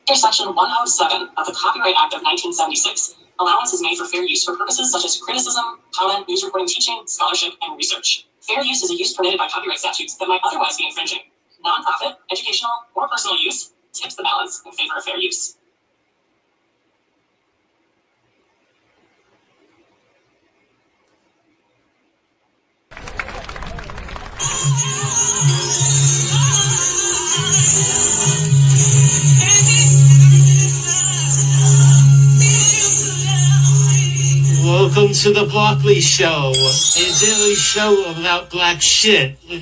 Under Section 107 of the Copyright Act of 1976, allowance is made for fair use for purposes such as criticism, comment, news reporting, teaching, scholarship, and research. Fair use is a use permitted by copyright statutes that might otherwise be infringing. Non-profit, educational, or personal use tips the balance in favor of fair use. Welcome to the Broccoli Show, a daily show about black shit. And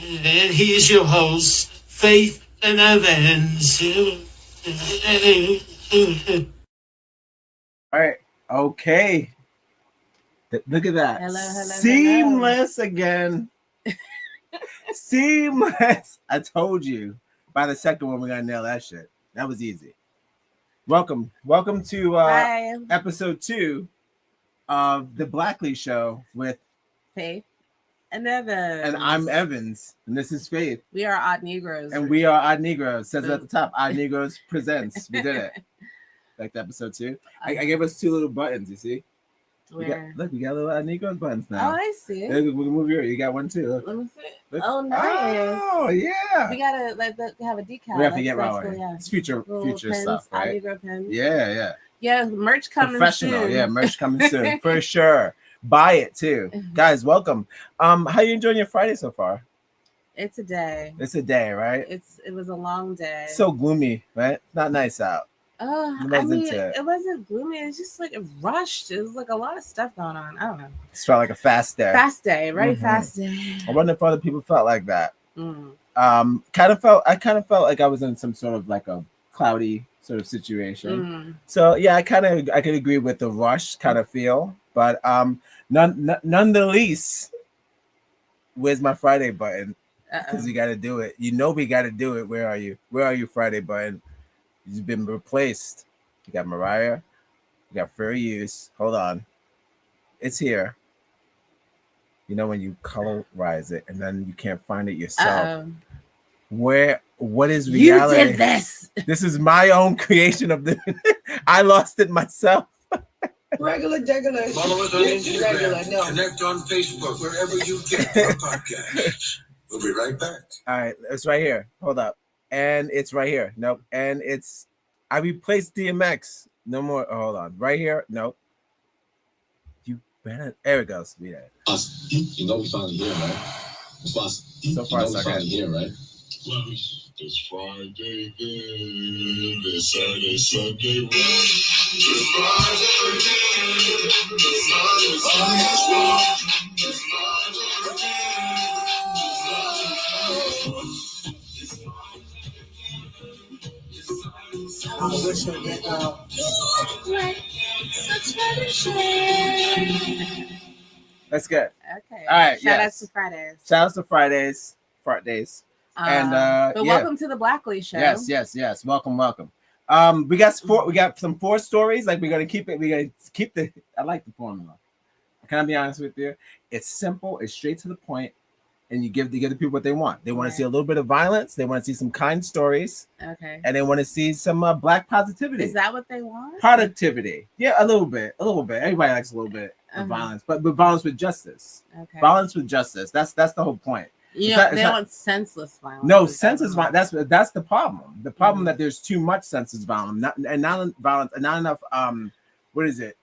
here's your host, Faith and Evans. All right, okay. Look at that. Hello. Seamless again. Seamless. I told you. By the second one, we're gonna nail that shit. That was easy. Welcome to episode 2 of the Broccoli Show with Faith and Evans. And I'm Evans, and this is Faith. We are Odd Negroes. And we are Odd Negroes. Says it at the top. Odd Negroes presents. We did it. Like the episode 2. I gave us 2 little buttons, you see? We got little Odd Negroes buttons now. Oh, I see. Look, we can move here. You got one too. Look. Let me see. Look. Oh, nice. Oh, yeah. We gotta have a decal. We have to get right. Yeah. It's future pens, stuff, right? Odd Negro pens. Yeah. Yeah, merch coming Professional, soon. yeah, merch coming soon for sure. Buy it too, guys. Welcome. How you enjoying your Friday so far? It's a day. It's a day, right? It was a long day. So gloomy, right? Not nice out. It wasn't gloomy. It was just like it rushed. It was like a lot of stuff going on. I don't know. It felt like a fast day. Fast day, right? Fast day. I wonder if other people felt like that. I kind of felt like I was in some sort of like a cloudy sort of situation. So yeah, I could agree with the rush kind of feel, but nonetheless, where's my Friday button? Because we got to do it. You know we got to do it. Where are you? Where are you, Friday button? You've been replaced. You got Mariah. You got fair use. Hold on, it's here. You know when you colorize it and then you can't find it yourself. What is reality? You did this. This is my own creation of the. I lost it myself. Regular. Follow us on Instagram. Connect on Facebook, wherever you get our podcast. We'll be right back. All right, it's right here. Hold up, and it's right here. Nope, and it's. I replaced DMX. No more. Oh, hold on, right here. Nope. You better. There it goes. Yeah. You know we finally here, right? So far, so good. Here, right? It's Friday again, it's Saturday, Sunday, right? It's Friday again, it's Friday, That's good. Okay. All right. Shout outs to Fridays. Shout outs to Fridays. And welcome to the Broccoli Show. Yes. Welcome. We got some 4 stories. Like we're gonna keep the. I like the formula. Can I be honest with you? It's simple. It's straight to the point, and you give the people what they want. They want to see a little bit of violence. They want to see some kind stories. Okay. And they want to see some black positivity. Is that what they want? Productivity. Yeah, a little bit. Everybody likes a little bit of violence, but violence with justice. Okay. Violence with justice. That's the whole point. They want senseless violence. No, senseless violence. That's the problem. The problem that there's too much senseless violence, not violence, and not enough. What is it?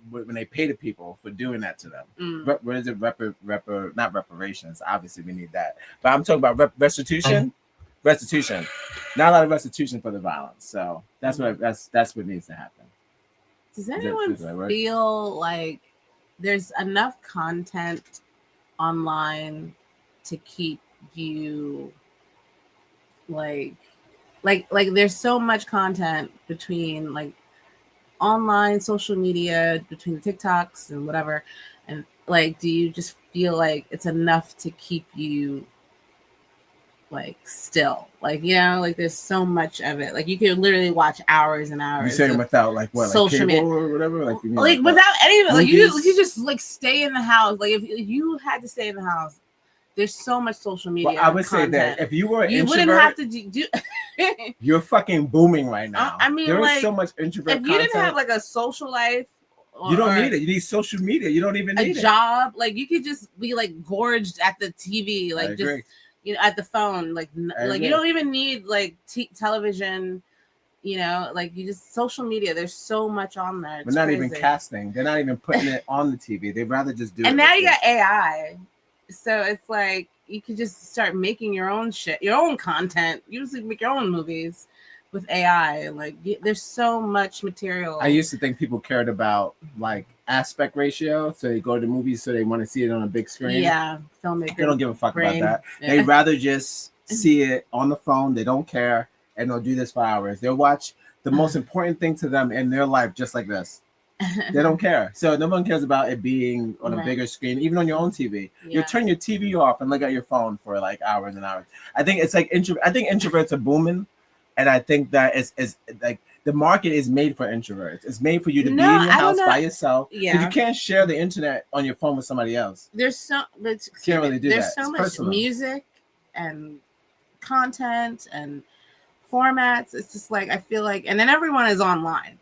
When they pay the people for doing that to them. What is it? Not reparations. Obviously, we need that. But I'm talking about restitution. Restitution. Not a lot of restitution for the violence. So that's what needs to happen. Does anyone feel like there's enough content online to keep you like there's so much content between like online social media, between the TikToks and whatever, and like do you just feel like it's enough to keep you like still like like there's so much of it, like you can literally watch hours and hours. You saying without like what, social like media or whatever, like without any of it, like you just like stay in the house. Like if you had to stay in the house, there's so much social media. Well, I would say that if you were an you introvert, wouldn't have to do You're fucking booming right now. I mean, there is like, so much introvert if you didn't have like a social life, you don't need it. You need social media. You don't even need a job. Like you could just be like gorged at the TV, like just at the phone, like you don't even need like television. Like you just social media. There's so much on there. But not crazy. Even casting. They're not even putting it on the TV. They'd rather just do it. And now you got AI, so it's like you could just start making your own shit, your own content. You just make your own movies with AI. Like there's so much material. I used to think people cared about like aspect ratio, so they go to the movies so they want to see it on a big screen. Yeah, filmmaker. They don't give a fuck about that. Yeah. They'd rather just see it on the phone. They don't care. And they'll do this for hours. They'll watch the most important thing to them in their life just like this. They don't care. So no one cares about it being on a bigger screen, even on your own TV. Yeah. You turn your TV off and look at your phone for like hours and hours. I think it's like I think introverts are booming, and I think that it's like the market is made for introverts. It's made for you to be in your house by yourself. Yeah, you can't share the internet on your phone with somebody else. There's can't really do that. There's so much music and content and formats. It's just like I feel like, and then everyone is online.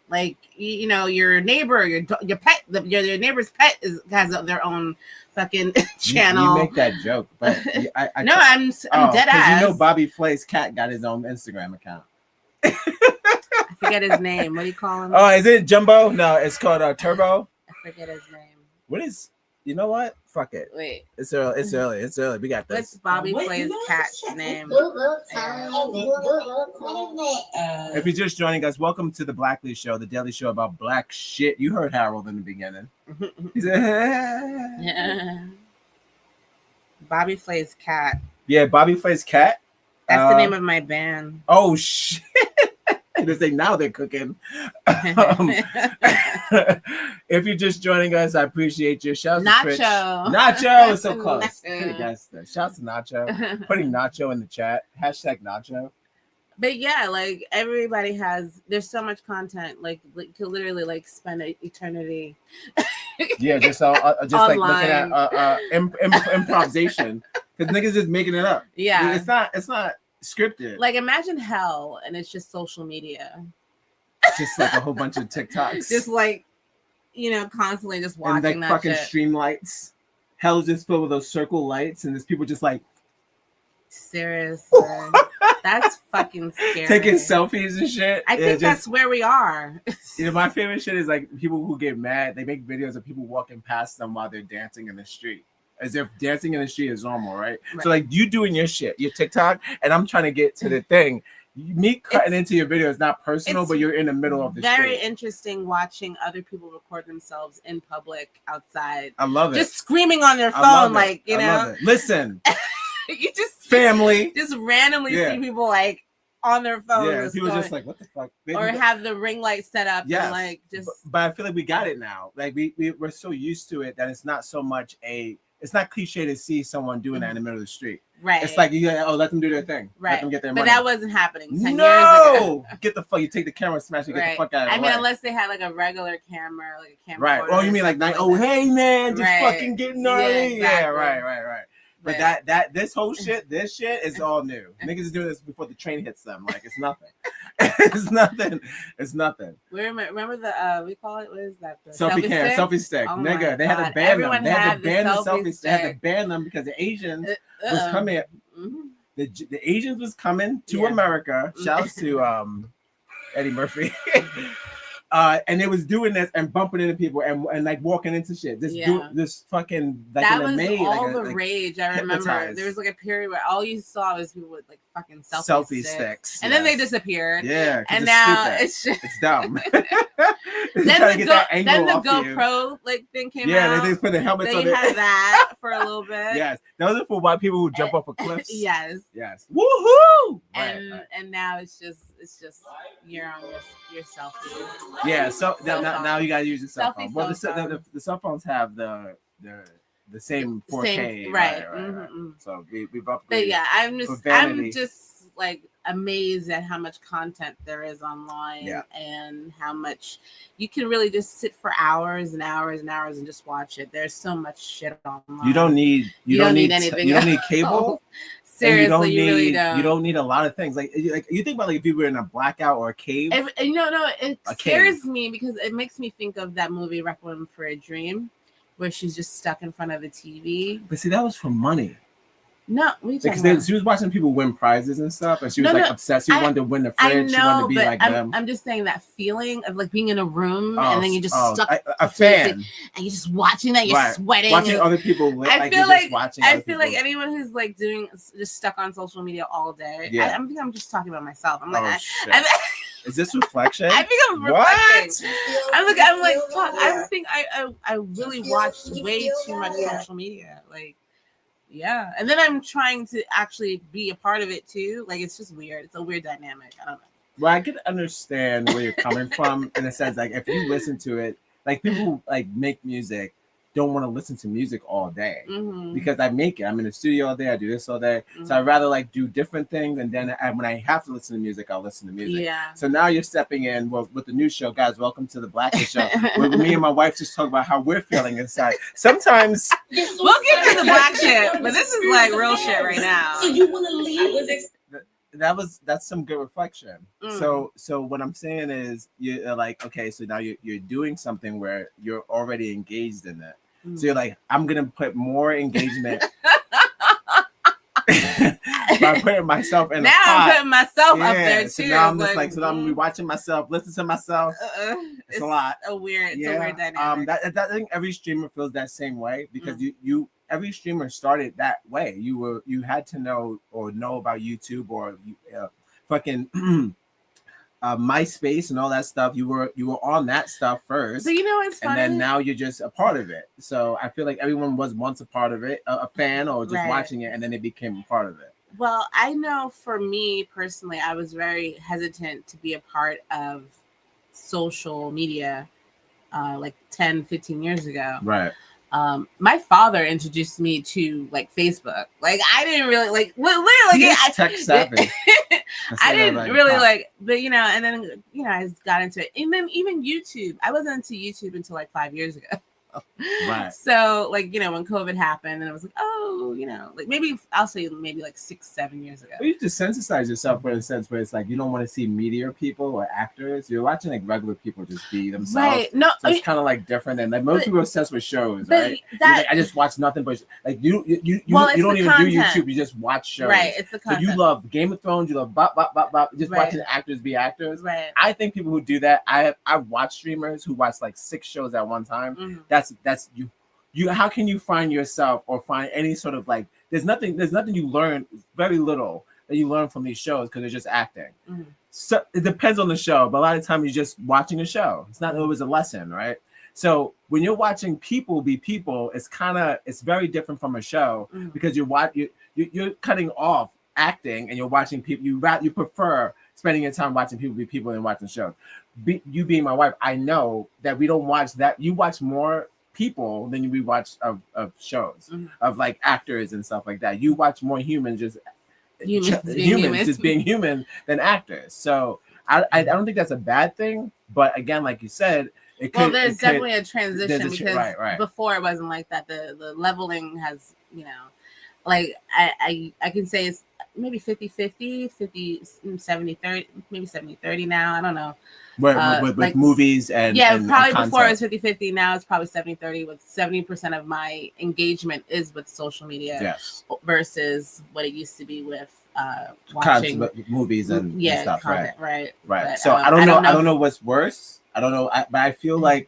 Like your neighbor, your pet, your neighbor's pet has their own fucking channel. You make that joke, but I'm dead ass. Bobby Flay's cat got his own Instagram account. I forget his name. What do you call him? Oh, is it Jumbo? No, it's called Turbo. I forget his name. What is? You know what? Fuck it. Wait. It's early. We got this. What's Bobby Flay's cat's name? If you're just joining us, welcome to the Blackley Show, the daily show about black shit. You heard Harold in the beginning. He said, yeah. Bobby Flay's cat. Yeah, Bobby Flay's cat. That's the name of my band. Oh shit. They say now they're cooking. If you're just joining us, I appreciate you. Shout out to Nacho is so close. Shout to Nacho. Putting Nacho in the chat. # Nacho. But yeah, like everybody there's so much content. Like to literally like spend an eternity. Yeah, just like looking at improvisation because niggas just making it up. Yeah, it's not scripted. Like imagine hell and it's just social media. Just like a whole bunch of TikToks. Just like constantly just watching and like that fucking shit. Stream lights. Hell's just filled with those circle lights and there's people just like seriously. That's fucking scary. Taking selfies and shit. I think that's where we are. My favorite shit is like people who get mad. They make videos of people walking past them while they're dancing in the street. As if dancing in the street is normal, right? So like you doing your shit, your TikTok, and I'm trying to get to the thing. Me cutting into your video is not personal, but you're in the middle of the street. Very interesting watching other people record themselves in public outside. I love it. Just screaming on their phone, like Listen, you just family, just randomly see people like on their phone. Yeah, people just like, what the fuck? Or have the ring light set up. Yes, and like just. But I feel like we got it now. Like we're so used to it that it's not so much it's not cliche to see someone doing that in the middle of the street. Right. It's like let them do their thing. Right. Let them get their money. But that wasn't happening 10 years ago. Get the fuck. You take the camera, smash it, get the fuck out of the way. unless they had like a regular camera, like a camera. Right. Oh, you mean like hey man, just fucking getting gnarly. Yeah, right. But this whole shit, this shit is all new. Niggas is doing this before the train hits them. Like it's nothing. It's nothing. Remember the we call it, what is that? The selfie stick. Oh nigga, they had to ban them. They had to ban the selfie stick. They had to ban them because the Asians was coming. Mm-hmm. The Asians was coming to America. Shouts to Eddie Murphy. And they was doing this and bumping into people and like walking into shit. This fucking like that was all the rage. I remember there was like a period where all you saw was people with like fucking selfie sticks. And then they disappeared. Yeah, and now it's dumb. then the GoPro like thing came out. Yeah, they put the helmets on it. They had that for a little bit. Yes, that was for white people who jump off of cliffs. Yes. Woohoo! And now it's just you're on your selfie. Yeah, so now you gotta use your cell phone. Well, the cell phones have the same 4K, right. Mm-hmm. So we've upgraded. But yeah, I'm just like amazed at how much content there is online, and how much you can really just sit for hours and hours and hours and just watch it. There's so much shit online. You don't need anything. You don't need cable. Seriously, you really don't. You don't need a lot of things. Like you think about like if you were in a blackout or a cave. It scares me because it makes me think of that movie Requiem for a Dream, where she's just stuck in front of the TV. But see, that was for money. No, because she was watching people win prizes and stuff, and she was obsessed. She wanted to win the fridge. She wanted to be like them. I'm just saying that feeling of like being in a room and then you just stuck a fan, and you're just watching that. You're sweating, watching other people. I feel like anyone who's like just stuck on social media all day. Yeah. I think I'm just talking about myself. I'm like, is this reflection? I think I'm reflecting. I'm like, fuck. I think I really watched way too much social media, like. Yeah, and then I'm trying to actually be a part of it too. Like it's just weird. It's a weird dynamic. I don't know. Well, I can understand where you're coming from in a sense. Like if you listen to it, like people who like make music don't want to listen to music all day because I make it. I'm in the studio all day. I do this all day. So I'd rather like do different things. And then when I have to listen to music, I'll listen to music. Yeah. So now you're stepping in with the new show, guys. Welcome to the Blackness Show. Where me and my wife just talk about how we're feeling inside. Sometimes we'll get to the black shit, but this is like real shit right now. So you want to leave? That's some good reflection. So what I'm saying is you're like, okay, so now you're doing something where you're already engaged in it. So you're like, I'm gonna put more engagement by putting myself in. Now I'm putting myself up there too. So now I'm just like, so now I'm gonna be watching myself, listen to myself. It's a lot. It's a weird dynamic. I think every streamer feels that same way because you every streamer started that way. You had to know about YouTube or fucking MySpace and all that stuff. You were on that stuff first. So it's funny. And then now you're just a part of it. So I feel like everyone was once a part of it, a fan or just watching it, and then they became a part of it. Well, I know for me personally, I was very hesitant to be a part of social media like 10, 15 years ago. Right. My father introduced me to like Facebook. Like I didn't really like literally tech savvy. I didn't really like, but and then I got into it. And then even YouTube. I wasn't into YouTube until like 5 years ago. Right. So like when COVID happened, and I was like, like maybe I'll say maybe like 6-7 years ago. Well, you just sensitize yourself in a sense where it's like you don't want to see media people or actors. You're watching like regular people just be themselves. Right. No, so it's kind of like different. And like most people are obsessed with shows, right? Like, I just watch nothing but like you don't even do YouTube. You just watch shows. Right. It's the content. So you love Game of Thrones. You love just watching actors be actors. Right. I think people who do that. I've watched streamers who watch like 6 shows at one time. That's you. How can you find yourself or find any sort of like? There's nothing you learn. Very little that you learn from these shows because they're just acting. So it depends on the show, but a lot of times you're just watching a show. It's not always a lesson, right? So when you're watching people be people, it's very different from a show because you're cutting off acting and you're watching people. You prefer spending your time watching people be people than watching shows. You being my wife, I know that we don't watch that. You watch more people than we watch of shows of like actors and stuff like that. You watch more humans just being human than actors. So I don't think that's a bad thing. But again, like you said, there's definitely a transition because right. before it wasn't like that. The leveling has like I can say it's maybe 50-50, 70-30, maybe 70-30 now. I don't know. With like, movies and probably and before it was 50-50. Now it's probably 70-30 with 70% of my engagement is with social media versus what it used to be with watching movies and stuff. Content, right. But, so I don't know what's worse. I don't know. But I feel like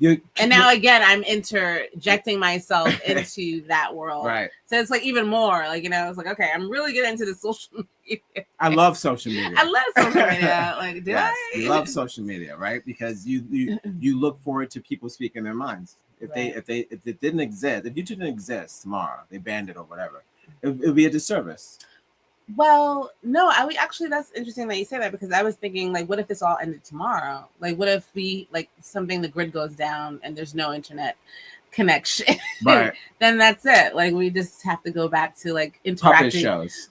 now again, I'm interjecting myself into that world. Right. So it's like even more like, it's like, okay, I'm really getting into the social media. I love social media. I love social media. Like, you love social media, right? Because you look forward to people speaking their minds. If it didn't exist, if you didn't exist tomorrow, they banned it or whatever, it would be a disservice. Well, no, actually that's interesting that you say that because I was thinking like, what if this all ended tomorrow? Like, what if the grid goes down and there's no internet connection? Right. Then that's it. Like, we just have to go back to like interacting. Puppet shows.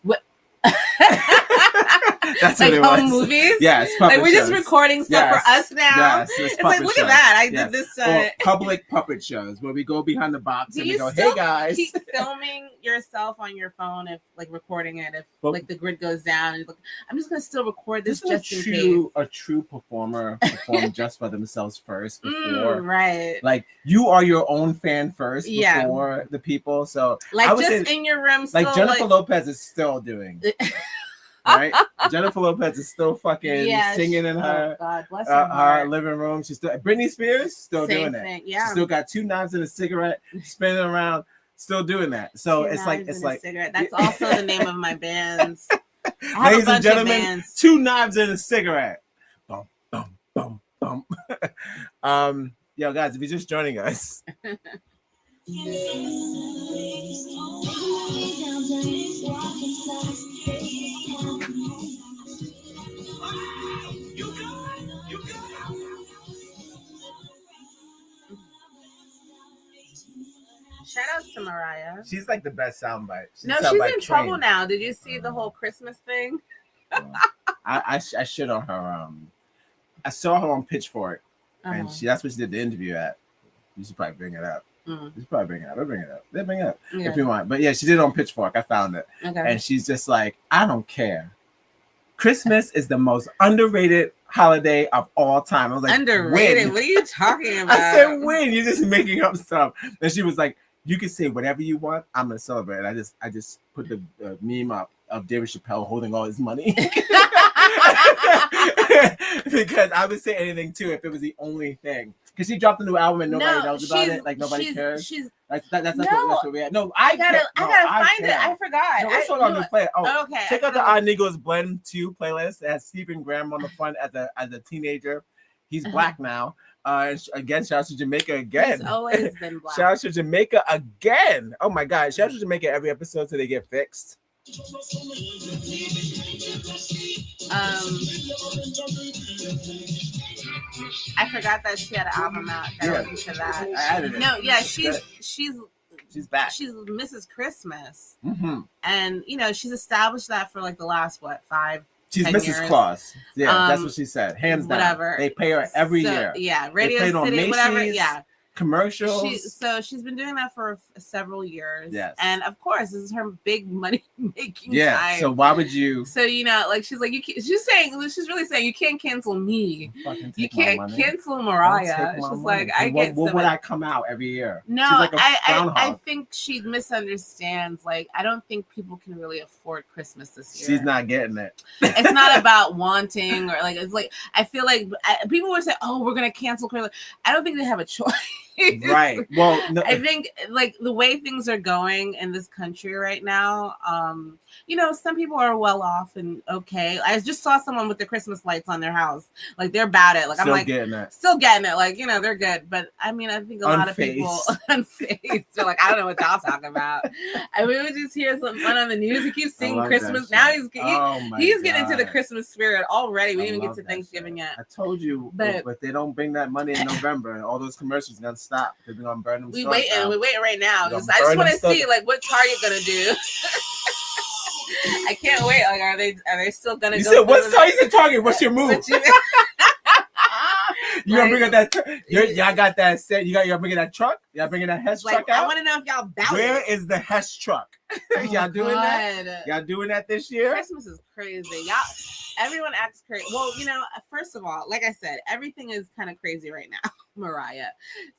That's like what it home was. movies. Yes, like we're shows. just recording stuff for us now. Yes, it's like look at that. I did this. Or public puppet shows where we go behind the box and we go, "Hey guys." Keep filming yourself on your phone if like recording it if like the grid goes down. And, like, I'm just gonna still record this just in case. A true performer perform just for themselves first before, right? Like you are your own fan first before the people. So like just say, in your room, like Jennifer Lopez is still doing. Right, Jennifer Lopez is still fucking singing in her her living room. She's still Britney Spears still doing that. She still got 2 knives and a cigarette, spinning around, still doing that. So it's like cigarette. That's also the name of my bands. Ladies and gentlemen, 2 knives and a cigarette. Bum bum bum bum. Yo, guys, if you're just joining us. Shout outs to Mariah. She's like the best soundbite. She's in trouble now. Did you see the whole Christmas thing? I shit on her. I saw her on Pitchfork, and that's what she did the interview at. You should probably bring it up. You should probably bring it up. They'll bring it up. They'll bring it up if you want. But yeah, she did it on Pitchfork. I found it. Okay. And she's just like, I don't care. Christmas is the most underrated holiday of all time. I was like, underrated? When? What are you talking about? I said, when? You're just making up stuff. And she was like, you can say whatever you want. I'm gonna celebrate. I just put the meme up of David Chappelle holding all his money. Because I would say anything too if it was the only thing. Because she dropped a new album and nobody knows about it. Like nobody cares. That's what we had. No, I gotta find it. I forgot. No, let's talk about new play. Oh, okay. Check out the Odd Negroes Blend 2 playlist. It has Stephen Graham on the front as a teenager. He's black now. Again, shout out to Jamaica again. He's always been black. Shout out to Jamaica again. Oh my God. Shout out to Jamaica every episode till they get fixed. I forgot that she had an album out. To that. I added it. No, yeah, she's back. She's Mrs. Christmas, and she's established that for like the last 5. She's Mrs. years. Claus. Yeah, that's what she said. Hands down. Whatever. They pay her every year. Yeah, Radio City, whatever. Yeah. Commercials. She's been doing that for several years. Yes. And of course, this is her big money making time. So why would you? So like she's like she's really saying you can't cancel me. You can't cancel Mariah. She's like what would I come out every year? No, like I think she misunderstands. Like I don't think people can really afford Christmas this year. She's not getting it. It's not about wanting or like it's like I feel like people would say, "Oh, we're gonna cancel Christmas." I don't think they have a choice. Right. Well, no. I think like the way things are going in this country right now, some people are well off and okay. I just saw someone with the Christmas lights on their house. Like they're about it. Like still I'm like still getting it. Like, they're good. But I mean, I think a lot of people unfazed. They're like, I don't know what y'all talking about. I mean, we just hear something on the news. He keeps singing Christmas. Now he's getting into the Christmas spirit already. We didn't even get to Thanksgiving yet. I told you, but they don't bring that money in November, and all those commercials are gonna stop. They're gonna burn them. We're waiting right now. I just want to see like what Target gonna do. I can't wait. Like, are they still gonna? You said what's Target? What's your move? You gonna bring out that? Y'all got that set? Y'all bringing that truck? Y'all bringing that Hess truck out? I want to know if y'all bounce. Where is the Hess truck? Y'all doing that? Y'all doing that this year? Christmas is crazy. Everyone acts crazy. Well, first of all, like I said, everything is kind of crazy right now, Mariah.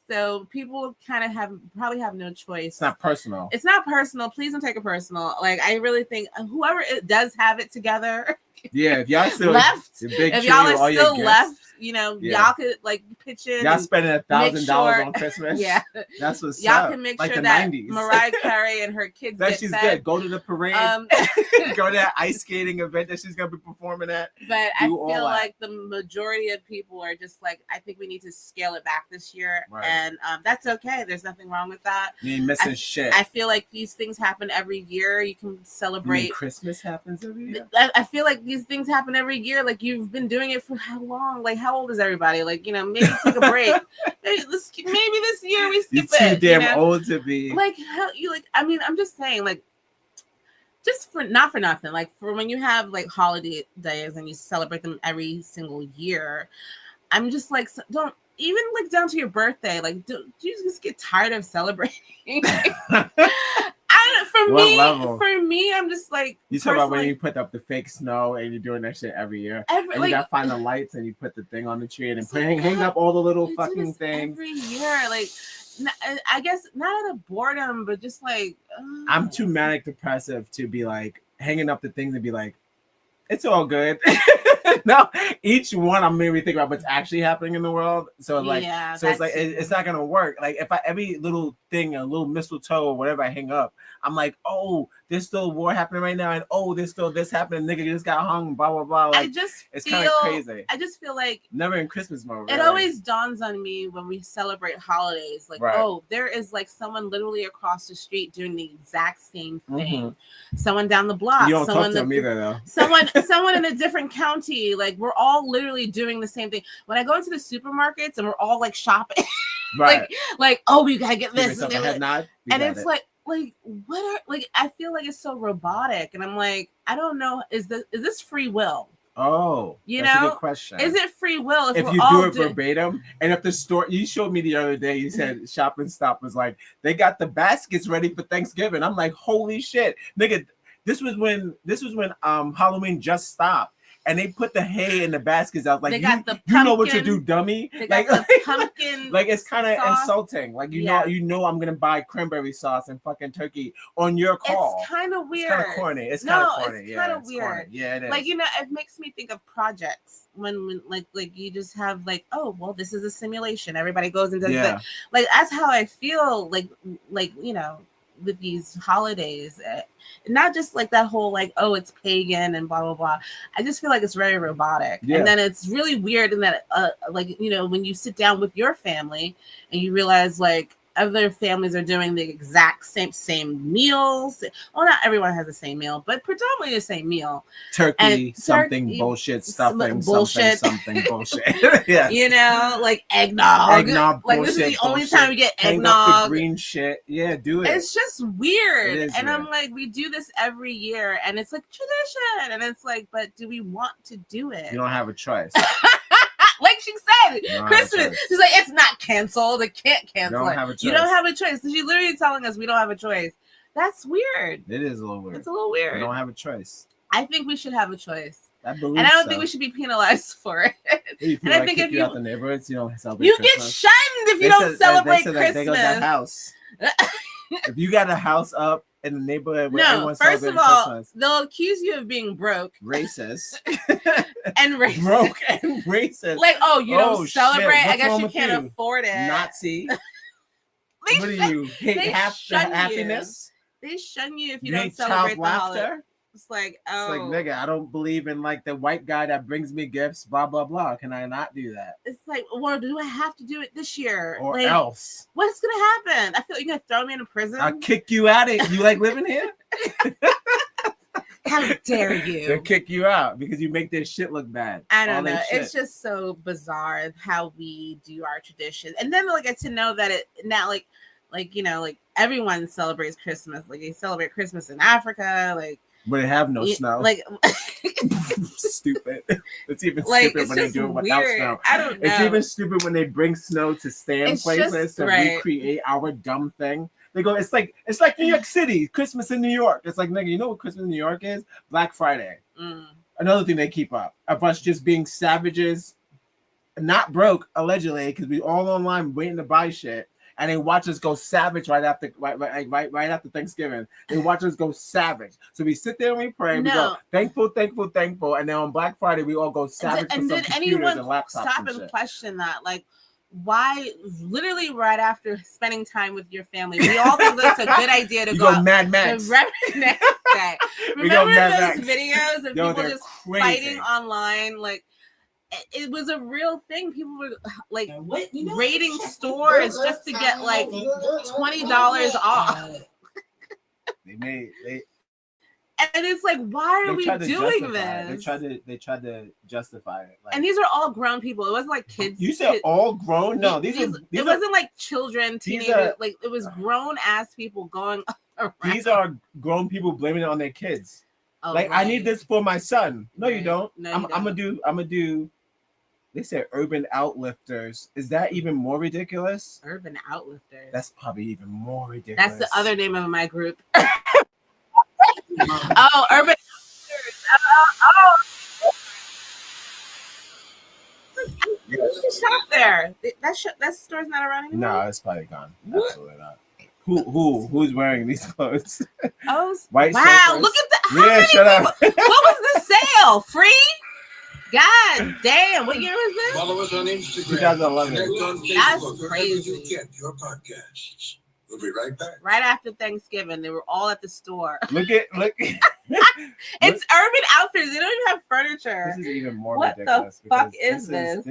So people kind of probably have no choice. It's not personal. It's not personal. Please don't take it personal. Like I really think whoever does have it together. Yeah, if y'all still left, if y'all are still left, y'all could like pitch in. Y'all spending $1,000 on Christmas. Yeah, that's what's y'all up. can make like sure the that 90s. Mariah Carey and her kids that get she's fed. good. Go to the parade. Go to that ice skating event that she's gonna be performing at. But I feel like the majority of people are just like, I think we need to scale it back this year, and that's okay. There's nothing wrong with that. You ain't missing shit. I feel like these things happen every year. You can celebrate. You mean Christmas happens every year. I feel like these things happen every year. Like you've been doing it for how long? Like how old is everybody? Like maybe take a break. maybe this year we skip it. You're too damn old to be like how you like. I mean, I'm just saying like. Just just not for nothing. Like for when you have like holiday days and you celebrate them every single year, I'm just like, don't even like down to your birthday. Like, do you just get tired of celebrating? For me, I'm just like, you talk about when you put up the fake snow and you're doing that shit every year. And you gotta find the lights and you put the thing on the tree and then hang up all the little fucking things every year. Like, I guess not out of boredom, but just like I'm too manic depressive to be like hanging up the things and be like, it's all good. No, each one I'm maybe thinking about what's actually happening in the world. So like, it's like it's not gonna work. Like if every little thing, a little mistletoe or whatever I hang up, I'm like, oh, there's still a war happening right now, and oh, there's still this happening. Nigga just got hung. Blah blah blah. Like, it's kind of crazy. I just feel like never in Christmas mode. It always dawns on me when we celebrate holidays, like, oh, there is like someone literally across the street doing the exact same thing. Someone down the block. You don't talk to them either, though. Someone in a different county. Like we're all literally doing the same thing. When I go into the supermarkets and we're all like shopping, like oh, we gotta get this, and it's like what are like? I feel like it's so robotic, and I'm like, I don't know. Is this free will? Oh, that's a good question. Is it free will if you do it verbatim? And if the store you showed me the other day, you said Shop and Stop was like they got the baskets ready for Thanksgiving. I'm like, holy shit, nigga! This was when Halloween just stopped. And they put the hay in the baskets. I was like, you know what you do, dummy. Like the pumpkin. Like it's kind of insulting. Like you know I'm gonna buy cranberry sauce and fucking turkey on your call. It's kind of weird. It's kind of corny. It's kind of corny. It's kind of weird. Corny. Yeah, it is. Like it makes me think of projects when like you just have like, oh well, this is a simulation. Everybody goes and does that. Like that's how I feel. Like with these holidays, not just like that whole like, oh, it's pagan and blah blah blah. I just feel like it's very robotic, and then it's really weird in that like when you sit down with your family and you realize like other families are doing the exact same meals. Well, not everyone has the same meal, but predominantly the same meal. Turkey, something bullshit, stuffing, bullshit. something bullshit. Yeah. Like eggnog. Eggnog, like bullshit, this is the only bullshit. time we get Hang eggnog. up the green shit. Yeah, do it. It's just weird. It is and weird. I'm like, we do this every year, and it's like tradition, and it's like, but do we want to do it? You don't have a choice. Like she said, Christmas. She's like, it's not canceled. It can't cancel. You don't have a choice. She's literally telling us we don't have a choice. That's weird. It is a little weird. It's a little weird. You don't have a choice. I think we should have a choice. I and I don't think we should be penalized for it. And I think if you out the neighborhoods, you don't celebrate. You get shunned if you don't celebrate Christmas. They go to that house. If you got a house up in the neighborhood where everyone's first of all, Christmas, they'll accuse you of being broke, racist, and racist. Broke and racist. Like, oh, you don't celebrate? Shit. I guess you can't afford it. Nazi. What do you hate? Half the happiness? They shun you if you don't celebrate the holiday. It's like, oh, it's like, nigga, I don't believe in like the white guy that brings me gifts, blah blah blah. Can I not do that? It's like, well, do I have to do it this year or like, else? What's gonna happen? I feel like you're gonna throw me in a prison. I'll kick you out of. You like living here? How dare you? They'll kick you out because you make their shit look bad. I don't know. It's just so bizarre how we do our tradition, and then like get to know that it now like everyone celebrates Christmas. Like they celebrate Christmas in Africa, like. But they have no snow. Like stupid. It's even stupid when they do it without snow. I don't know. It's even stupid when they bring snow to stand places to recreate our dumb thing. They go, it's like New York City, Christmas in New York. It's like, nigga, you know what Christmas in New York is? Black Friday. Another thing they keep up. Of us just being savages, not broke, allegedly, because we all online waiting to buy shit. And they watch us go savage right after Thanksgiving. They watch us go savage. So we sit there and we pray. We go thankful, and then on Black Friday we all go savage. And did anyone stop and question that? Like, why? Literally right after spending time with your family, we all think that's a good idea to go out. Mad Max. Remember those videos of people just fighting online, like. It was a real thing. People were like raiding stores just to get like $20 off. And And it's like, why are we doing this? They tried to justify it. Like, and these are all grown people. It wasn't like kids. You said all grown? No, these it wasn't like children, teenagers. Like it was grown ass people going around. These are grown people blaming it on their kids. Oh, like, right. I need this for my son. No, right. You don't. No, I'm gonna do. They said urban outlifters. Is that even more ridiculous? Urban outlifters. That's probably even more ridiculous. That's the other name of my group. Oh, urban outlifters. Shut up there. That store's not around anymore. No, it's probably gone. Absolutely not. Who's wearing these clothes? Oh, white. Wow! Surfers? Look at the. Shut up. What was the sale? Free? God damn! What year was this? Follow us on Instagram. 2011. That's crazy. You get your podcasts. We'll be right back. Right after Thanksgiving, they were all at the store. Look. It's Urban Outfitters. They don't even have furniture. This is even more what ridiculous. What the fuck is this?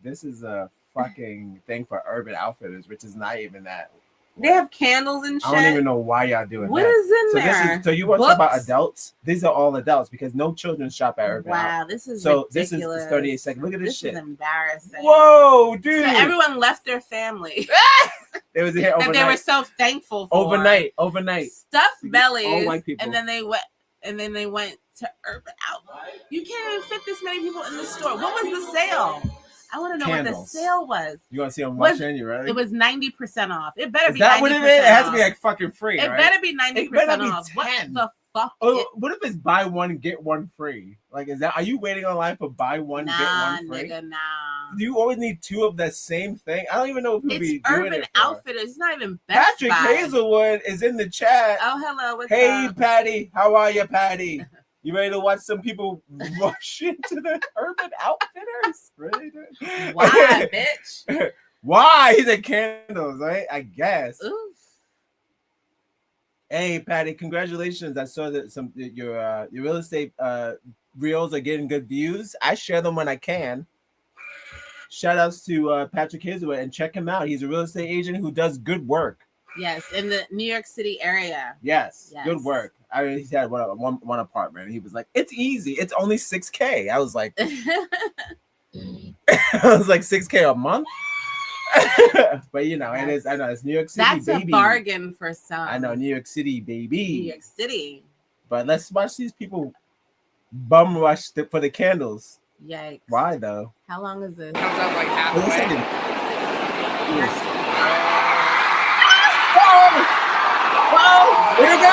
This is a fucking thing for Urban Outfitters, which is not even that. They have candles and shit. I don't even know why y'all doing what that. What is in there? So you want to talk about adults? These are all adults because no children shop at Urban Wow, Outfitters. This is ridiculous. This is 38 seconds. Look at this shit. This is embarrassing. Whoa, dude. So everyone left their family. They was here overnight. And they were so thankful for. Overnight. Stuffed bellies. All white people. And then they went to Urban Outfitters. You can't even fit this many people in the store. What was the sale? I want to know what the sale was. You want to see them watching? You ready? It was 90% off. It better be 90% off. Is that what it is? It has to be like fucking free, It right? better be 90% off. What the fuck? Oh, what if it's buy one, get one free? Like, are you waiting online for buy one, get one free? Nigga, nah. Do you always need two of the same thing? I don't even know if people be doing it. It's Urban Outfitters. It's not even Best Patrick Buy. Hazelwood is in the chat. Oh, hello. What's hey, up? Patty. How are you, Patty? You ready to watch some people rush into the Urban Outfitters? Ready? Why, bitch? Why? He's at candles, right? I guess. Oof. Hey, Patty, congratulations. I saw that your real estate reels are getting good views. I share them when I can. Shout outs to Patrick Hazelwood and check him out. He's a real estate agent who does good work. Yes, in the New York City area. Yes. Good work. I mean, he had one apartment. And he was like, "It's easy. It's only $6,000." I was like, I was like $6,000 a month. But you know, it is. I know it's New York City. That's baby. A bargain for some. I know New York City, baby. New York City. But let's watch these people bum rush for the candles. Yikes! Why though? How long is this? Comes up like halfway. Whoa! Where'd it go?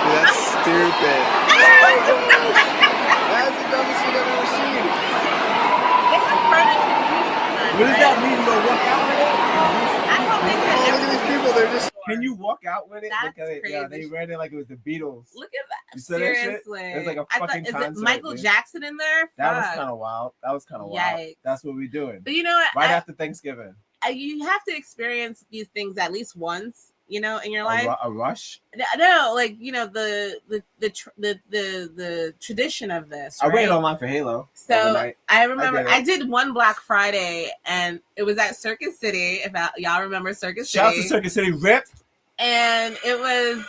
That's stupid. That's the dumbest thing I've ever seen. What does that mean? Go walk out with it? Look at these people. They're just. Can you walk out with it? That's Look at it. crazy. Yeah, they ran it like it was the Beatles. Look at that. You saw that shit? It was like a fucking is concert. it Michael Jackson in there? That was kind of wild. Yikes. That's what we're doing. But you know what? Right after Thanksgiving. You have to experience these things at least once, you know, in your life. A rush? No, like, you know, the tradition of this. Right? I waited online for Halo. So overnight. I remember I did one Black Friday, and it was at Circus City. If y'all remember Circus City. Shout out to Circus City, RIP. And it was,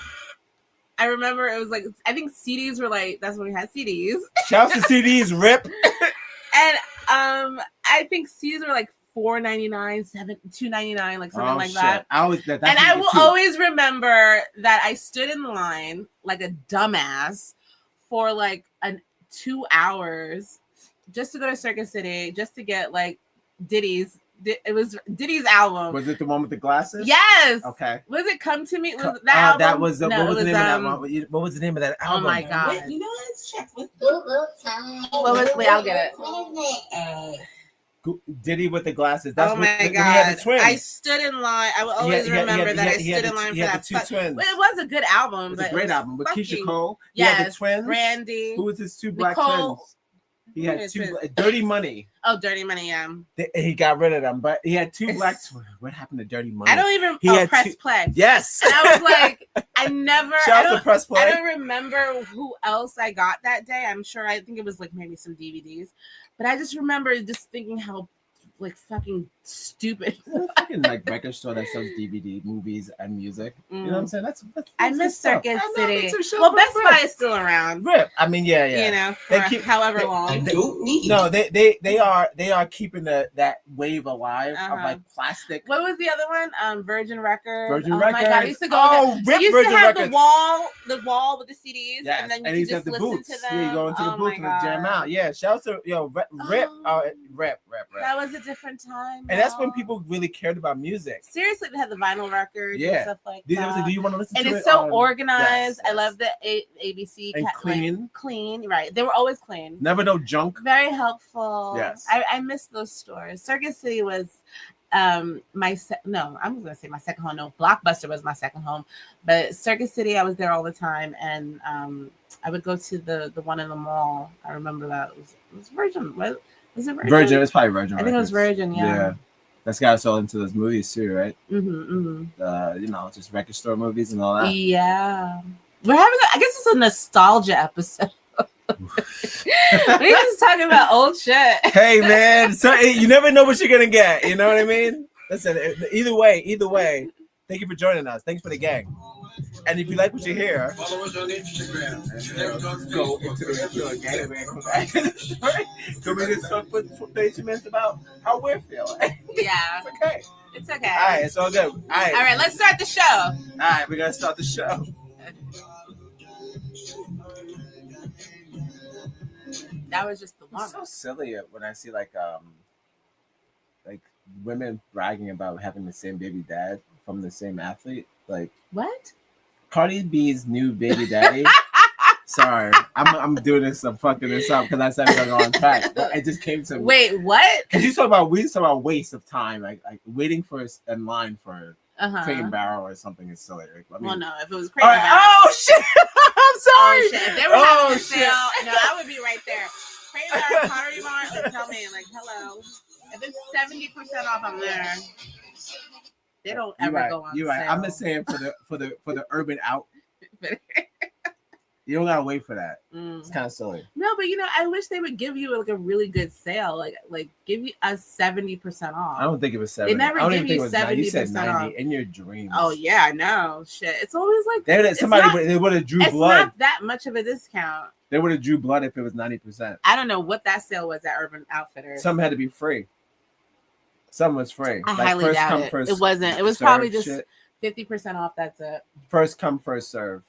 I remember it was like, I think CDs were like, that's when we had CDs. Shout out to CDs, RIP. And I think CDs were like $4.99, $2.99, like something like that. I will always remember that I stood in line like a dumbass for like 2 hours just to go to Circus City, just to get like Diddy's. It was Diddy's album. Was it the one with the glasses? Yes. Okay. Was it "Come to Me"? Was that album? That was. What was the name of that one? What was the name of that album? Oh my god! Wait, you know what? Let's check. Wait, I'll get it. What is it? Diddy with the glasses. That's my god! He had the twins. I stood in line. I will always remember that I stood in line for that. Two twins. Well, it was a good album. It was a great album with Keisha Cole. Yes, he had the twins. Randy. Who was his two black twins? He had two. Dirty Money. Oh, Dirty Money, yeah. He got rid of them, but he had two black twins. What happened to Dirty Money? I don't even press play. Yes. And I was like, I never. Shout out to Press Play. I don't remember who else I got that day. I'm sure. I think it was like maybe some DVDs, but I just remember just thinking how like fucking stupid. Fucking like record store that sells DVD, movies, and music. You know what I'm saying? That's I miss Circuit City. Well, Well, Best Buy is still around. Rip. I mean, yeah. You know, for however long. They are keeping that wave alive of like plastic. What was the other one? Virgin Records. Virgin Records. My God, I used to go. Rip used Virgin to have Records. the wall with the CDs, Yes. and then and you he's could at just the listen booths. to them. Yeah, you go into the booth and jam out. Yeah, shout out to Rip. Rip. That was a different time. And that's when people really cared about music. Seriously, they had the vinyl records and stuff like that. Do you want to listen and to it? And it's so organized. Yes. I love the ABC. And clean. Like, clean, right. They were always clean. Never no junk. Very helpful. Yes. I miss those stores. Circuit City was I'm gonna say my second home. No, Blockbuster was my second home. But Circuit City, I was there all the time. And I would go to the one in the mall. I remember that. It was Virgin. Was it Virgin? Virgin. It was probably Virgin. I think it was Virgin, yeah. That's got us all into those movies too, right? Mm-hmm. Just record store movies and all that. Yeah. We're having, I guess it's a nostalgia episode. We're just talking about old shit. Hey, man. So you never know what you're going to get. You know what I mean? Listen, either way, thank you for joining us. Thanks for the gang. And if you like what you hear, follow us on Instagram. Go into the gang. Can we just talk for 30 minutes about how we're feeling? Yeah. It's okay. It's okay. All right, it's all good. All right, let's start the show. All right, we're going to start the show. That was just the one. It's so silly when I see like women bragging about having the same baby dad from the same athlete. Like what? Cardi B's new baby daddy. Sorry, I'm doing this. I'm fucking this up because I said we're gonna go on track. But it just came to me. Wait, what? Because we talk about waste of time, like waiting for us in line for Crate and Barrel or something is silly. Like, well, no, if it was Crate and Barrel. Oh shit! I'm sorry. Oh shit! If they were having a sale, no, I would be right there. Crate and Barrel, Pottery Mart, and tell me like, hello. If it's 70% off, I'm there. They don't ever go on You're sale. right. I'm just saying for the urban out. You don't gotta wait for that. It's kind of silly. No, but I wish they would give you like a really good sale, like give you us 70% off. I don't think it was 70. They never give you 70%. You said 90 in your dreams. Oh yeah, I know. Shit, it's always like they would have drew blood. It's not that much of a discount. They would have drew blood if it was 90%. I don't know what that sale was at Urban Outfitters. Some had to be free. Some was free. I highly first doubt come, it. First it wasn't. It was probably just 50% off. That's it. First come, first serve.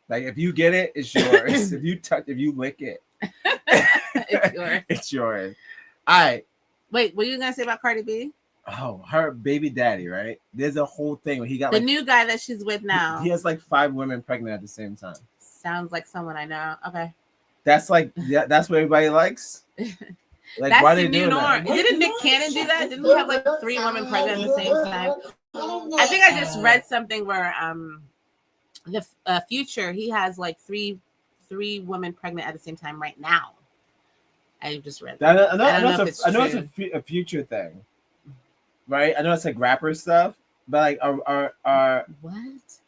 Like if you get it, it's yours. if you lick it, it's yours. It's yours. All right. Wait, what are you gonna say about Cardi B? Oh, her baby daddy, right? There's a whole thing where he got the new guy that she's with now. He has like 5 women pregnant at the same time. Sounds like someone I know. Okay. That's what everybody likes. Like, that's why the they new doing norm. that? Didn't Nick Cannon do that? Didn't he have like 3 women pregnant at the same time? I think I just read something where the Future, he has like three women pregnant at the same time right now. I just read that. I know it's a Future thing, right? I know it's like rapper stuff, but like are what?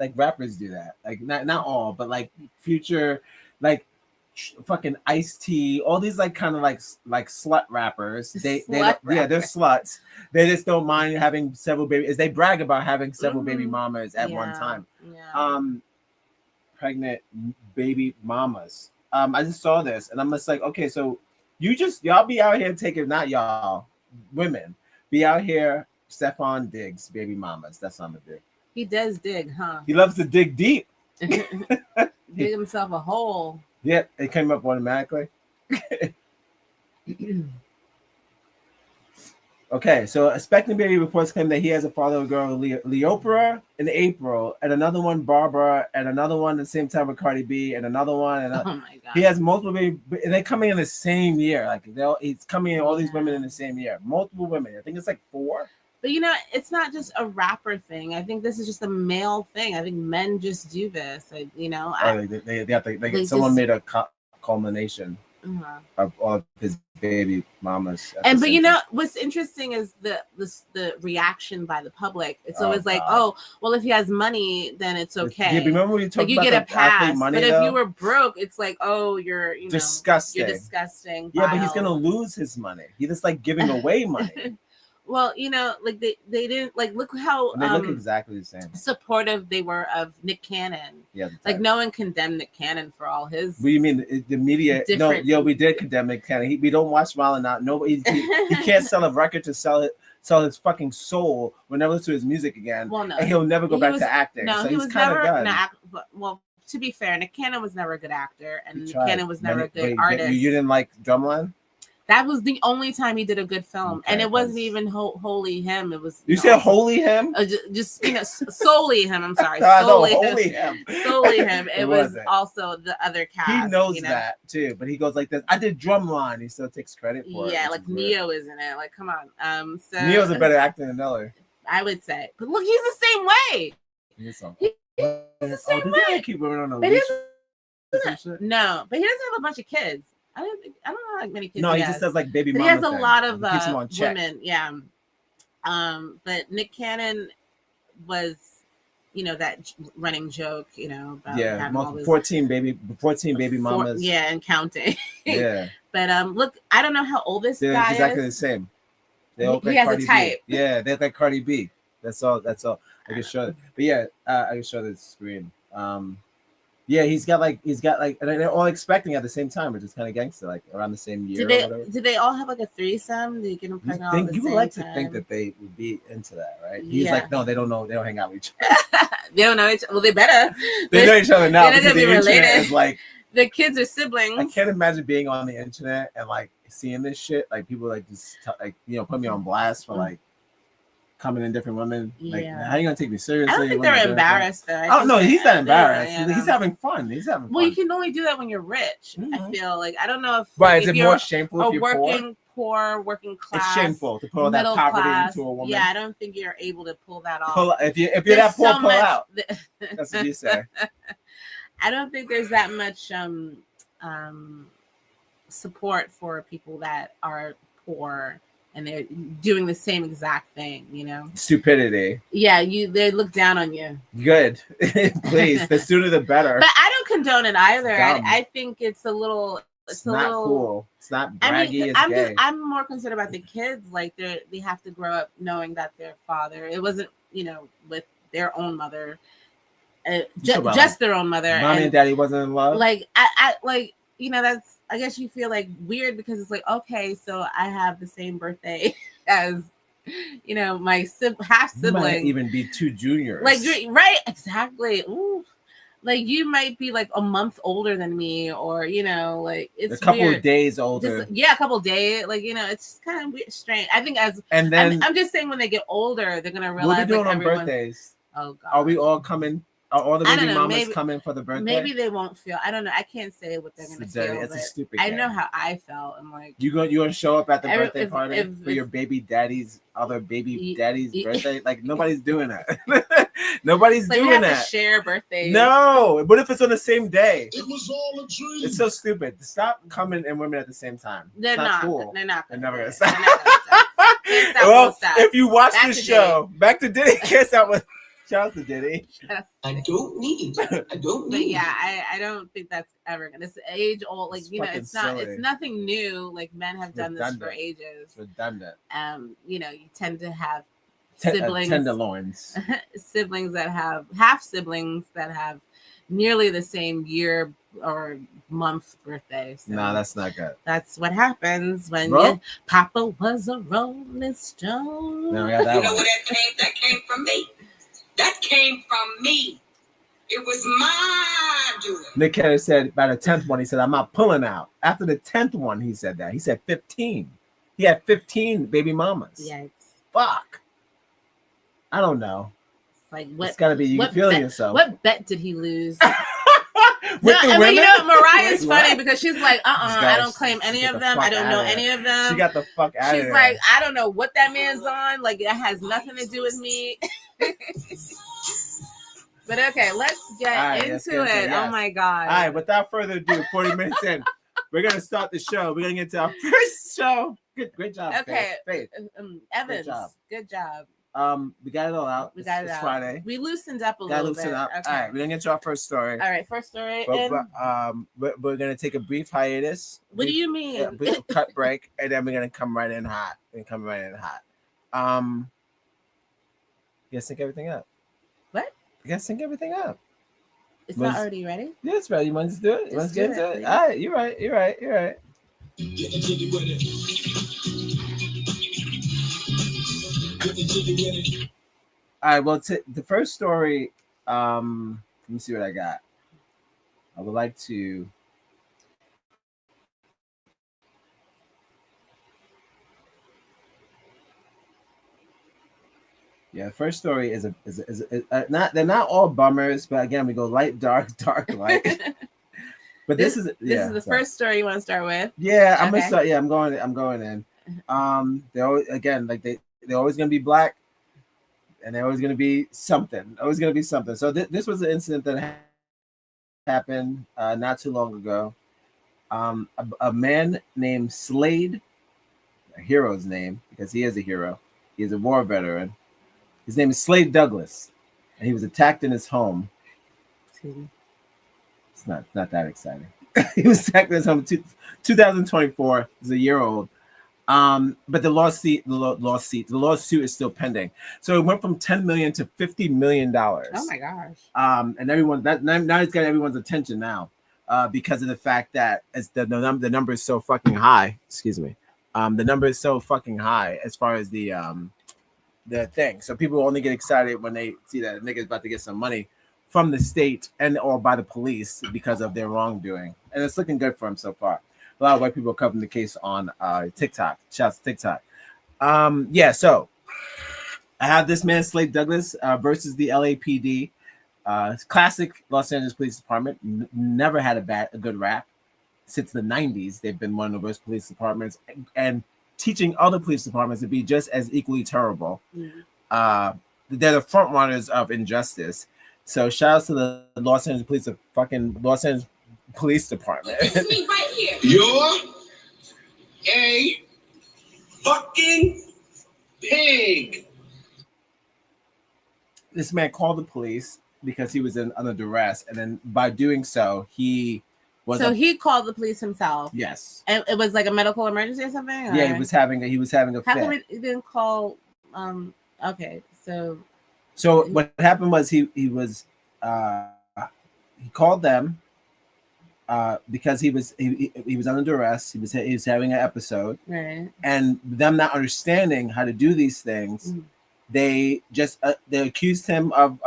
Like rappers do that? Like not all, but like Future, like fucking Ice-T, all these like kind of like slut rappers. They're sluts. They just don't mind having several babies. They brag about having several baby mamas at one time. Yeah. Pregnant baby mamas. I just saw this and I'm just like, okay, so y'all be out here taking, not y'all, women, be out here. Stefan digs baby mamas. That's what I'm gonna do. He does dig, huh? He loves to dig deep. Dig himself a hole. Yep, it came up automatically. Okay, so Expecting Baby reports claim that he has a father of a girl, Leopora, in April, and another one, Barbara, and another one at the same time with Cardi B, and another one. And oh my God. He has multiple babies, and they're coming in the same year. Like he's coming in all these women in the same year. Multiple women. I think it's like 4. But it's not just a rapper thing. I think this is just a male thing. I think men just do this. Someone made a culmination. of all of his baby mamas. And but you know what's interesting is the reaction by the public. It's always like, oh, well, if he has money, then it's okay. Yeah, remember when you talked you about get a pass. money, but though? if you were broke, it's like, oh, you're disgusting. You're disgusting. Yeah, but he's gonna lose his money. He just like giving away money. Well, you know, like they didn't like look how and they look exactly the same. Supportive they were of Nick Cannon. Yeah, like no one condemned Nick Cannon for all his. What do you mean the media? No, we did condemn Nick Cannon. We don't watch Wild and Out. Nobody, he can't sell a record to sell his fucking soul. We'll never listen to his music again. Well, no, and he'll never go back to acting. No, so he he's was never good. well, to be fair, Nick Cannon was never a good actor, and Nick Cannon was never a good artist. You didn't like Drumline? That was the only time he did a good film, and it wasn't even wholly him. It was you said wholly him, just solely him. I'm sorry, solely him. Solely him. It was also the other cast. He knows that too, but he goes like this. I did Drumline. He still takes credit for it. Yeah, like Neo is in it. Like, come on. So Neo's a better actor than Eller. I would say, but look, he's the same way. He's the same way. Keep women on the leash. No, but he doesn't have a bunch of kids. I don't know how many kids. No, he just does like baby mama. He has a thing. lot of women. Yeah. But Nick Cannon was, that running joke, about 14 baby mamas. And counting. Yeah. But look, I don't know how old this guy is. Exactly the same. They look like Cardi a type. B. Yeah, they look like Cardi B. That's all. I can show it. But yeah, I can show the screen. Yeah, he's got like, and they're all expecting at the same time, which is kind of gangster, like around the same year. Did they all have like a threesome? Did you get them pregnant all at the same time? You would like to think that they would be into that, right? He's like, no, they don't know. They don't hang out with each other. They don't know each other. Well, they better. They know each other now because the internet is like. The kids are siblings. I can't imagine being on the internet and like seeing this shit. Like people like just put me on blast for like coming in different women. Like, how are you gonna take me seriously? I don't think they're embarrassed though. Oh no, he's not embarrassed. He's having fun. Well, you can only do that when you're rich. I feel like I don't know if is it more shameful if you're poor, working class? It's shameful to pull that poverty into a woman. Yeah, I don't think you're able to pull that off. If you're that poor, pull out. That's what you say. I don't think there's that much support for people that are poor and they're doing the same exact thing, Stupidity. Yeah, they look down on you. Good. Please, the sooner the better. But I don't condone it either. I think it's a little... It's not cool. It's not braggy. I'm more concerned about the kids. Like they have to grow up knowing that their father... It wasn't, with their own mother... just their own mother. Mommy and daddy wasn't in love. Like I that's, I guess you feel like weird because it's like, okay, so I have the same birthday as my half sibling. You might even be two juniors. Like right, exactly. Ooh. Like you might be like a month older than me, or like it's a couple weird. Of days older. A couple of days. Like it's just kind of weird, strange. I think I'm just saying when they get older, they're gonna realize. What are we doing on birthdays? Oh God. Are we all coming? Are all the baby mamas coming for the birthday? Maybe they won't feel. I don't know. I can't say what they're gonna feel. It's a stupid. I know how I felt. I'm like, you gonna show up at the birthday party for your baby daddy's birthday? Like nobody's doing that. Nobody's doing we have that. To share birthdays. No, what if it's on the same day? It was all a dream. It's so stupid. Stop coming and women at the same time. They're not cool. They're not. They're never gonna stop. Well, if you watch this show, Back to Diddy, can't stop with. Shout out to Diddy. I don't need. But yeah, I don't think that's ever gonna. It's age old. Like it's not. Silly. It's nothing new. Like men have done this for ages. It's redundant. You tend to have siblings, tenderloins, siblings that have half siblings that have nearly the same year or month birthday. So no, that's not good. That's what happens when your Papa was a Rolling Stone. No, where that came from me. That came from me. It was my doing. Nick Cannon said by the 10th one, he said, I'm not pulling out. After the 10th one, he said that. He said 15. He had 15 baby mamas. Yikes. Fuck. I don't know. It's like what? It's got to be you feeling yourself. What bet did he lose? With the women? Mariah's funny because she's like, I don't claim any of them. I don't know any of them. She got the fuck out of there. She's like, I don't know what that man's on. Like, that has nothing to do with me. But okay, let's get into it. Yes. Oh my God. All right, without further ado, 40 minutes in, we're gonna start the show. We're gonna get to our first show. Great job. Okay, Faith. Evans, job. good job. We got it all out. It's Friday. We loosened up a little bit. Up. Okay. All right, we're gonna get to our first story. All right, first story. We're gonna take a brief hiatus. What do you mean? Brief cut break, and then we're gonna come right in hot. You gotta sync everything up. What? You gotta sync everything up. It's not already ready? Yeah, it's ready. You want to do it? Let's get into it. All right, you're right. All right, well, the first story, let me see what I got. I would like to... Yeah, the first story is not. They're not all bummers, but again, we go light, dark, light. But this is the first story you want to start with. Yeah, I'm gonna start. Yeah, I'm going in. They're always, again, like they're always gonna be black, and they're always gonna be something. So this was an incident that happened not too long ago. A man named Slade, a hero's name because he is a hero. He is a war veteran. His name is Slade Douglas, and he was attacked in his home. It's not that exciting. He was attacked in his home in 2024. He's a year old. But the lawsuit is still pending. So it went from $10 million to $50 million. Oh my gosh! And everyone now he's got everyone's attention now, because of the fact that as the number is so fucking high. Excuse me. The number is so fucking high as far as the thing. So people only get excited when they see that a nigga's about to get some money from the state and or by the police because of their wrongdoing. And it's looking good for him so far. A lot of white people are covering the case on TikTok. Shouts to TikTok. So I have this man, Slade Douglas, versus the LAPD. Classic Los Angeles Police Department. Never had a good rap. Since the 90s, they've been one of the worst police departments and teaching other police departments to be just as equally terrible. Mm-hmm. They're the front runners of injustice. So shout out to the Los Angeles Police Department. This is me right here. You're a fucking pig. This man called the police because he was under duress, and then by doing so, he called the police himself. Yes, and it was like a medical emergency or something. Or? Yeah, he was having a fit. How come he didn't call? Okay, so what happened was he called them because he was under duress. He was having an episode, right? And them not understanding how to do these things, mm-hmm. They accused him of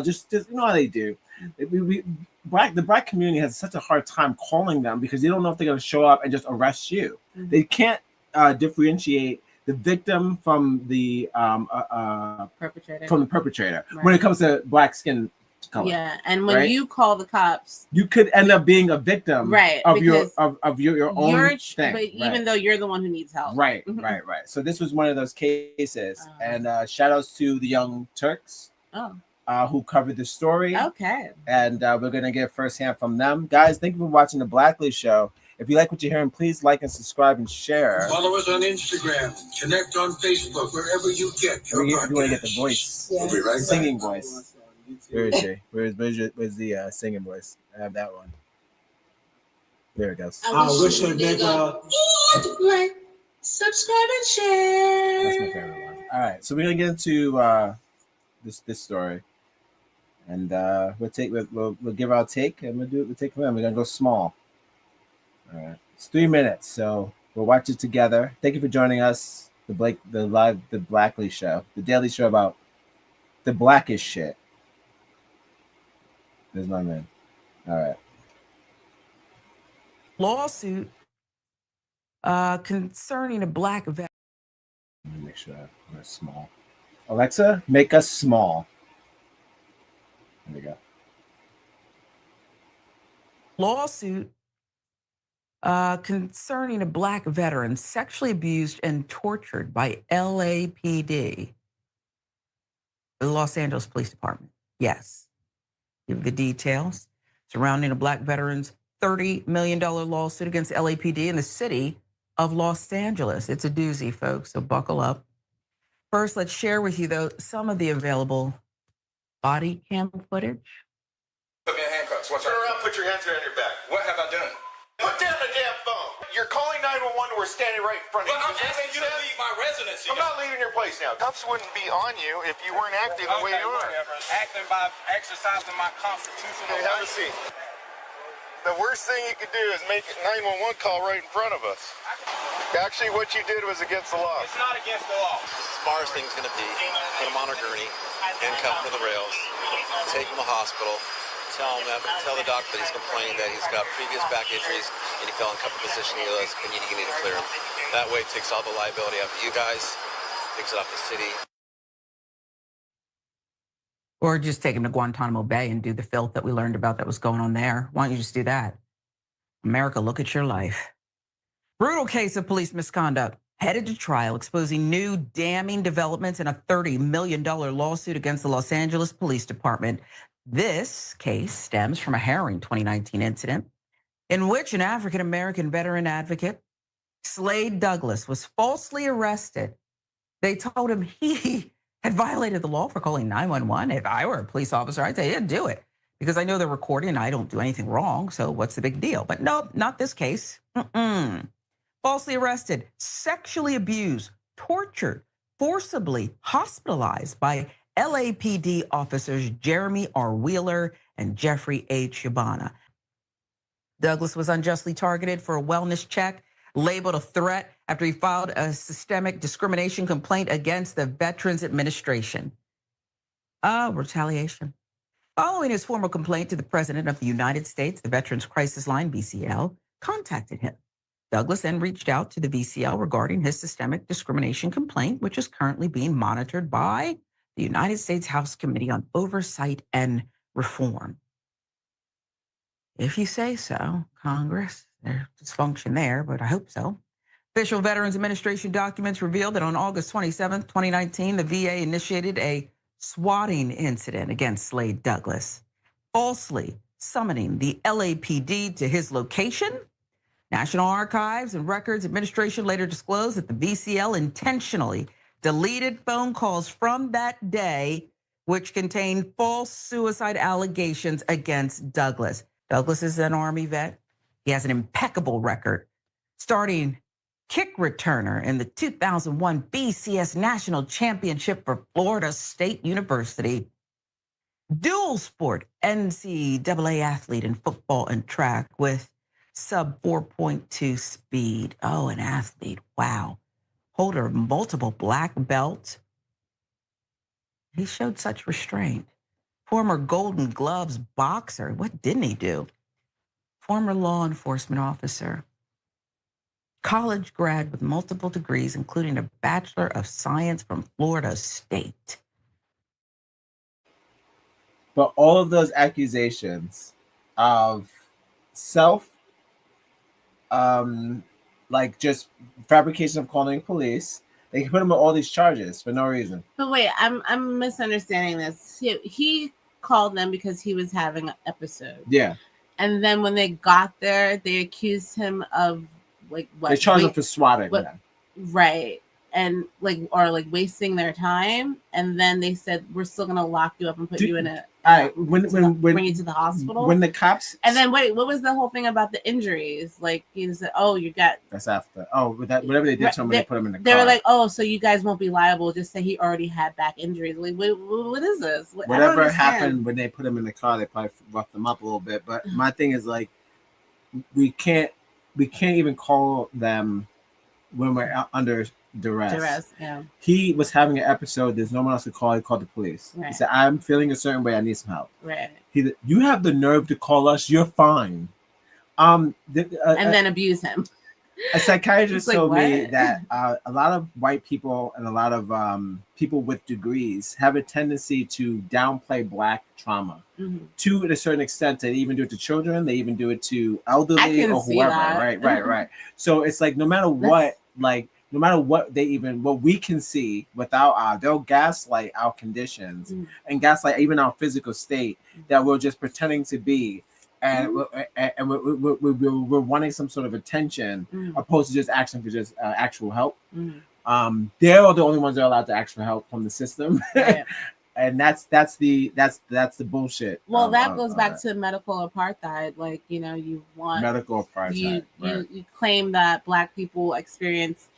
just you know how they do. The black community has such a hard time calling them because they don't know if they're going to show up and just arrest you. Mm-hmm. They can't differentiate the victim from the perpetrator right. When it comes to black skin color. Yeah, and when you call the cops, you could end up being a victim, right, of your own thing. But even though you're the one who needs help, right. So this was one of those cases, and shout outs to the Young Turks. Who covered the story. Okay. And we're going to get firsthand from them. Guys, thank you for watching the Blackley Show. If you like what you're hearing, please like and subscribe and share. Follow us on Instagram. Connect on Facebook, wherever you get your podcast. You want to get the voice. Yeah. We'll be right singing back. Voice. Where is she? Where's the singing voice? I have that one. There it goes. I wish a nigga like, subscribe and share. That's my favorite one. All right. So we're going to get into this story. And we'll give our take, and we'll take from them. We're gonna go small. All right, it's 3 minutes, so we'll watch it together. Thank you for joining us. The Blackley Show, the daily show about the blackest shit. There's my man. All right. Lawsuit concerning a black veteran. Let me make sure we're small. Alexa, make us small. There we go. Lawsuit concerning a black veteran sexually abused and tortured by LAPD, the Los Angeles Police Department. Yes. Give the details surrounding a black veteran's $30 million lawsuit against LAPD in the city of Los Angeles. It's a doozy, folks, so buckle up. First, let's share with you, though, some of the available body cam footage. Put me in handcuffs. Turn around, put your hands behind your back. What have I done? Put down the damn phone. You're calling 911. We're standing right in front of you. But I'm asking you to leave my residency. I'm not leaving your place now. Cuffs wouldn't be on you if you weren't acting the way you are. Acting by exercising my constitutional Okay, have a seat. The worst thing you could do is make a 911 call right in front of us. Actually, what you did was against the law. It's not against the law. Smartest thing's going to be put him on a gurney, handcuff him to the rails, take him to the hospital, tell the doctor that he's complaining that he's got previous back injuries and he fell in comfort position he was, and you need to clear him. That way it takes all the liability off of you guys, takes it off the city. Or just take him to Guantanamo Bay and do the filth that we learned about that was going on there. Why don't you just do that? America, look at your life. Brutal case of police misconduct headed to trial, exposing new damning developments in a $30 million lawsuit against the Los Angeles Police Department. This case stems from a harrowing 2019 incident in which an African-American veteran advocate, Slade Douglas, was falsely arrested. They told him he had violated the law for calling 911. If I were a police officer, I'd say, yeah, do it. Because I know they're recording and I don't do anything wrong, so what's the big deal? But no, not this case. Falsely arrested, sexually abused, tortured, forcibly hospitalized by LAPD officers Jeremy R. Wheeler and Jeffrey H. Yabana. Douglas was unjustly targeted for a wellness check, labeled a threat after he filed a systemic discrimination complaint against the Veterans Administration. Retaliation. Following his formal complaint to the President of the United States, the Veterans Crisis Line, VCL, contacted him. Douglas then reached out to the VCL regarding his systemic discrimination complaint, which is currently being monitored by the United States House Committee on Oversight and Reform. If you say so, Congress, there's dysfunction there, but I hope so. Official Veterans Administration documents revealed that on August 27th, 2019, the VA initiated a swatting incident against Slade Douglas, falsely summoning the LAPD to his location. National Archives and Records Administration later disclosed that the VCL intentionally deleted phone calls from that day, which contained false suicide allegations against Douglas. Douglas is an Army vet. He has an impeccable record, starting kick returner in the 2001 BCS National Championship for Florida State University. Dual sport NCAA athlete in football and track with sub 4.2 speed. Oh, an athlete. Wow. Holder of multiple black belts. He showed such restraint. Former Golden Gloves boxer. What didn't he do? Former law enforcement officer. College grad with multiple degrees, including a Bachelor of Science from Florida State. But all of those accusations of like just fabrication of calling police, they can put him on all these charges for no reason. But wait, I'm misunderstanding this. He called them because he was having an episode. Yeah. And then when they got there, they accused him of like what? They charged him for swatting. Right. And like wasting their time. And then they said, we're still gonna lock you up and put you in a when bring you to the hospital. When the cops and then wait, what was the whole thing about the injuries? Like you said, oh, you got that's after. Oh, with that whatever they did to him when they put him in the car. They were like, oh, so you guys won't be liable. Just say he already had back injuries. Like, what is this? Whatever happened when they put him in the car, they probably roughed him up a little bit. But my thing is like, we can't even call them when we're under duress. Yeah. He was having an episode. There's no one else to call. He called the police. Right. He said, "I'm feeling a certain way. I need some help." Right. You have the nerve to call us. You're fine. And then abuse him. A psychiatrist told me that a lot of white people and a lot of people with degrees have a tendency to downplay Black trauma to a certain extent. They even do it to children. They even do it to elderly or whoever. Right. So it's like no matter what what we can see without they'll gaslight our conditions and gaslight even our physical state that we're just pretending to be and we're wanting some sort of attention opposed to just asking for just actual help. They're the only ones that are allowed to ask for help from the system. Right. And that's the bullshit. Well, that goes back to medical apartheid. Like, you know, you want medical apartheid. You claim that Black people experience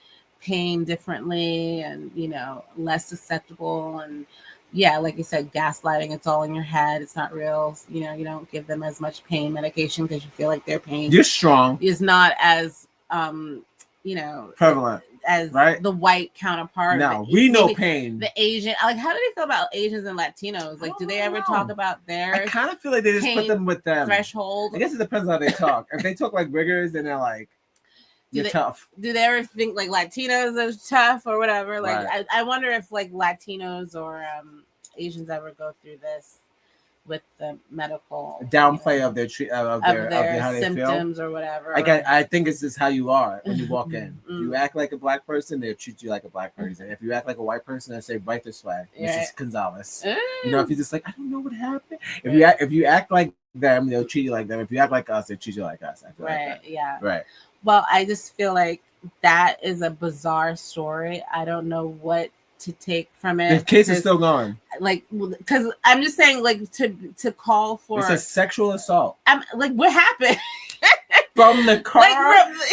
pain differently and, you know, less susceptible. And yeah, like you said, gaslighting, it's all in your head. It's not real. You know, you don't give them as much pain medication because you feel like their pain you're strong is not as you know, prevalent as the white counterpart. No, we know pain. The Asian, like, how do they feel about Asians and Latinos? Like, do they ever talk about their? I kind of feel like they just put them with them. Threshold. I guess it depends on how they talk. If they talk like riggers, then they're like, you're tough. Do they ever think like Latinos are tough or whatever? Like, I wonder if like Latinos or Asians ever go through this with the medical downplay of their how symptoms they feel. Or whatever. I think it's just how you are when you walk in. If you act like a Black person, they'll treat you like a Black person. If you act like a white person, they say right this way, Mrs. Gonzalez. You know, if you're just like, I don't know what happened. If you act like them, they'll treat you like them. If you act like us, they treat you like us. I feel like that. Yeah. Right. Well, I just feel like that is a bizarre story. I don't know what to take from it. The case is still going. Like, because I'm just saying, like, to call for it's a sexual assault. I'm like, what happened? From the car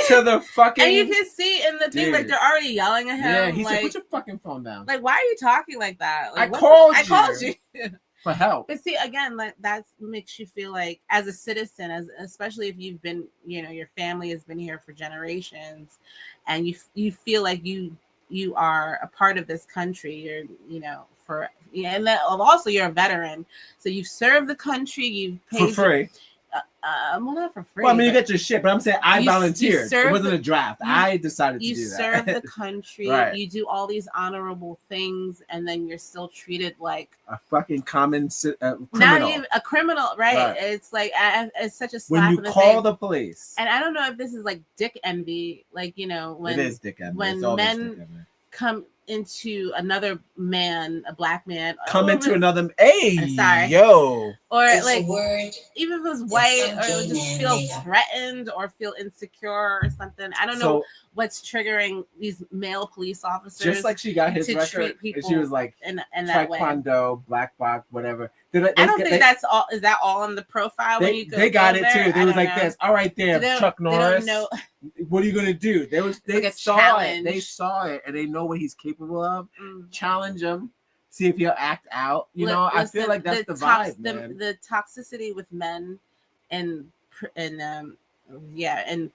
to the fucking. And you can see in the thing, like, they're already yelling at him. Yeah, he like, said, "Put your fucking phone down." Like, why are you talking like that? Like, I called you for help. But see, again, like, that makes you feel like, as a citizen, especially if you've been, you know, your family has been here for generations, and you feel like you are a part of this country. You're, you know, and then also you're a veteran, so you've served the country. You've paid for free. Well, not for free. Well, I mean, you get your shit, but I'm saying I volunteered. It wasn't a draft. I decided to do that. You serve the country. Right. You do all these honorable things, and then you're still treated like a fucking common criminal. Not even a criminal, right? It's like it's such a slap when you in the call face. the police. And I don't know if this is like dick envy, like, you know, when it is dick envy. When men come into another man, a Black man, another sorry, yo, or it's like even if it was white, or just feel threatened or feel insecure or something. I don't know what's triggering these male police officers. Just like she got his to record, treat people and she was like, in that way. Taekwondo, black box, whatever. I don't think that's all. Is that all on the profile? They got it too. They was like this. All right, there, Chuck Norris. They don't know. What are you gonna do? They saw challenge. it. They saw it, and they know what he's capable of. Challenge him. See if he'll act out. You know, I feel like that's the vibe, man. The toxicity with men in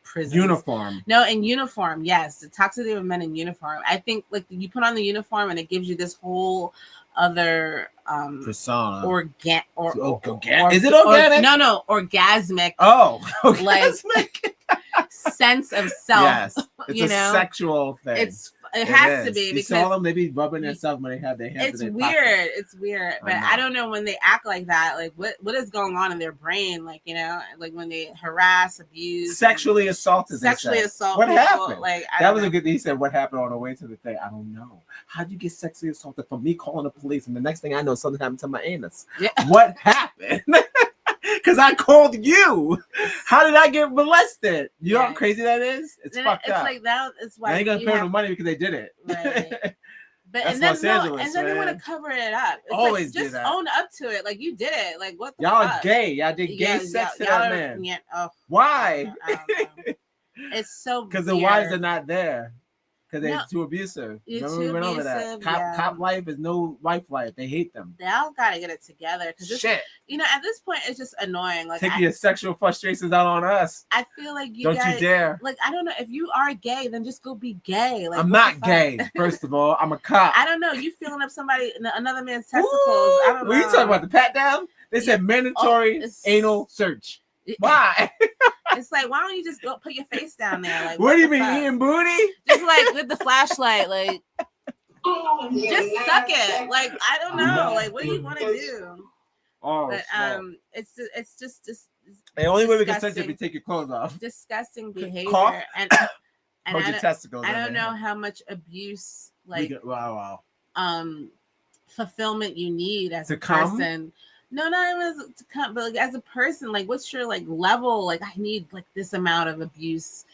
prison uniform. No, in uniform. Yes, the toxicity of men in uniform. I think like you put on the uniform and it gives you this whole other persona. Is it organic? No, orgasmic. Oh, orgasmic. Like sense of self. Yes, it's you a know? Sexual thing. It has to be because because you saw them maybe rubbing themselves when they have their hands. It's weird, but I don't know when they act like that. Like what is going on in their brain? Like, you know, like when they harass, abuse, sexually assault. What happened? Like that was a good. He said, "What happened on the way to the thing?" I don't know. How'd you get sexually assaulted from me calling the police, and the next thing I know, something happened to my anus? Yeah. What happened? Because I called you. How did I get molested? You know how crazy that is? It's fucked up. Like that. It's why they ain't gonna pay them money because they did it. Right. But and then they want to cover it up. It's always like, just own up to it. Like you did it. Like what the y'all fuck? Are gay. Y'all did gay sex to that man. Yeah. Why? I don't know. It's so because the wives are not there. Because they're too abusive. Remember we went over that. Cop life is no wife life. They hate them. They all gotta get it together. Shit. You know, at this point, it's just annoying. Like taking your sexual frustrations out on us. I feel like you don't dare. Like I don't know if you are gay, then just go be gay. Like I'm not gay. First of all, I'm a cop. I don't know. You feeling up another man's testicles? I don't know. What are you talking about? The pat down? They said mandatory anal search. Why? It's like, why don't you just go put your face down there? Like, what do you mean, eating booty? Just like with the flashlight, like, just suck it. Like, I don't know. Like, what do you want to do? Oh, but it's just the only way we can touch it if you take your clothes off. Disgusting behavior. Cough. and hold your testicles. I don't know how much abuse, like, wow, fulfillment you need as a person. No, not even as to come, but like as a person, like what's your like level? Like I need like this amount of abuse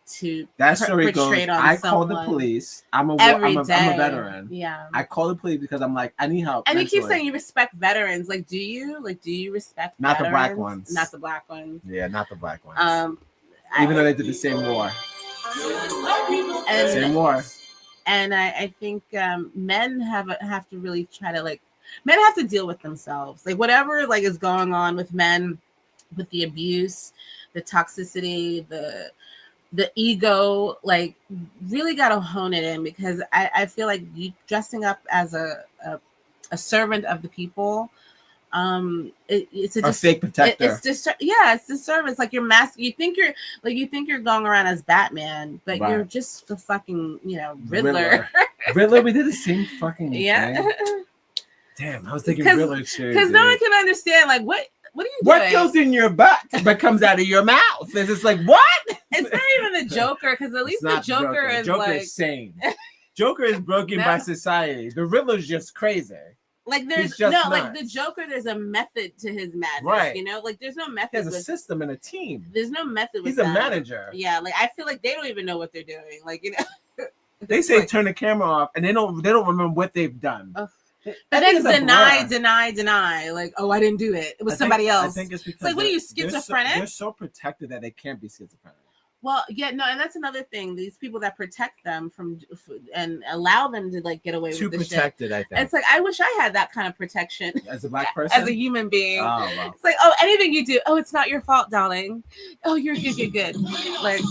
to that story goes. I call the police. I'm a veteran. Yeah, I call the police because I'm like I need help. And mentally. you keep saying you respect veterans. Like, do you respect not veterans? The black ones? Not the black ones. Yeah, not the black ones. Even though they did the same war. Same war. And I think men have to really try to like. Men have to deal with themselves. Like whatever like is going on with men, with the abuse, the toxicity, the ego, like really got to hone it in, because I feel like you dressing up as a servant of the people, it's a fake protector. It's disservice. Like you're mask. You think you're going around as Batman, but you're just the fucking Riddler. Riddler. We did the same fucking thing. Damn, I was thinking Riddler too. Because no one can understand like what are you doing? What goes in your butt but comes out of your mouth? It's just like what? It's not even the Joker, because at least the Joker is Joker like is sane. Joker is broken by society. The Riddler's just crazy. Like there's no like the Joker. There's a method to his madness, right? Like there's no method. There's a system and a team. There's no method. He's a manager. Yeah, like I feel like they don't even know what they're doing. Like they say like, turn the camera off, and they don't remember what they've done. But then deny. Like, oh, I didn't do it. It was somebody else. I think it's because like, what are you, schizophrenic? They're so protected that they can't be schizophrenic. Well, yeah, no, and that's another thing. These people that protect them from and allow them to like get away with the protected, shit. I think. It's like I wish I had that kind of protection as a black person, as a human being. Oh, wow. It's like, oh, anything you do, oh, it's not your fault, darling. Oh, you're good. Like,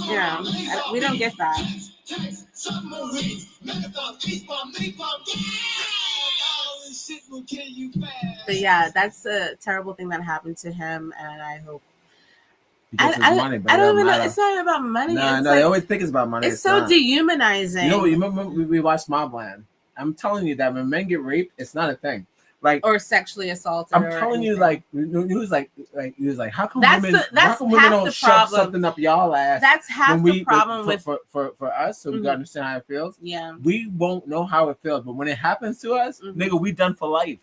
we don't get that. But yeah, that's a terrible thing that happened to him, and I hope. I don't even know. It's not about money. No, they always think it's about money. It's so not. Dehumanizing. You remember we watched Mobland. I'm telling you that when men get raped, it's not a thing. Like or sexually assaulted. I'm telling you, like he was like, how come women don't shove something up y'all ass? That's half the problem for us, so we gotta understand how it feels. Yeah, we won't know how it feels, but when it happens to us, nigga, we done for life.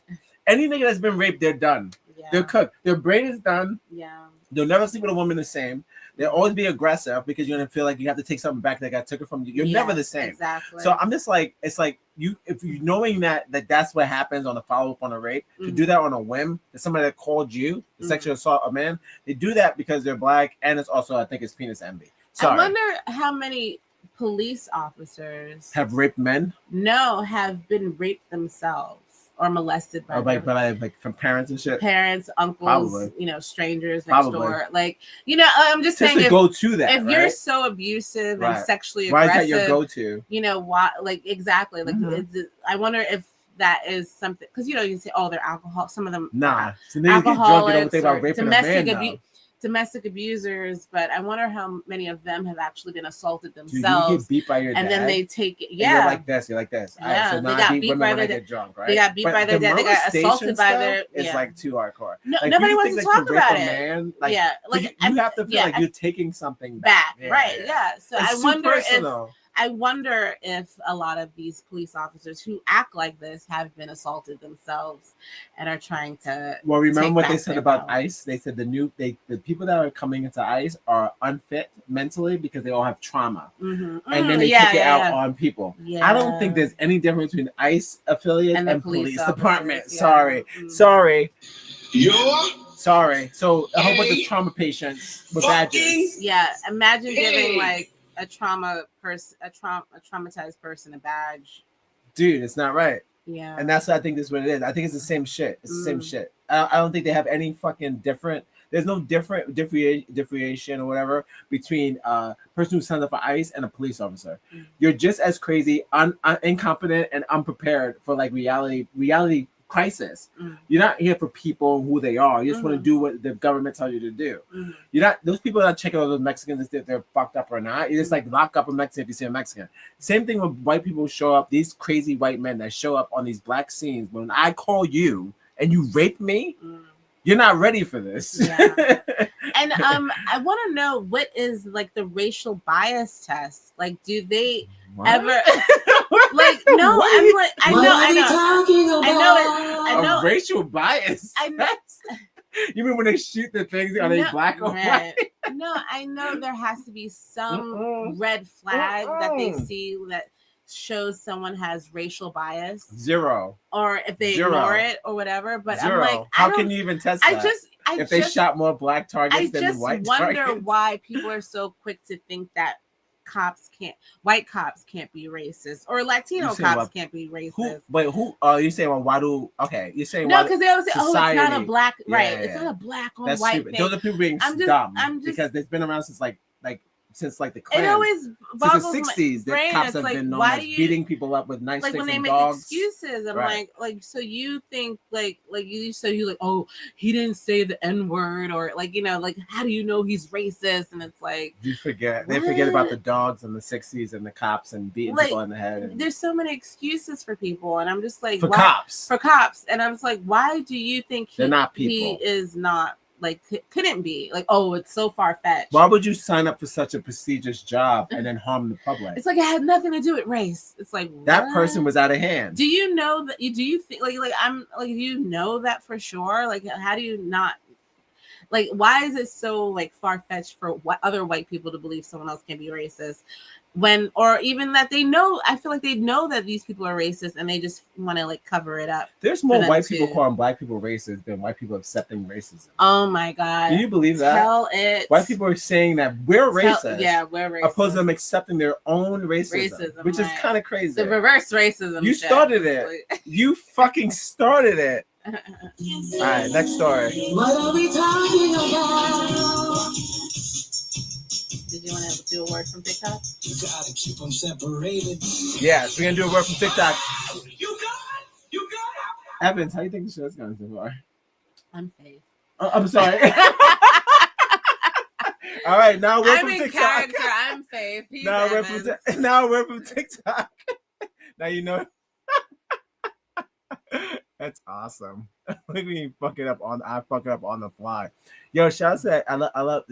Any nigga that's been raped, they're done. Yeah. They're cooked. Their brain is done. Yeah. They'll never sleep with a woman the same. They'll always be aggressive because you're gonna feel like you have to take something back that got took it from you. You're never the same. Exactly. So I'm just like, it's like if you knowing that's what happens on the follow up on a rape, to do that on a whim, that somebody that called you to sexually assault a man, they do that because they're black, and it's also I think it's penis envy. Sorry. I wonder how many police officers have raped men. No, have been raped themselves. Or molested by like from parents and shit. Parents, uncles, probably. Strangers next door. Like, I'm just saying. To go to that, if you're so abusive and sexually aggressive, why is that your go-to? Why? Like exactly. Like, I wonder if that is something because you can say, oh, they're alcohol. Some of them, alcoholics or domestic abusers, but I wonder how many of them have actually been assaulted themselves. You get beat by your dad, and then they take it. Yeah, you're like this. Yeah, so they got beat by their dad. Drunk, right? They got beat by their dad. They got assaulted by their. It's like too hardcore. No, nobody wants to talk about it. Man, like, you have to feel like you're taking something back. Right? Yeah. So I wonder if a lot of these police officers who act like this have been assaulted themselves and are trying to. Well, remember what they said about ICE? They said the people that are coming into ICE are unfit mentally because they all have trauma, and then they take it out on people. Yeah. I don't think there's any difference between ICE affiliates and police department. Yeah. Sorry. Sorry. So a whole bunch of trauma patients with badges. Yeah. Imagine giving like a traumatized person a badge. Dude, it's not right. Yeah. And that's what I think this is what it is. I think it's the same shit. It's the same shit. I don't think they have any fucking different. There's no differentiation or whatever between a person who signs up for ICE and a police officer. You're just as crazy, incompetent, and unprepared for like reality crisis. You're not here for people who they are. You just want to do what the government tells you to do. You're not. Those people are not checking out those Mexicans if they're fucked up or not. You just like lock up a Mexican if you see a Mexican. Same thing with white people show up. These crazy white men that show up on these black scenes. When I call you and you rape me, you're not ready for this. Yeah. And I want to know what is like the racial bias test. Like, do they ever? Like, no, What? I'm like, I What know, are I we know, talking about? I know. Racial bias. I know. You mean when they shoot the things, are they black or white? No, I know there has to be some red flag that they see that shows someone has racial bias. Zero. Or if they ignore it or whatever. But Zero. I'm like, how can you even test that? If they shot more black targets than white targets? I wonder why people are so quick to think that white cops can't be racist, or Latino cops can't be racist. Who you saying, well, why do, okay, you're saying, no, because they always say, society, it's not a black, right, yeah. It's not a black on That's white stupid. thing. Those are people being dumb, because it's been around since the Klan. It always boggles since the 60s, the brain. cops It's have like, been known why as do you, beating people up with nice like sticks when they and make dogs. excuses? I'm Right. like, so you think like you like, oh, he didn't say the N-word, or like, like, how do you know he's racist? And it's like, you forget. They forget about the dogs in the 60s and the cops and beating people in the head. There's so many excuses for people, and I'm just like, for cops, and I'm just like, why do you think they're not people? He is not. Like, couldn't be like, oh, it's so far-fetched. Why would you sign up for such a prestigious job and then harm the public? It's like it had nothing to do with race. It's like, that person was out of hand. Do you know that? Do you think like I'm like, do you know that for sure? Like, how do you not? Like, why is it so like far-fetched for other white people to believe someone else can be racist? Or even that they know, I feel like they know that these people are racist and they just want to like cover it up. There's more white people calling black people racist than white people accepting racism. Oh my God. Do you believe that? Tell it. White people are saying that we're racist. Yeah, we're racist. Opposed to them accepting their own racism which is kind of crazy. The reverse racism. You started it. You fucking started it. All right, next story. What are we talking about? Did you want to do a word from TikTok? You gotta keep them separated. Yes, we're gonna do a word from TikTok. You got. Evans, how do you think the show's going so far? I'm Faith. I'm sorry. All right, now we're I'm from in TikTok. character. I'm Faith. Now we're from TikTok. Now you know. That's awesome. Look at me fuck it up on the fly. Yo, shout out to I love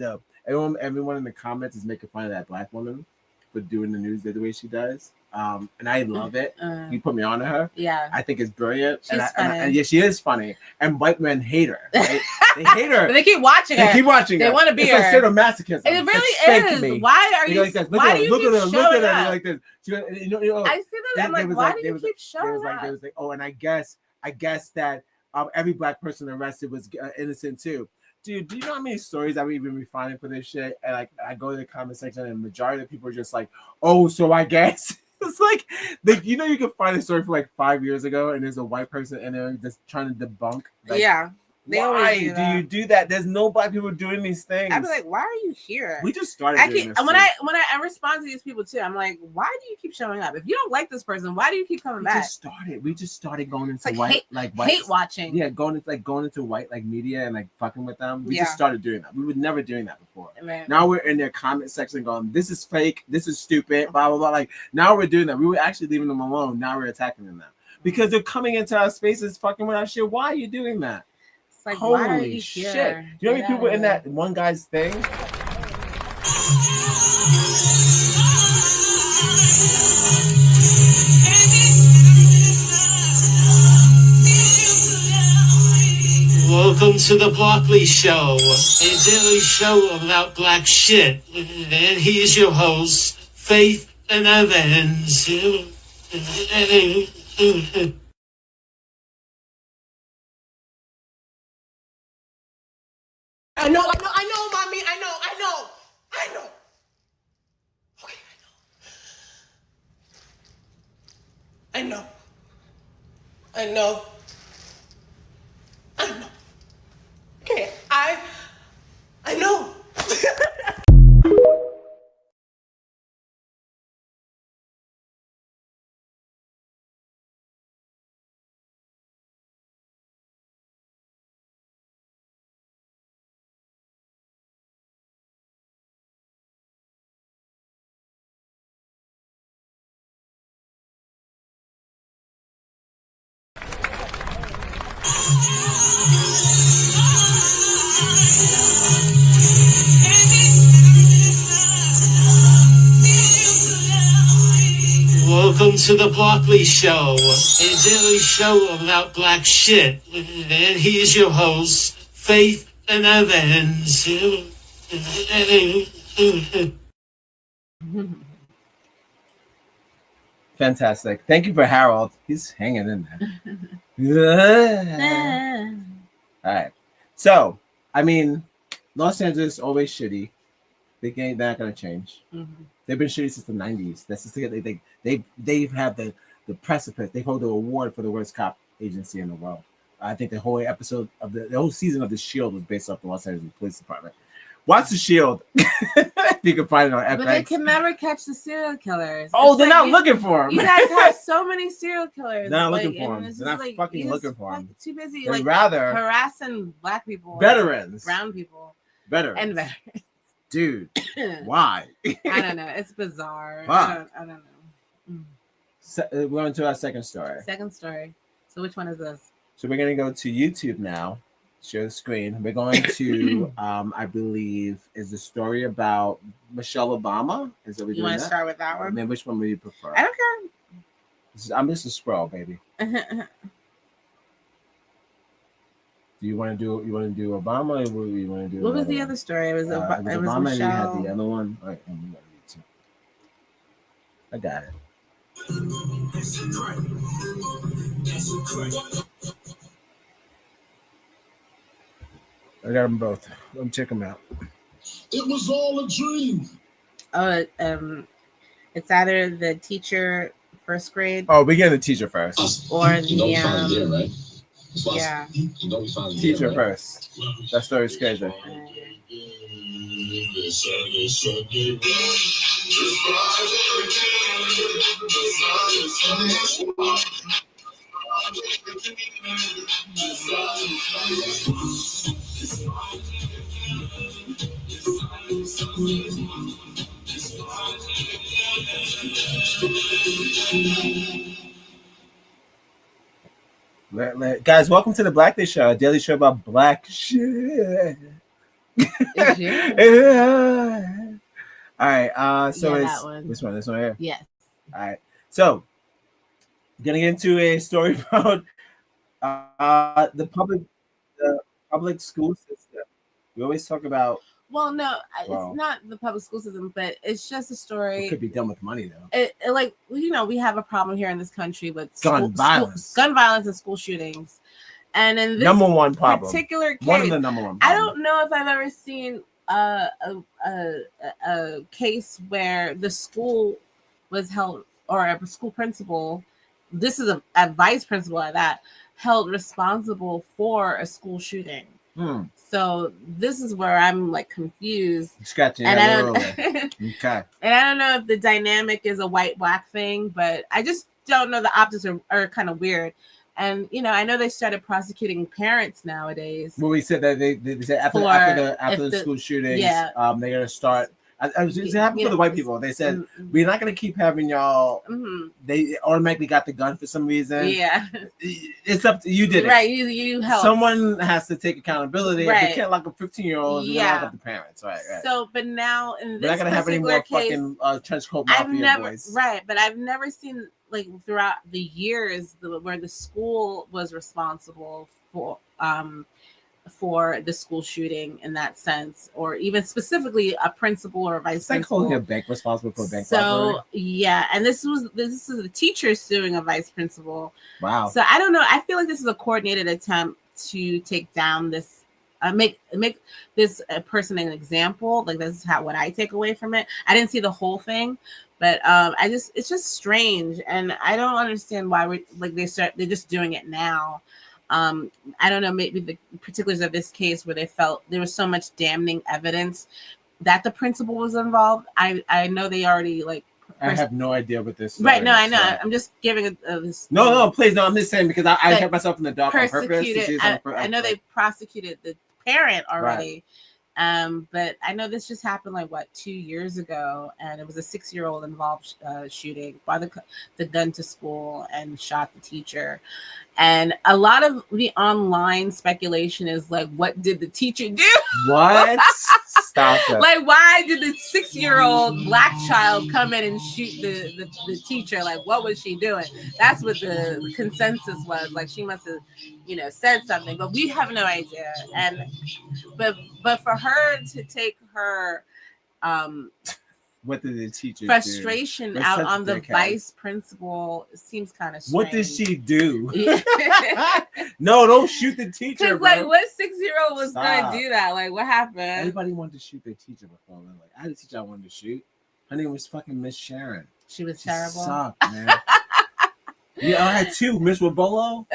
everyone in the comments is making fun of that black woman for doing the news the way she does. And I love it. You put me on to her. Yeah. I think it's brilliant. She's funny. And yeah, she is funny. And white men hate her. Right? They hate her. But they keep watching her. They want to be it's her. It's like sadomasochism. It really is. Why are you? Like this. Why do you keep showing Look at her. up? Like this. I see that. I'm like, why do you keep showing up? They was like, oh, and I guess that every black person arrested was innocent too. Dude, do you know how many stories I've even been finding for this shit? And like, I go to the comment section, and the majority of the people are just like, "Oh, so I guess." It's like, you can find a story from like 5 years ago, and there's a white person in there just trying to debunk. Like, yeah. Why do you do that? There's no black people doing these things. I'd be like, why are you here? We just started doing this. When I respond to these people too, I'm like, why do you keep showing up? If you don't like this person, why do you keep coming back? We just started going into white, hate watching. Yeah, going into white like media and like fucking with them. We just started doing that. We were never doing that before. Man. Now we're in their comment section going, this is fake, this is stupid, blah blah blah. Like now we're doing that. We were actually leaving them alone. Now we're attacking them because they're coming into our spaces, fucking with our shit. Why are you doing that? Like, holy shit! Do you know how many people in that one guy's thing? Welcome to the Broccoli Show, a daily show about black shit. And here's your host, Faith and Evans. I know, mommy. I know. Okay, I know. Okay, I know. Welcome to the Blockley Show, a daily show about black shit. And here's your host, Faith and Evans. Fantastic. Thank you for Harold. He's hanging in there. All right. So, I mean, Los Angeles always shitty. They're not gonna change. Mm-hmm. They've been shitty since the 90s. That's just they have the precipice. They hold the award for the worst cop agency in the world. I think the whole episode of the whole season of The Shield was based off the Los Angeles Police Department. Watch The Shield. You can find it on FX. But they can never catch the serial killers. Oh, they're not looking for them. You guys have so many serial killers. They're not looking for them. They're not fucking looking for them. Too busy, They'd rather harassing black people, veterans, brown people, veterans, and veterans. Dude, why? I don't know. It's bizarre. Fuck. I don't know. So, we're on to our second story. Second story. So which one is this? So we're going to go to YouTube now. Share the screen. We're going to, I believe, is the story about Michelle Obama. Is that what you want to start with that one? I mean, which one would you prefer? I don't care. I'm just a scroll, baby. Do you want to do Obama, or what do you want to do? What was the other story? It was Obama. Michelle. And you had the other one. All right, I got it. I got them both. Let me check them out. It was all a dream. Oh, it's either the teacher first grade. Oh, we get the teacher first, or the right? Yeah. Teacher first. That story's crazy. Guys, welcome to the Blackley Show, a daily show about black shit. Yeah. All right. So it's this one here. Yes. All right. So we're gonna get into a story about the public school system. We always talk about. Well, no, it's not the public school system, but it's just a story. It could be done with money, though. We have a problem here in this country with gun violence and school shootings. And in this number one problem, particular case, one of the number one problem. I don't know if I've ever seen a case where the school was held, or a school principal, this is a vice principal at that, held responsible for a school shooting. So this is where I'm like confused. Scratching and I don't, okay. And I don't know if the dynamic is a white-black thing, but I just don't know. The optics are kind of weird. And I know they started prosecuting parents nowadays. Well, we said that they said after the school shootings, they're gonna start. It happened for the white people. They said we're not gonna keep having y'all. They automatically got the gun for some reason. Yeah, it's up to you. Did it right? You helped. Someone has to take accountability. Right. They can't lock up 15-year-olds. Yeah, lock up the parents. Right. So, but now in this we're not gonna have any more case, fucking trench coat mafia boys. Right, but I've never seen like throughout the years where the school was responsible for the school shooting in that sense, or even specifically a principal or a vice principal. Calling a bank responsible for a bank robbery. Yeah, and this is the teacher suing a vice principal. Wow. So I don't know. I feel like this is a coordinated attempt to take down this, make this person an example. Like this is what I take away from it. I didn't see the whole thing, but it's just strange, and I don't understand why they're just doing it now. I don't know, maybe the particulars of this case where they felt there was so much damning evidence that the principal was involved. I know they already I have no idea what this. Right? No, I know. So. I'm just giving this. No, please, no. I'm just saying because I kept myself in the dark on purpose. I know they prosecuted the parent already, but I know this just happened 2 years ago, and it was a 6-year-old involved shooting, brought the gun to school and shot the teacher. And a lot of the online speculation is what did the teacher do? What? Stop it. Like, why did the 6-year-old black child come in and shoot the teacher? Like, what was she doing? That's what the consensus was. Like, she must have, said something, but we have no idea. And but for her to take her what did the teacher frustration do? out on the vice principal seems kind of strange. What did she do? No, don't shoot the teacher. Because like, what 6-year-old was gonna do that? Like, what happened? Everybody wanted to shoot their teacher before. Like, I had a teacher I wanted to shoot. Her name was fucking Miss Sharon. She was terrible. Sucked, man. Yeah, I had two. Miss Wabolo.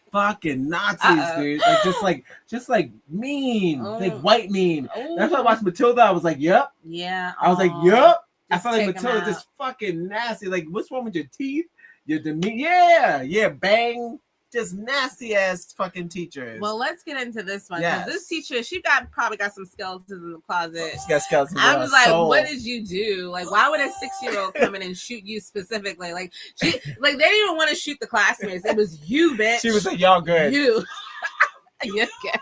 Fucking Nazis, dude. Like, just like mean, like white mean. That's why I watched Matilda. I was like, yep. Yeah. I was like, yep. I felt like Matilda just fucking nasty. Like, what's wrong with your teeth? Your demeanor? Yeah, bang. Just nasty ass fucking teachers. Well, let's get into this one. Yes. This teacher, she probably got some skeletons in the closet. She's got skeletons. I was like, what did you do? Like, why would a 6-year-old come in and shoot you specifically? Like, they didn't even want to shoot the classmates. It was you, bitch. She was like, y'all good. You. You good.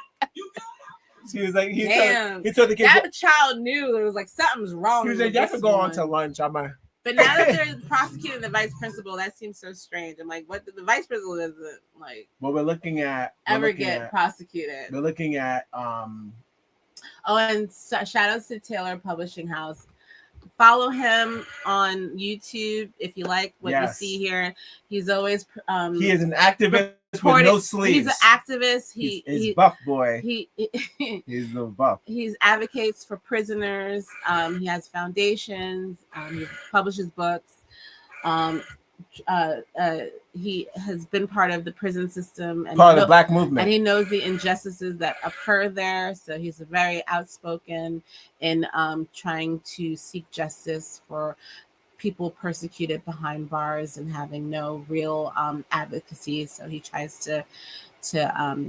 She was like, he damn. told the kids. That child knew there was like something's wrong. He was like, y'all can go on to lunch. But now that they're prosecuting the vice principal, that seems so strange. I'm like, what? The vice principal doesn't like. Well, we're looking at prosecuted. We're looking at Oh, and shout outs to Taylor Publishing House. Follow him on YouTube if you like what you see here. He's always he is an activist with no sleeves. He's an activist. He's buff boy. He's the buff. He advocates for prisoners. He has foundations. He publishes books. He has been part of the prison system and part of the Black movement, and he knows the injustices that occur there. So he's very outspoken in trying to seek justice for people persecuted behind bars and having no real advocacy. So he tries to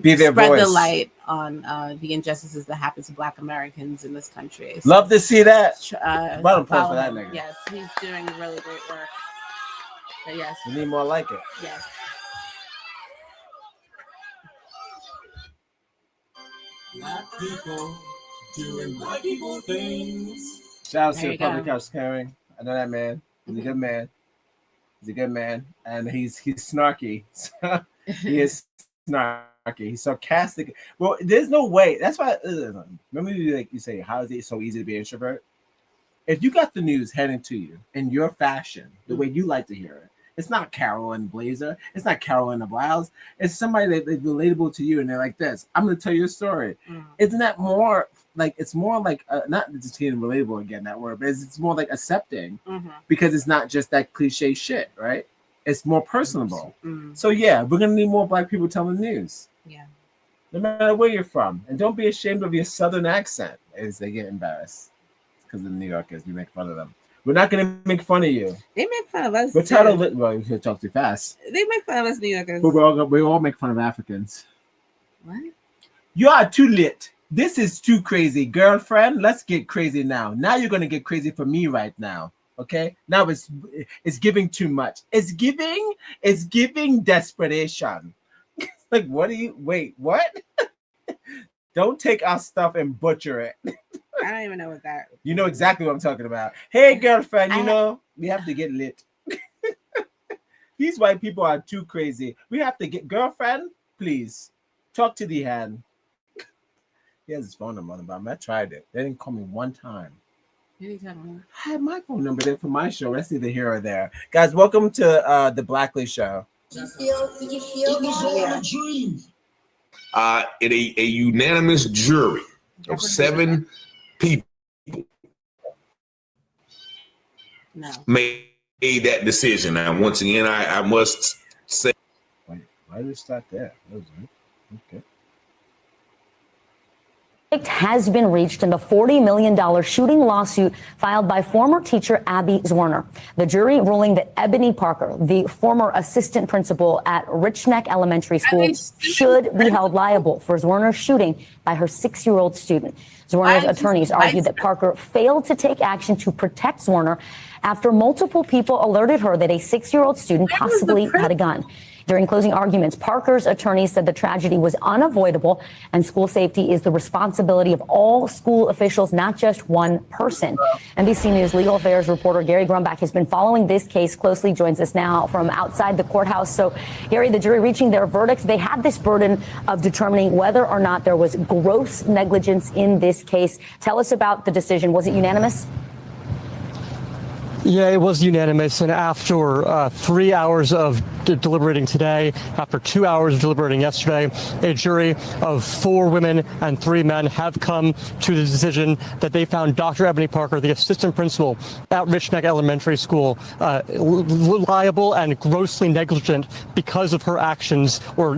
be their spread voice. the light on the injustices that happen to Black Americans in this country. So, love to see that. Bottom post for that nigga. Yes, he's doing really great work. But yes, we need more like it. Yes. Black people doing black people things. Shout out to the Public House Caring. I know that man. He's a good man. He's a good man, and he's snarky. He is snarky. He's sarcastic. Well, there's no way. That's why. Remember, you say, how is it so easy to be an introvert? If you got the news heading to you in your fashion, the way you like to hear it, it's not Carol and Blazer. It's not Carol and the Blouse. It's somebody that's relatable to you, and they're like this. I'm going to tell you a story. Isn't that more like? It's more like not just being relatable again, that word, but it's more like accepting because it's not just that cliche shit, right? It's more personable. So yeah, we're gonna need more Black people telling the news. Yeah. No matter where you're from, and don't be ashamed of your Southern accent as they get embarrassed because the New Yorkers, we make fun of them. We're not gonna make fun of you. They make fun of us. We're tired of well, you talk too fast. They make fun of us New Yorkers. But we all make fun of Africans. What? You are too lit. This is too crazy, girlfriend. Let's get crazy now. Now you're gonna get crazy for me right now. Okay? Now it's giving too much. It's giving desperation. Like, what do you wait? What? Don't take our stuff and butcher it. I don't even know what that. You know exactly what I'm talking about. Hey, girlfriend, we have to get lit. These white people are too crazy. We have to get girlfriend, please talk to the hand. He has his phone number, but I tried it. They didn't call me one time. Anytime. I had my phone number there for my show. That's neither here or there. Guys, welcome to the Blackley Show. Did you feel it was all a dream. A unanimous jury of 7 people made that decision. And once again, I must say. Wait, why did it start there? That was okay. Has been reached in the $40 million shooting lawsuit filed by former teacher Abby Zwerner. The jury ruling that Ebony Parker, the former assistant principal at Richneck Elementary School, should be held liable for Zwerner's shooting by her 6-year-old student. Zwerner's attorneys argued that Parker failed to take action to protect Zwerner after multiple people alerted her that a 6-year-old student possibly had a gun. During closing arguments, Parker's attorney said the tragedy was unavoidable and school safety is the responsibility of all school officials, not just one person. NBC News legal affairs reporter Gary Grumbach has been following this case closely, joins us now from outside the courthouse. So, Gary, the jury reaching their verdict, they had this burden of determining whether or not there was gross negligence in this case. Tell us about the decision. Was it unanimous? Yeah, it was unanimous. And after 3 hours of deliberating today, after 2 hours of deliberating yesterday, a jury of 4 women and 3 men have come to the decision that they found Dr. Ebony Parker, the assistant principal at Rich Neck Elementary School, liable and grossly negligent because of her actions or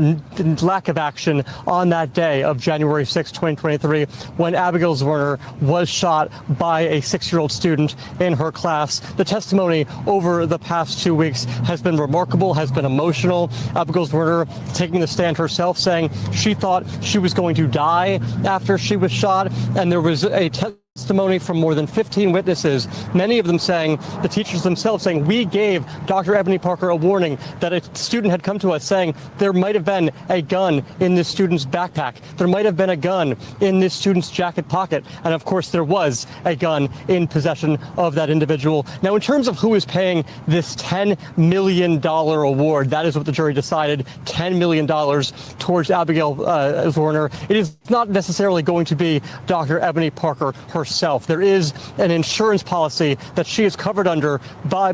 lack of action on that day of January 6, 2023, when Abigail Zwerner was shot by a 6-year-old student in her class. The testimony over the past 2 weeks has been remarkable, has been emotional. Abigail Zwerner taking the stand herself, saying she thought she was going to die after she was shot, and there was a testimony from more than 15 witnesses, many of them saying, the teachers themselves saying, we gave Dr. Ebony Parker a warning that a student had come to us saying there might have been a gun in this student's backpack. There might have been a gun in this student's jacket pocket. And of course, there was a gun in possession of that individual. Now, in terms of who is paying this $10 million award, that is what the jury decided, $10 million towards Abigail Zwerner. It is not necessarily going to be Dr. Ebony Parker herself. There is an insurance policy that she is covered under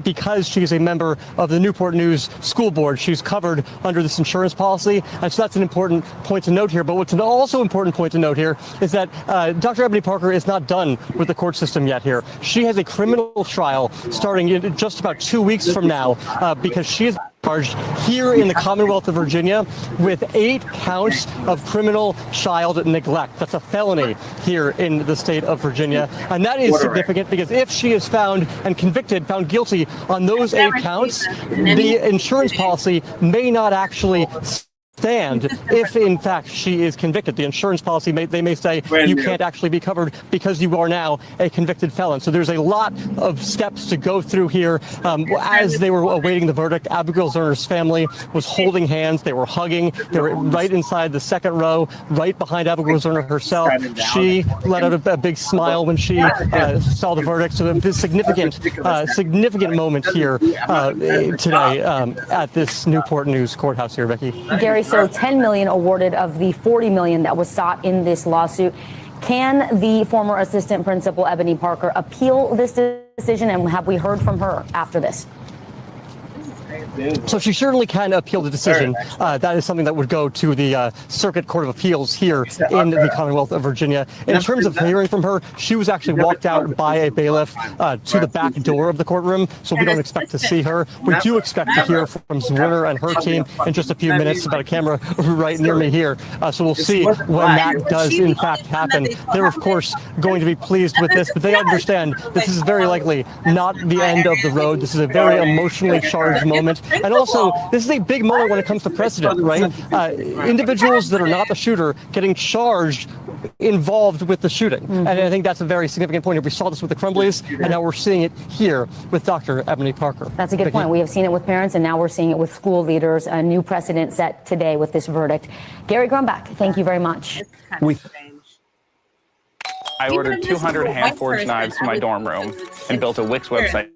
because she is a member of the Newport News School Board. She's covered under this insurance policy, and so that's an important point to note here. But what's an also important point to note here is that Dr. Ebony Parker is not done with the court system yet here. She has a criminal trial starting in just about 2 weeks from now because she is charged here in the Commonwealth of Virginia with 8 counts of criminal child neglect. That's a felony here in the state of Virginia. And that is significant because if she is found and convicted, found guilty on those 8 counts, the insurance policy may not actually stand if in fact she is convicted. The insurance policy they may say you can't actually be covered because you are now a convicted felon. So there's a lot of steps to go through here. As they were awaiting the verdict, Abigail Zwerner's family was holding hands. They were hugging. They were right inside the second row, right behind Abigail Zwerner herself. She let out a big smile when she saw the verdict. So a significant moment here today at this Newport News courthouse here, Becky. Gary, so $10 million awarded of the $40 million that was sought in this lawsuit. Can the former assistant principal, Ebony Parker, appeal this decision? And have we heard from her after this? So she certainly can appeal the decision. That is something that would go to the Circuit Court of Appeals here in the Commonwealth of Virginia. In terms of hearing from her, she was actually walked out by a bailiff to the back door of the courtroom, so we don't expect to see her. We do expect to hear from Zwerner and her team in just a few minutes. About a camera right near me here. So we'll see when that does in fact happen. They're of course going to be pleased with this, but they understand this is very likely not the end of the road. This is a very emotionally charged moment. And also, this is a big moment when it comes to precedent, right? Individuals that are not the shooter getting charged involved with the shooting. And I think that's a very significant point. We saw this with the Crumbleys, and now we're seeing it here with Dr. Ebony Parker. That's a good point. We have seen it with parents, and now we're seeing it with school leaders. A new precedent set today with this verdict. Gary Grumbach, thank you very much. I ordered 200 hand-forged knives for my dorm room and built a Wix website.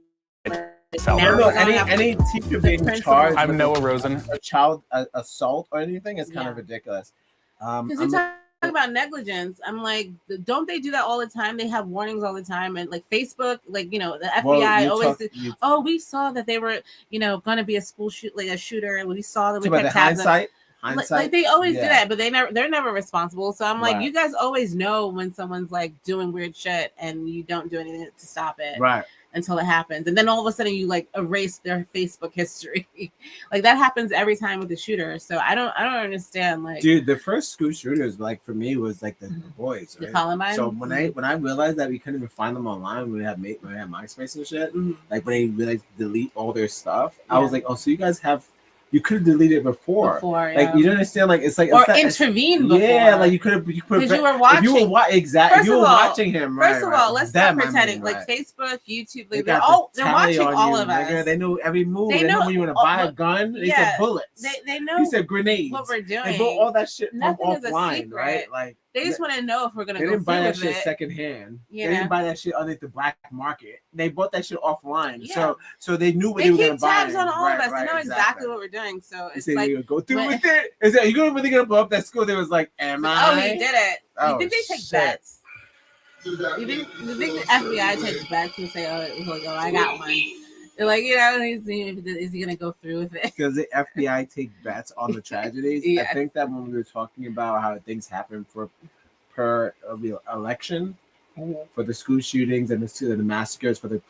Any teacher being charged I'm Noah Rosen. A child assault or anything is kind of ridiculous. Because you talk about negligence, I'm like, don't they do that all the time? They have warnings all the time, and like Facebook, like the FBI we saw that they were going to be a school shooter, and we saw that we kept tabs. Like they always do that, but they're never responsible. So I'm like, you guys always know when someone's like doing weird shit, and you don't do anything to stop it. Right. Until it happens, and then all of a sudden you like erase their Facebook history. Like that happens every time with the shooter. So I don't understand. Like, dude, the first school shooters, like for me, was like the boys. Right? The Columbine. So when I realized that we couldn't even find them online when we had MySpace and shit, like when they like delete all their stuff, I was like, oh, so you guys have You could have deleted it before. Yeah. Like you don't understand. Like it's like or intervene before. Yeah, like you could have. Because you were watching. If you were exactly. If you were watching him. First of all, let's not pretend like Facebook, YouTube. Like, they're watching all of us. They know every move. They know when you want to buy a gun. They said bullets. They know. He said grenades. What we're doing. They bought all that shit from Nothing is a offline, secret. right? Like they just want to know if we're gonna. They didn't buy that shit secondhand. They didn't buy that shit underneath the black market. They bought that shit offline. So they knew what they were gonna buy. They keep tabs on all of us. They know exactly what we're doing. So it's like go through with it. Is that you really gonna blow up that school? They was like, "Am I?" Oh, he did it. You think they take bets? You think the FBI takes bets and say, "Oh, I got one." They're like, is he gonna go through with it? Because the FBI take bets on the tragedies. I think that when we were talking about how things happen per election. For the school shootings and the massacres for the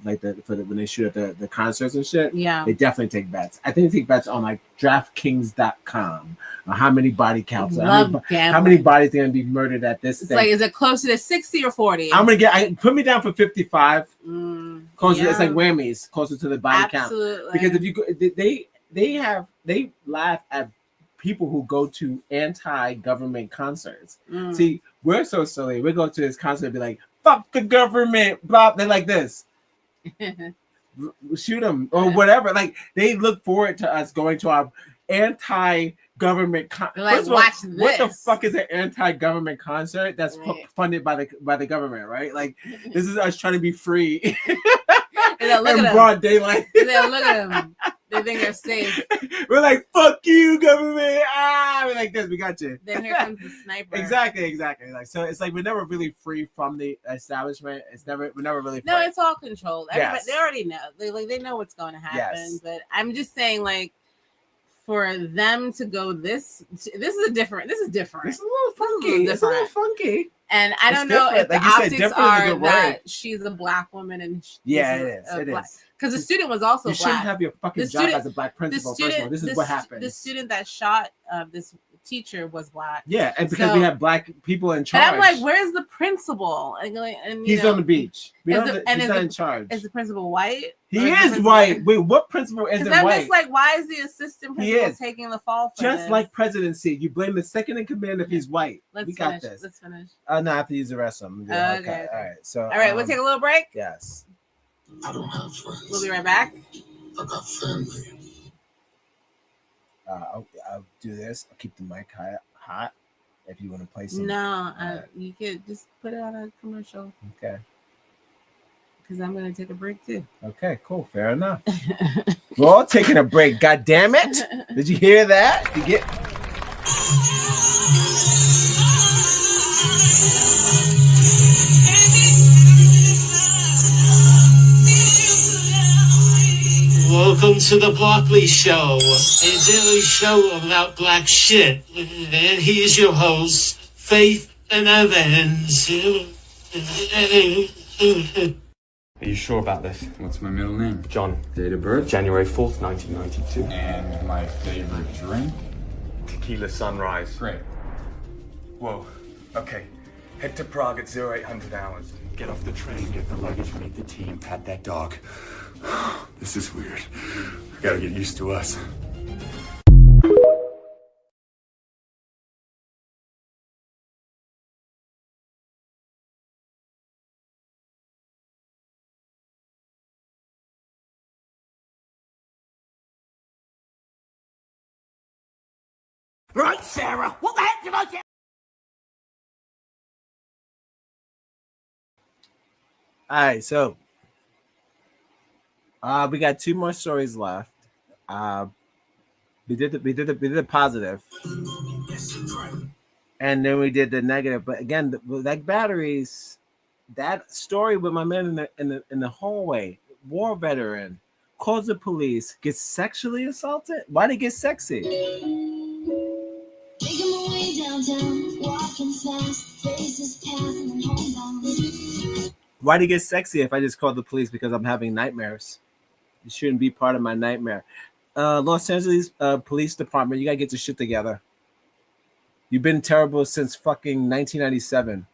when they shoot at the concerts and shit, they definitely take bets. I think they take bets on like DraftKings.com how many body counts, how many bodies are gonna be murdered at this thing. Like, is it closer to 60 or 40? I'm gonna put me down for 55. Closer, it's like whammies, closer to the body count. Because if you go, they laugh at people who go to anti-government concerts. See, we're so silly. We go to this concert and be like, "Fuck the government," blah. They're like this, shoot them or whatever. Like they look forward to us going to our anti-government concert. Like, watch this. What the fuck is an anti-government concert that's funded by the government? Right? Like this is us trying to be free. And look at broad daylight. Look at them. They think they're safe. We're like, "Fuck you, government!" We're like this. We got you. Then here comes the sniper. Exactly. Like so, it's like we're never really free from the establishment. We're never really free. No, it's all controlled. Everybody, they already know. They know what's going to happen. Yes. But I'm just saying, like, for them to go this is different. It's a little funky. It's a little funky. And I don't know if the optics are that she's a black woman and it is. Because the student was also black. You shouldn't have your fucking job as a black principal. First of all, this is what happened. The student that shot this teacher was black. Yeah, and because we have black people in charge. And I'm like, where's the principal? And he's on the beach. He's not in charge. Is the principal white? He is white. Wait, what principal isn't white? I'm just like, why is the assistant principal taking the fall for just this? like presidency, you blame the second in command if he's white. We got this. Let's finish. No, I have to use the rest of them. Okay. All right. So. All right. We'll take a little break. Yes. I don't have friends. We'll be right back. I got family. I'll do this. I'll keep the mic hot. If you want to play some. No, you could just put it on a commercial. Okay. Because I'm going to take a break too. Okay, cool. Fair enough. We're all taking a break. God damn it. Did you hear that? You get. Welcome to the Blockley Show, a daily show about black shit. And here's your host, Faith and Evans. Are you sure about this? What's my middle name? John. Date of birth? January 4th, 1992. And my favorite drink? Tequila Sunrise. Great. Whoa. Okay. Head to Prague at 0800 hours. Get off the train, get the luggage, meet the team, pat that dog. This is weird. I gotta get used to us. Right, Sarah? What the heck did I get? All right, so we got two more stories left. We did the positive, and then we did the negative. But again, like batteries, that story with my man in the hallway, war veteran, calls the police, gets sexually assaulted. Why did he get sexy? Making my way downtown, walking fast, faces passing and homebound. Why did he get sexy if I just called the police because I'm having nightmares? You shouldn't be part of my nightmare. Los Angeles Police Department, you gotta get your shit together. You've been terrible since fucking 1997.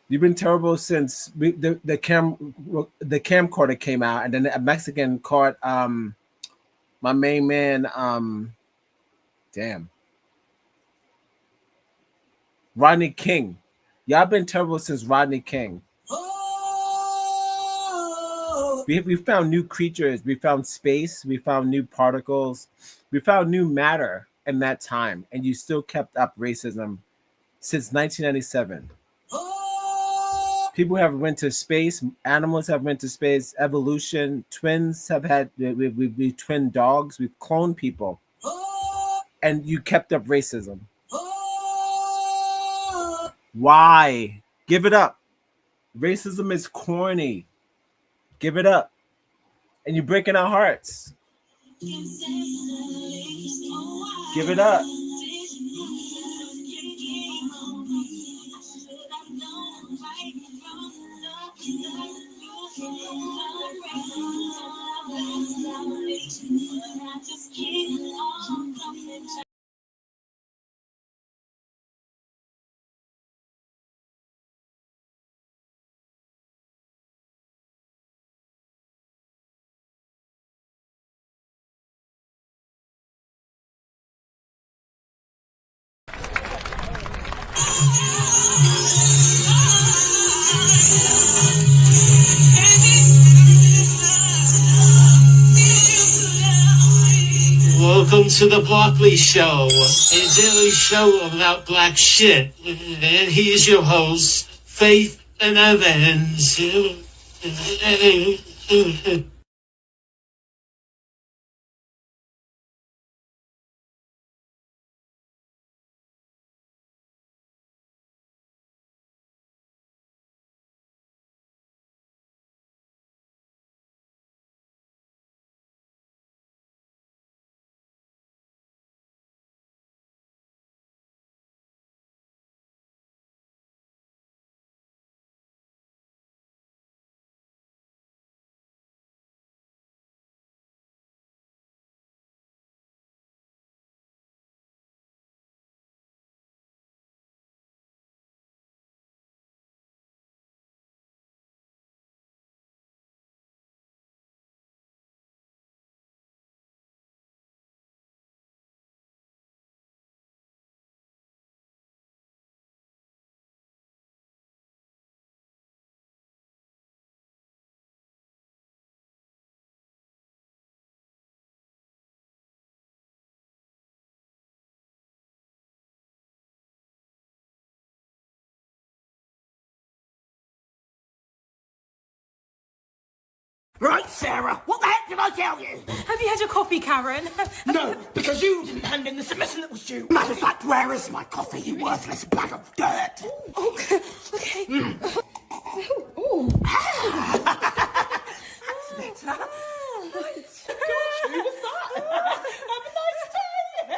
You've been terrible since the camcorder came out, and then a Mexican caught my main man, Rodney King. Y'all been terrible since Rodney King. We found new creatures, we found space, we found new particles, we found new matter in that time, and you still kept up racism since 1997. People have went to space, animals have went to space, evolution, twins have had, we twin dogs, we've cloned people, and you kept up racism. Why? Give it up. Racism is corny. Give it up. And you're breaking our hearts. Give it up. Welcome to the Broccoli Show, a daily show about black shit. And here's your host, Faith and Evans. Right, Sarah, what the heck did I tell you? Have you had your coffee, Karen? No, because you didn't hand in the submission that was due. Matter of fact, where is my coffee, you worthless bag of dirt? Oh, okay. Ooh. That's better. Right. Who was that? Have a nice day.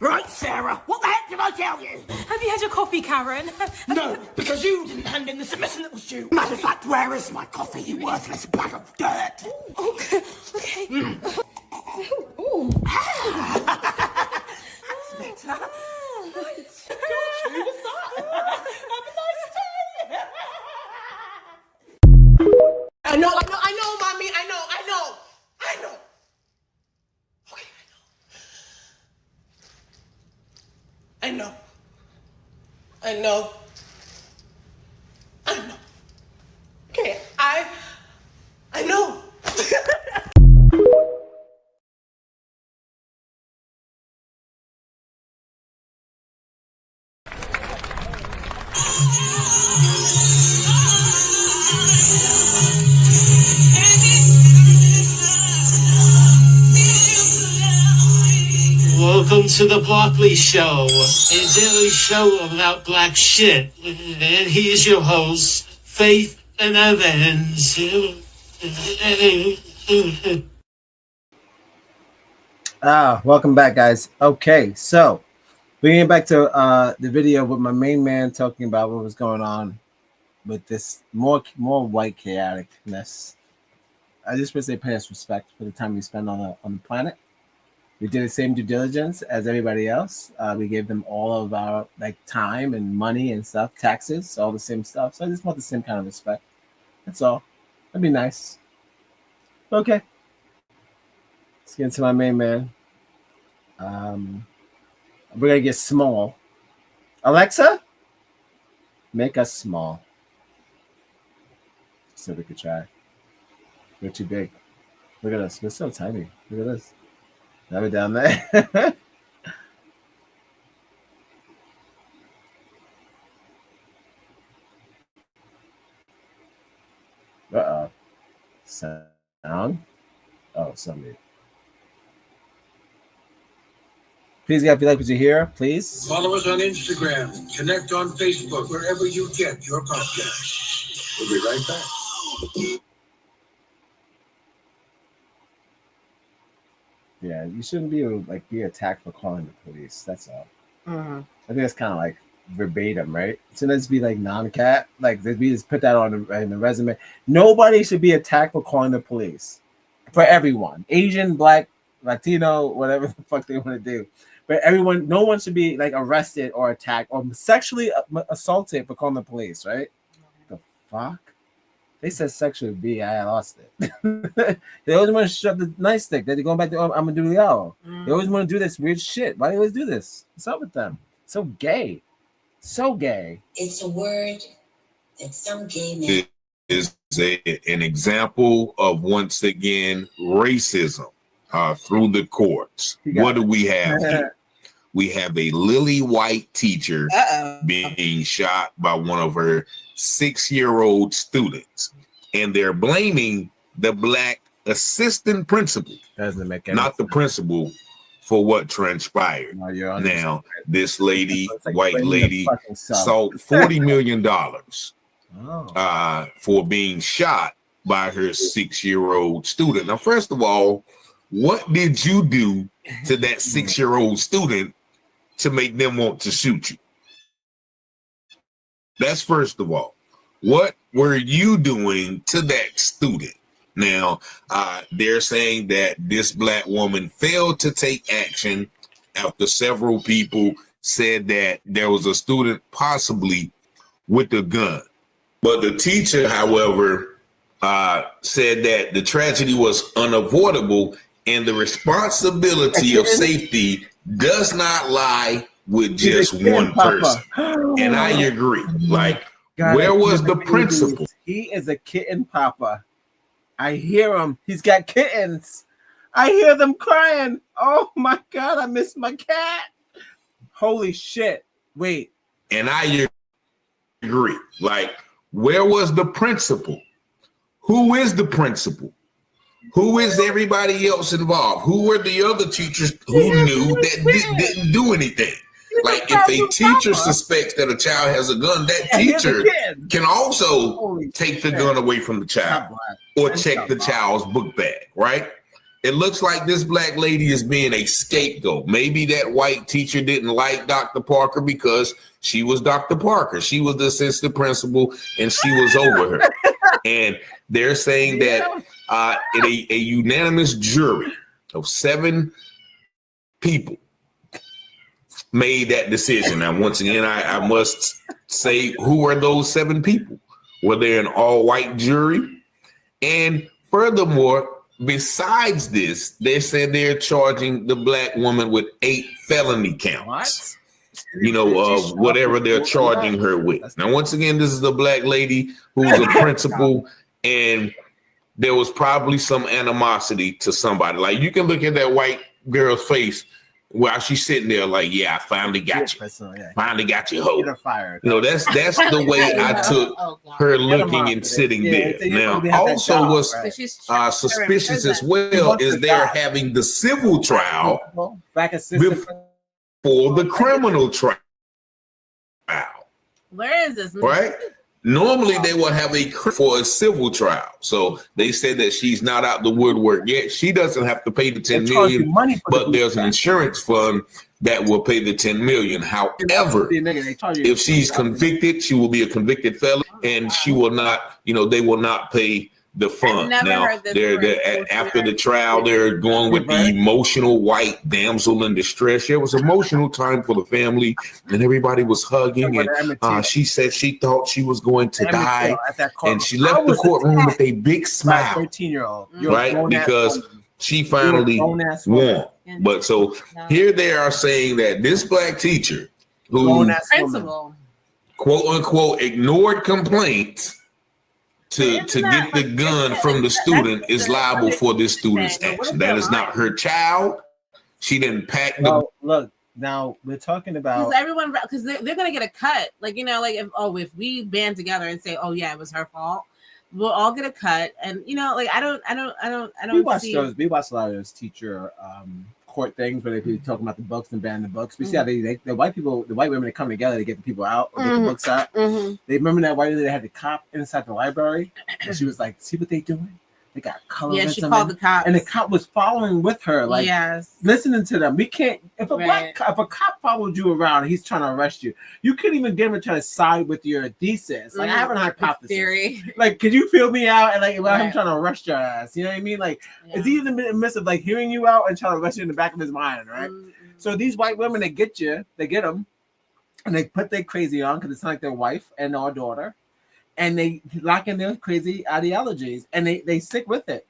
Right, Sarah, what the heck did I tell you? Have you had your coffee, Karen? No, because you didn't hand in the submission that was due. Matter of fact, where is my coffee, you worthless bag of dirt? Okay. Ooh. That's better. Right. Who was that? Have a nice day. I know, mommy. I know. Okay, I know. Okay, I know. Welcome to the Broccoli Show, a daily show about black shit. And here's your host, Faith and Evans. Welcome back, guys. Okay, so bringing it back to the video with my main man talking about what was going on with this more white chaoticness. I just want to say parents respect for the time we spend on the planet. We did the same due diligence as everybody else. We gave them all of our time and money and stuff, taxes, all the same stuff. So I just want the same kind of respect. That's all. That'd be nice. Okay. Let's get into my main man. We're gonna get small. Alexa, make us small. So we could try. We're too big. Look at us. We're so tiny. Look at us. Now we're down there. Uh-oh. Sound? Oh, somebody. Please, guys, if you like what you hear, please. Follow us on Instagram. Connect on Facebook, wherever you get your podcast. We'll be right back. Yeah, you shouldn't be attacked for calling the police. That's all. I think that's kind of like verbatim, right? Shouldn't this be like non-cat? Like we just put that on in the resume. Nobody should be attacked for calling the police. For everyone, Asian, Black, Latino, whatever the fuck they want to do. But everyone, no one should be like arrested or attacked or sexually assaulted for calling the police, right? The fuck? They said sexually B. I lost it. They always want to shove the nightstick. They're going back to I'm gonna do Leo. They always want to do this weird shit. Why do they always do this? What's up with them? So gay. So gay. It's a word that some gay men is an example of, once again, racism through the courts. What do we have here? We have a lily white teacher being shot by one of her 6-year-old students, and they're blaming the Black assistant principal, not the principal, for what transpired. Now, this lady, white lady, sought $40 million for being shot by her 6-year-old student. Now, first of all, what did you do to that 6-year-old student to make them want to shoot you? That's first of all. What were you doing to that student? Now, they're saying that this Black woman failed to take action after several people said that there was a student possibly with a gun. But the teacher, however, said that the tragedy was unavoidable and the responsibility of safety does not lie with just one person. And I agree. Like, where was the principal? He is a kitten papa. I hear him. He's got kittens. I hear them crying. Oh my God, I miss my cat. Holy shit. Wait. And I agree. Like, where was the principal? Who is the principal? Who is everybody else involved? Who were the other teachers who knew that didn't do anything? Like, if a teacher suspects that a child has a gun, that teacher can also take the gun away from the child or check the child's book bag, right? It looks like this Black lady is being a scapegoat. Maybe that white teacher didn't like Dr. Parker because she was Dr. Parker. She was the assistant principal and she was over her. And they're saying that a unanimous jury of 7 people made that decision. Now, once again, I must say, who are those 7 people? Were they an all-white jury? And furthermore, besides this, they said they're charging the Black woman with 8 felony counts. You know, of whatever they're charging her with. Now, once again, this is a Black lady who's a principal, and there was probably some animosity to somebody. Like, you can look at that white girl's face while she's sitting there like, yeah, I finally got you. Finally got you, ho. You know, that's the way I took her looking and sitting there. Now, also what's suspicious as well is they're having the civil trial before the criminal trial. Where is this? Right? Normally they will have for a civil trial. So they said that she's not out the woodwork yet. She doesn't have to pay the $10 million, but there's an insurance fund that will pay the $10 million. However, if she's convicted, she will be a convicted felon, and she will not, you know, they will not pay the fun. never Now, heard this they're word. after the trial, they're going with the emotional white damsel in distress. It was emotional time for the family, and everybody was hugging. And she said she thought she was going to die, and she left the courtroom with a big smile. 13-year-old, right? Because she finally won. But so here they are saying that this black teacher who principal, quote unquote, ignored complaints to get the gun from the student is liable for this student's action. That is not her child. She didn't pack the. Look, now we're talking about because they're gonna get a cut. Like, you know, like if we band together and say, oh yeah, it was her fault, we'll all get a cut. And you know, like I don't. We watch a lot of those teacher court things where they be talking about the books and banning the books. We see how the white women that come together to get the people out or get the books out. They remember that white lady that had the cop inside the library, and she was like, "See what they doing? They got colorism." Yeah, she called the cops, and the cop was following with her, like listening to them. We can't. If a cop followed you around and he's trying to arrest you, you couldn't even get him to try to side with your thesis. Like I have an hypothesis. Theory. Like, could you feel me out? And like, well, I'm trying to arrest your ass. You know what I mean? Like, is he in the midst of like hearing you out and trying to arrest you in the back of his mind, right? So these white women, they get them, and they put their crazy on because it's like their wife and our daughter. And they lock in their crazy ideologies, and they stick with it.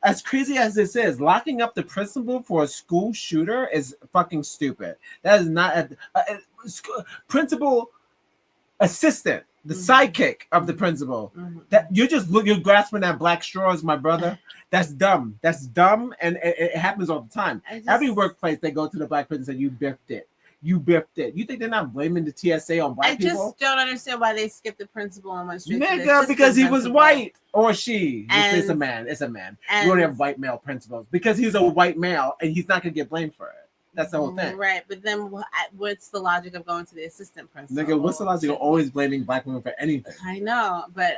As crazy as this is, locking up the principal for a school shooter is fucking stupid. That is not a principal assistant, the sidekick of the principal. That you're grasping at black straws, my brother. That's dumb. That's dumb, and it happens all the time. Every workplace they go to the black person and say, "You biffed it." You biffed it. You think they're not blaming the TSA on black people? I just don't understand why they skipped the principal and went straight to the Nigga, because he was white or she. And, it's a man. It's a man. You only have white male principals because he's a white male and he's not going to get blamed for it. That's the whole thing. Right. But then what's the logic of going to the assistant principal? Nigga, what's the logic of always blaming black women for anything? I know, but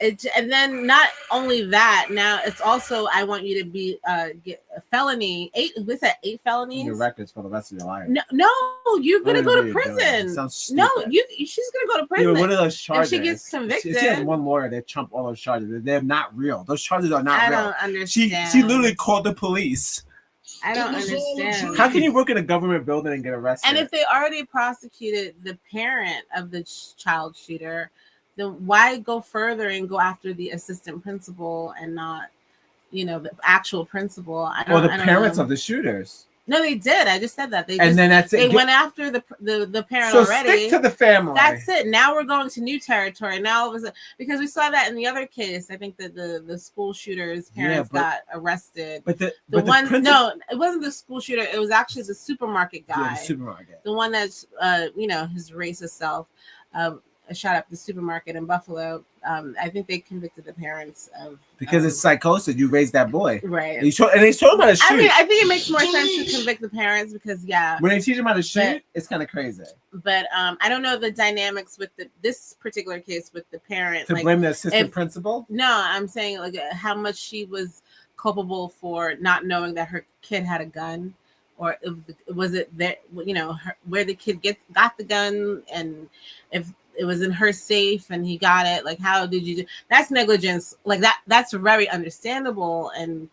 and then not only that, now it's also I want you to be get a felony 8. What's that? 8 felonies. Your records for the rest of your life. No, you're gonna go to prison. No, she's gonna go to prison. Yeah, what are those charges? If she gets convicted. She has one lawyer that trump all those charges. They're not real. Those charges are not real. I don't understand. She literally called the police. I don't understand. How can you work in a government building and get arrested? And if they already prosecuted the parent of the child shooter, then why go further and go after the assistant principal and not, the actual principal? The parents of the shooters. No, they did. I just said that. They went after the parent so already. Stick to the family. That's it. Now we're going to new territory. Now because we saw that in the other case. I think that the school shooter's parents got arrested. But it wasn't the school shooter. It was actually the supermarket guy. Yeah, the supermarket. The one that's his racist self. Shot up the supermarket in Buffalo. I think they convicted the parents of because it's psychosis. You raised that boy, right? And he's told how to shoot. I think it makes more sense to convict the parents because when they teach them how to shoot, it's kind of crazy. But I don't know the dynamics with this particular case with the parent. To blame the assistant principal? No, I'm saying like how much she was culpable for not knowing that her kid had a gun, or was it that where the kid got the gun, and if it was in her safe and he got it, like how did you do that's negligence, like that's very understandable and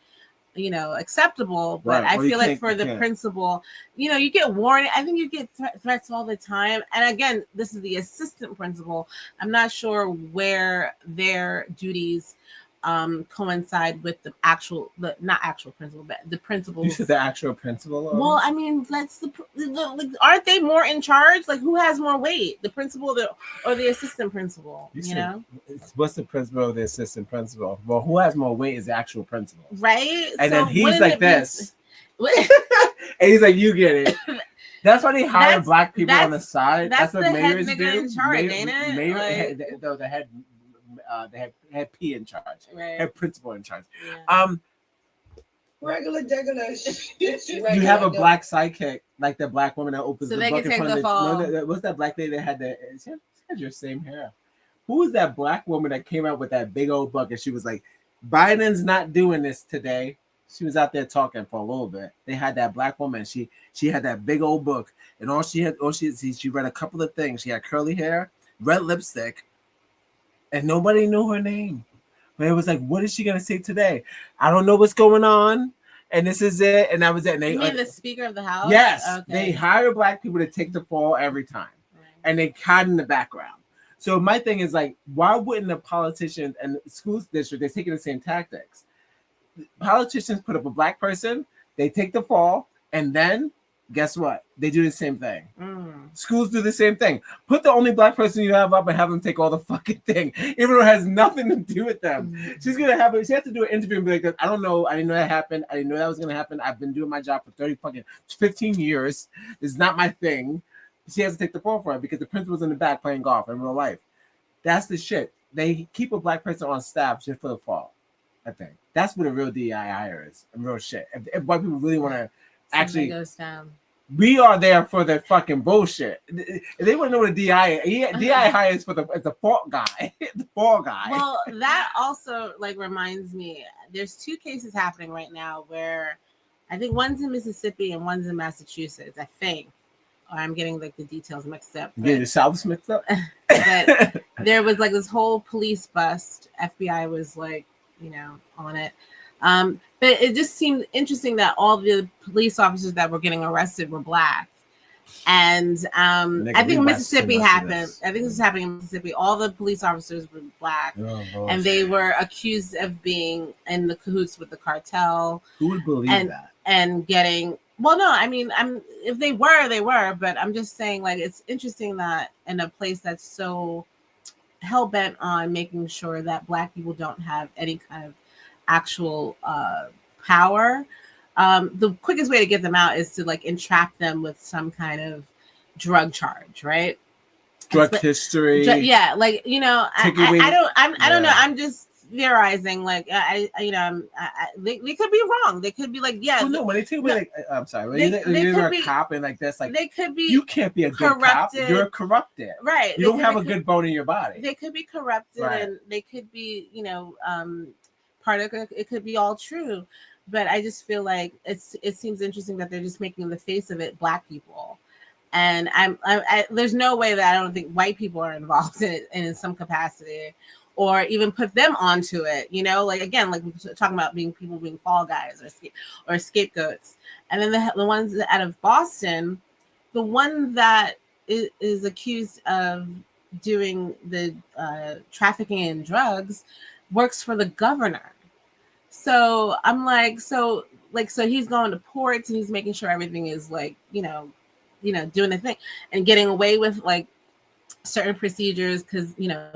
acceptable, but I feel like for the principal, you get warning. I think you get threats all the time, and again, this is the assistant principal. I'm not sure where their duties coincide with the not actual principal, but the principal. You said the actual principal? Well, I mean, that's aren't they more in charge? Like, who has more weight, the principal or the assistant principal? What's the principal or the assistant principal? Well, who has more weight is the actual principal, right? And then he's like this, and he's like, "You get it." That's why they hire black people on the side. That's what mayors do. In charge, ain't it? They had P in charge, right? Had principal in charge. Yeah. Regular. You have a black sidekick, like the black woman that opens the book in front of the. What's that black lady that had the? She had your same hair. Who was that black woman that came out with that big old book and she was like, "Biden's not doing this today." She was out there talking for a little bit. They had that black woman. She had that big old book, and she read a couple of things. She had curly hair, red lipstick. And nobody knew her name. But it was like, what is she gonna say today? I don't know what's going on, and this is it. And that was it. And they, you mean the Speaker of the House? Yes, okay. They hire black people to take the fall every time, and they hide in the background. So my thing is like, why wouldn't the politicians and school district, they're taking the same tactics? Politicians put up a black person, they take the fall, and then guess what? They do the same thing. Schools do the same thing. Put the only black person you have up and have them take all the fucking thing, even though it has nothing to do with them. She's gonna have it. She has to do an interview and be like, I don't know. I didn't know that happened. I didn't know that was gonna happen. I've been doing my job for 15 years. It's not my thing. She has to take the fall for it because the principal's in the back playing golf in real life. That's the shit. They keep a black person on staff just for the fall. I think that's what a real DEI hire is. And real shit. If white people really want to actually goes down. We are there for the fucking bullshit. They wouldn't know what a DI hire is for the fall guy. The fall guy. Well, that also like reminds me. There's 2 cases happening right now where I think one's in Mississippi and one's in Massachusetts. I think. Or I'm getting like the details mixed up. Getting the South mixed up. But there was like this whole police bust. FBI was like, on it. But it just seemed interesting that all the police officers that were getting arrested were black. And I think Mississippi happened. I think this is happening in Mississippi. All the police officers were black. And they were accused of being in the cahoots with the cartel. Who would believe that? And getting... Well, no, I mean, if they were, they were. But I'm just saying, like, it's interesting that in a place that's so hell-bent on making sure that black people don't have any kind of actual power, the quickest way to get them out is to like entrap them with some kind of drug charge, right? Drug history. Yeah, like I don't know. I'm just theorizing. Like they could be wrong. They could be like, yeah. Well, no, when they take away, like, I'm sorry, when you're a cop and like that's like they could be. You can't be a good cop. You're corrupted. Right. You don't have a good bone in your body. They could be corrupted, and they could be, part of it could be all true. But I just feel like it seems interesting that they're just making in the face of it black people. And there's no way that I don't think white people are involved in it in some capacity, or even put them onto it. Like again, like we're talking about people being fall guys or scapegoats. And then the ones out of Boston, the one that is accused of doing the trafficking in drugs works for the governor. So I'm like, so he's going to ports and he's making sure everything is like, doing the thing and getting away with like certain procedures because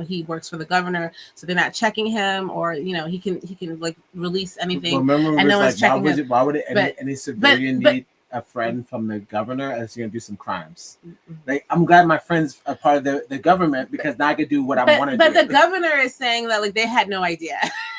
he works for the governor, so they're not checking him, or he can like release anything. Well, remember, and no one's checking him. Why would any civilian need a friend from the governor as you're gonna do some crimes? Like, I'm glad my friends are part of the government because now I could do what I want to do. But the governor is saying that like they had no idea.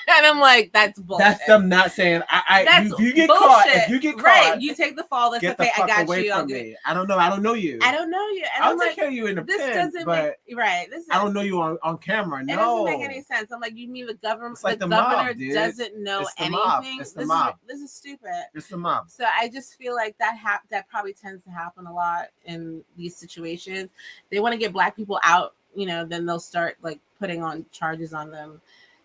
And I'm like, that's bullshit. That's them not saying that's if you get bullshit. caught, if you get caught, right, you take the fall. That's get okay. the fuck I got away you. From me. I don't know. I don't know you. I don't know you. And I'll I'm take like, care of you in the this pen, doesn't but make right. This I don't know you on camera. It No, doesn't make any sense. I'm like, you mean the government? It's like the mob, governor dude. doesn't know It's the anything. mob. It's the mob. This is stupid. It's the mob. So I just feel like that probably tends to happen a lot in these situations. They want to get black people out, then they'll start like putting on charges on them,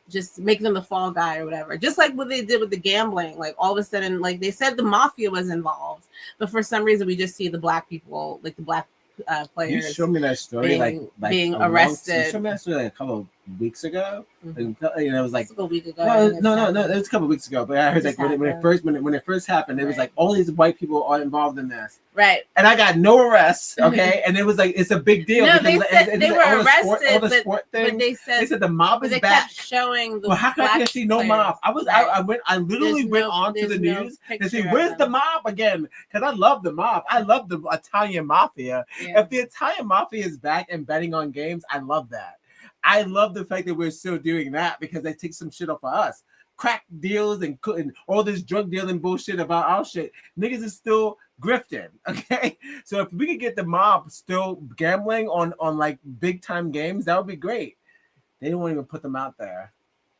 just making them the fall guy or whatever. Just like what they did with the gambling. Like all of a sudden, like they said the mafia was involved, but for some reason we just see the black people, like the black players. You showed me that story being arrested. You showed me that story like a couple of weeks ago. Mm-hmm. It was like a week ago. No, it was a couple of weeks ago. But I heard like when it first happened, it was like all these white people are involved in this. Right. And I got no arrests. Okay. And it was like it's a big deal. No, they said they were arrested, but they said the mob is they back. kept showing the. Well, how come I can't see no mob? I literally went on to the news to see where's the mob again, because I love the mob. I love the Italian mafia. Yeah. If the Italian mafia is back and betting on games, I love that. I love the fact that we're still doing that because they take some shit off of us. Crack deals and all this drug dealing bullshit about our shit. Niggas is still grifting. Okay. So if we could get the mob still gambling on like big time games, that would be great. They don't even put them out there.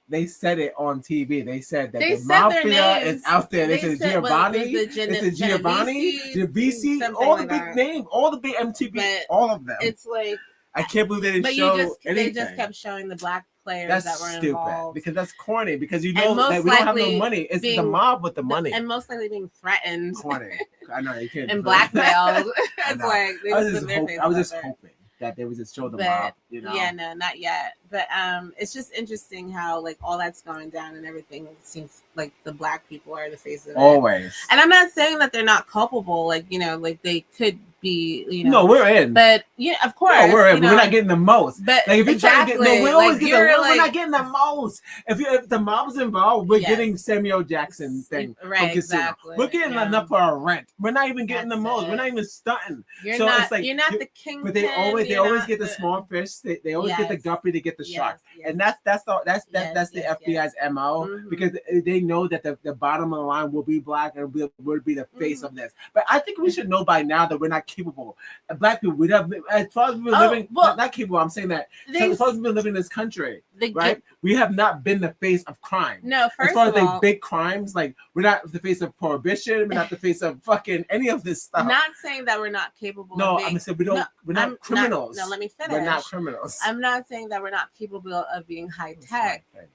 They said it on TV. They said that the mafia is out there. They said Giovanni. It's a Giovanni, Giovanni, all the big names, all the big MTV, all of them. It's like I can't believe they didn't show anything. They just kept showing the black players that were involved. Because that's corny. Because you And know that we don't have no likely money. It's the being- mob with the money. And most likely being threatened. Corny. I know you can't. And blackmailed. I It's know. like they I was just just put their hope- face I was out just there. hoping that they would just show the But mob. You know. yeah, no, not yet. But it's just interesting how like all that's going down and everything seems like the black people are the face of it. Always. And I'm not saying that they're not culpable. Like like they could be. No, we're in. But yeah, of course. No, we're in. you But know, we're not getting the most. But Like if you're trying to get, no, we always get you're we're not getting the most. If the mob's involved, we're getting Samuel Jackson thing right, from Casino. exactly, We're getting yeah. enough for our rent. We're not even getting the most. We're not even stunting. You're So not. it's like You're not the king. But they always get the small fish. They always get the Yes. guppy to get the shark, Yes, and that's the FBI's MO because they know that the bottom of the line will be black and will be the face of this. But I think we should know by now that we're not capable. Black people, we have as far as we've been living, not capable. I'm saying that as far as we've been living in this country, right? We have not been the face of crime. No, first as far of as all, big crimes, like we're not the face of prohibition. We're not the face of fucking any of this stuff. Not saying that we're not capable. No, of being, I'm saying we don't. No, we're not I'm criminals. No, let me finish. We're not criminals. I'm not saying that we're not capable of being high tech, but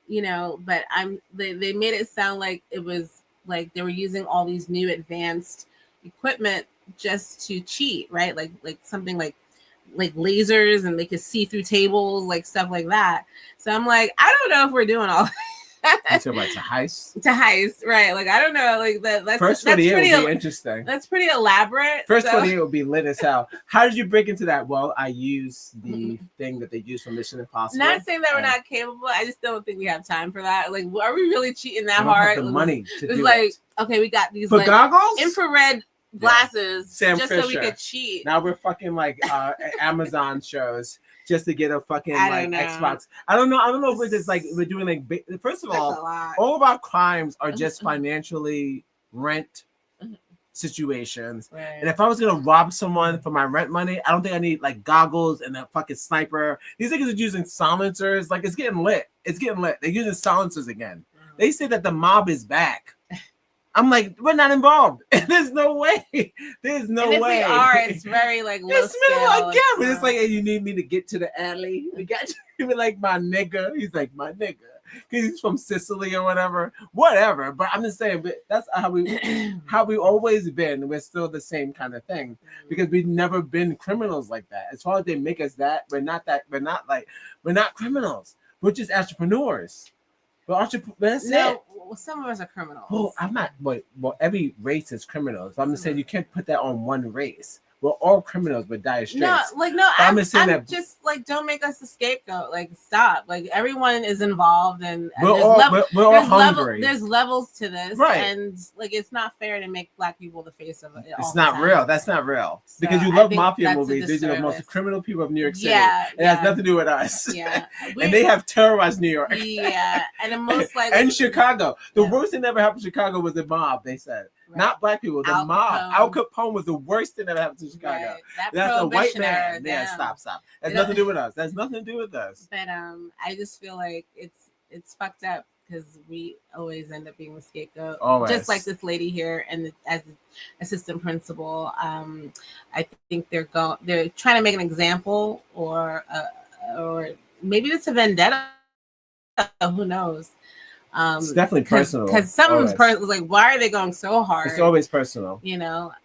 they made it sound like it was like they were using all these new advanced equipment just to cheat, right? Like something like lasers and they could see through tables, like stuff like that. So I'm like, I don't know if we're doing all that. So right to heist. To heist, right? Like I don't know, like that's First that's 28 pretty will be interesting. That's pretty elaborate. First so. 28 will be lit as hell. How did you break into that? Well, I used the thing that they use for Mission Impossible. Not saying that we're not capable. I just don't think we have time for that. Like, are we really cheating that I don't hard? have the money to it's do like, it. okay, we got these For like goggles? infrared glasses Sam just Fisher. so we could cheat. Now we're fucking like Amazon shows just to get a fucking I like don't know. Xbox. I don't know if we're just like we're doing like first of That's a all, lot. all of our crimes are just financially rent situations. Right. And if I was gonna rob someone for my rent money, I don't think I need like goggles and a fucking sniper. These niggas are using silencers. Like it's getting lit. It's getting lit. They're using silencers again. They say that the mob is back. I'm like, we're not involved. There's no way. There's no and if way. we are, it's very like low It's middle scale. again, but it's like, hey, you need me to get to the alley. We got you. Be like my nigga. He's like my nigga because he's from Sicily or whatever. But I'm just saying, but that's how we always been. We're still the same kind of thing because we've never been criminals like that. As far as they make us that, we're not criminals. We're just entrepreneurs. But that's it. Well, some of us are criminals. Well, I'm not. Well, every race is criminals. I'm just saying you can't put that on one race. We're all criminals, but dire straits. I'm just like, don't make us the scapegoat. Like, stop. Like, everyone is involved, and we're all hungry. There's levels to this, right? And like, it's not fair to make Black people the face of it. It's not real. That's not real. So because you love mafia movies. These are the most criminal people of New York City. Yeah, it has nothing to do with us. Yeah, and they have terrorized New York. Yeah, and the most likely and Chicago. The worst thing that ever happened to Chicago was the mob. They said. Right. Not Black people, the mob. Al Capone was the worst thing that happened to Chicago. Right. That's a white man. Yeah, stop. That's nothing to do with us. That's nothing to do with us. But I just feel like it's fucked up because we always end up being the scapegoat. Always. Just like this lady here, and as assistant principal, I think they're trying to make an example, or maybe it's a vendetta. Who knows? It's definitely personal because someone's like, why are they going so hard? It's always personal,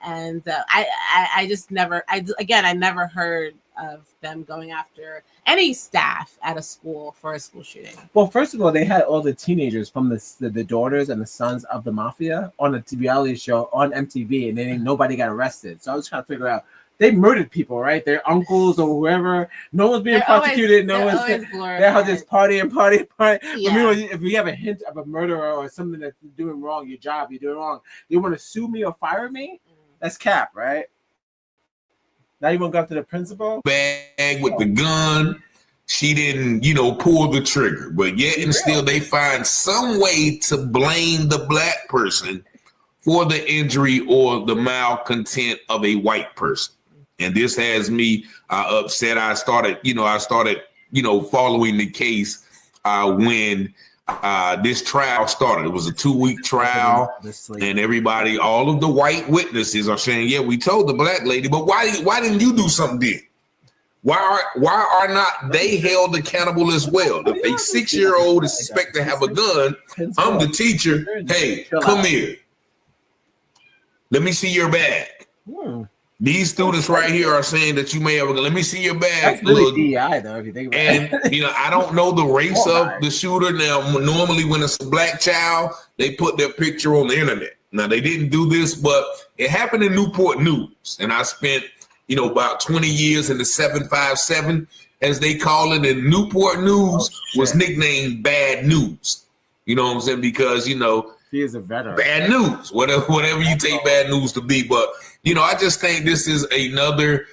and I just never I never heard of them going after any staff at a school for a school shooting. Well, first of all, they had all the teenagers from the daughters and the sons of the mafia on a reality show on MTV, and then nobody got arrested. So I was trying to figure out. They murdered people, right? Their uncles or whoever. No one's being prosecuted. They're just party. Yeah. But meanwhile, if we have a hint of a murderer or something that's doing wrong, you're doing wrong. You want to sue me or fire me? That's cap, right? Now you want to go after the principal? Bag with the gun. She didn't, pull the trigger. But yet and still they find some way to blame the Black person for the injury or the malcontent of a white person. And this has me upset. I started following the case when this trial started. It was a 2-week trial, and everybody, all of the white witnesses are saying, yeah, we told the Black lady, but why didn't you do something then? Why are not they held accountable as well? If a 6-year-old is suspected to have a gun, I'm the teacher. Hey, come here. Let me see your bag. These students right here are saying that you may have a gun. Let me see your bag. That's really DI though, if you think about it. And you know, I don't know the race of the shooter. Now, normally when it's a black child, they put their picture on the internet. Now they didn't do this, but it happened in Newport News, and I spent about 20 years in the 757, as they call it. And Newport News was nicknamed Bad News. You know what I'm saying? Because he is a veteran. Bad news, whatever you take bad news to be. But I just think this is another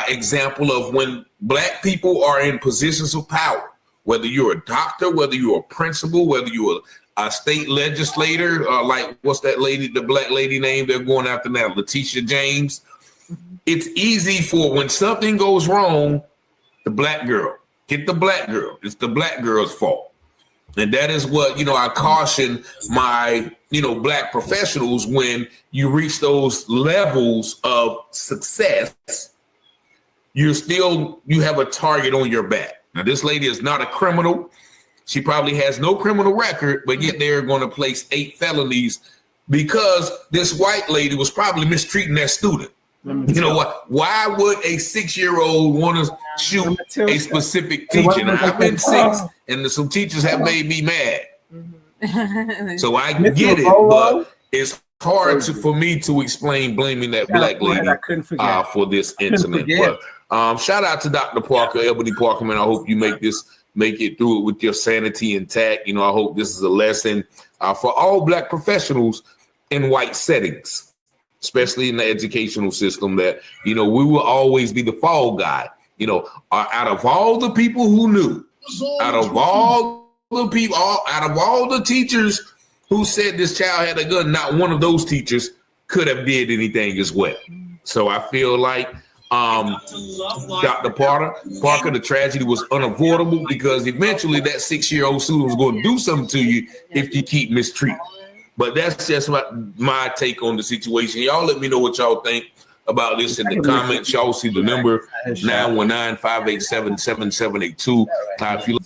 example of when black people are in positions of power. Whether you're a doctor, whether you're a principal, whether you're a state legislator, like what's that lady, the black lady name they're going after now, Letitia James. It's easy for when something goes wrong, the black girl. Get the black girl. It's the black girl's fault. And that is what, I caution my, black professionals when you reach those levels of success, you have a target on your back. Now, this lady is not a criminal. She probably has no criminal record, but yet they're going to place 8 felonies because this white lady was probably mistreating that student. You know what? Why would a 6-year-old want to shoot a specific teacher? Now, I've been 6, and some teachers have made me mad. So I get it, but it's hard for me to explain blaming that black lady for this incident. But shout out to Dr. Parker, Ebony Parker, man. I hope you make it through it with your sanity intact. I hope this is a lesson for all black professionals in white settings, especially in the educational system, that, we will always be the fall guy. Out of all the people who knew, out of all the teachers who said this child had a gun, not one of those teachers could have did anything as well. So I feel like Dr. Parker, the tragedy was unavoidable because eventually that 6-year-old student was going to do something to you if you keep mistreating. But that's just my take on the situation. Y'all let me know what y'all think about this in the comments. Y'all see the number 919-587-7782. If you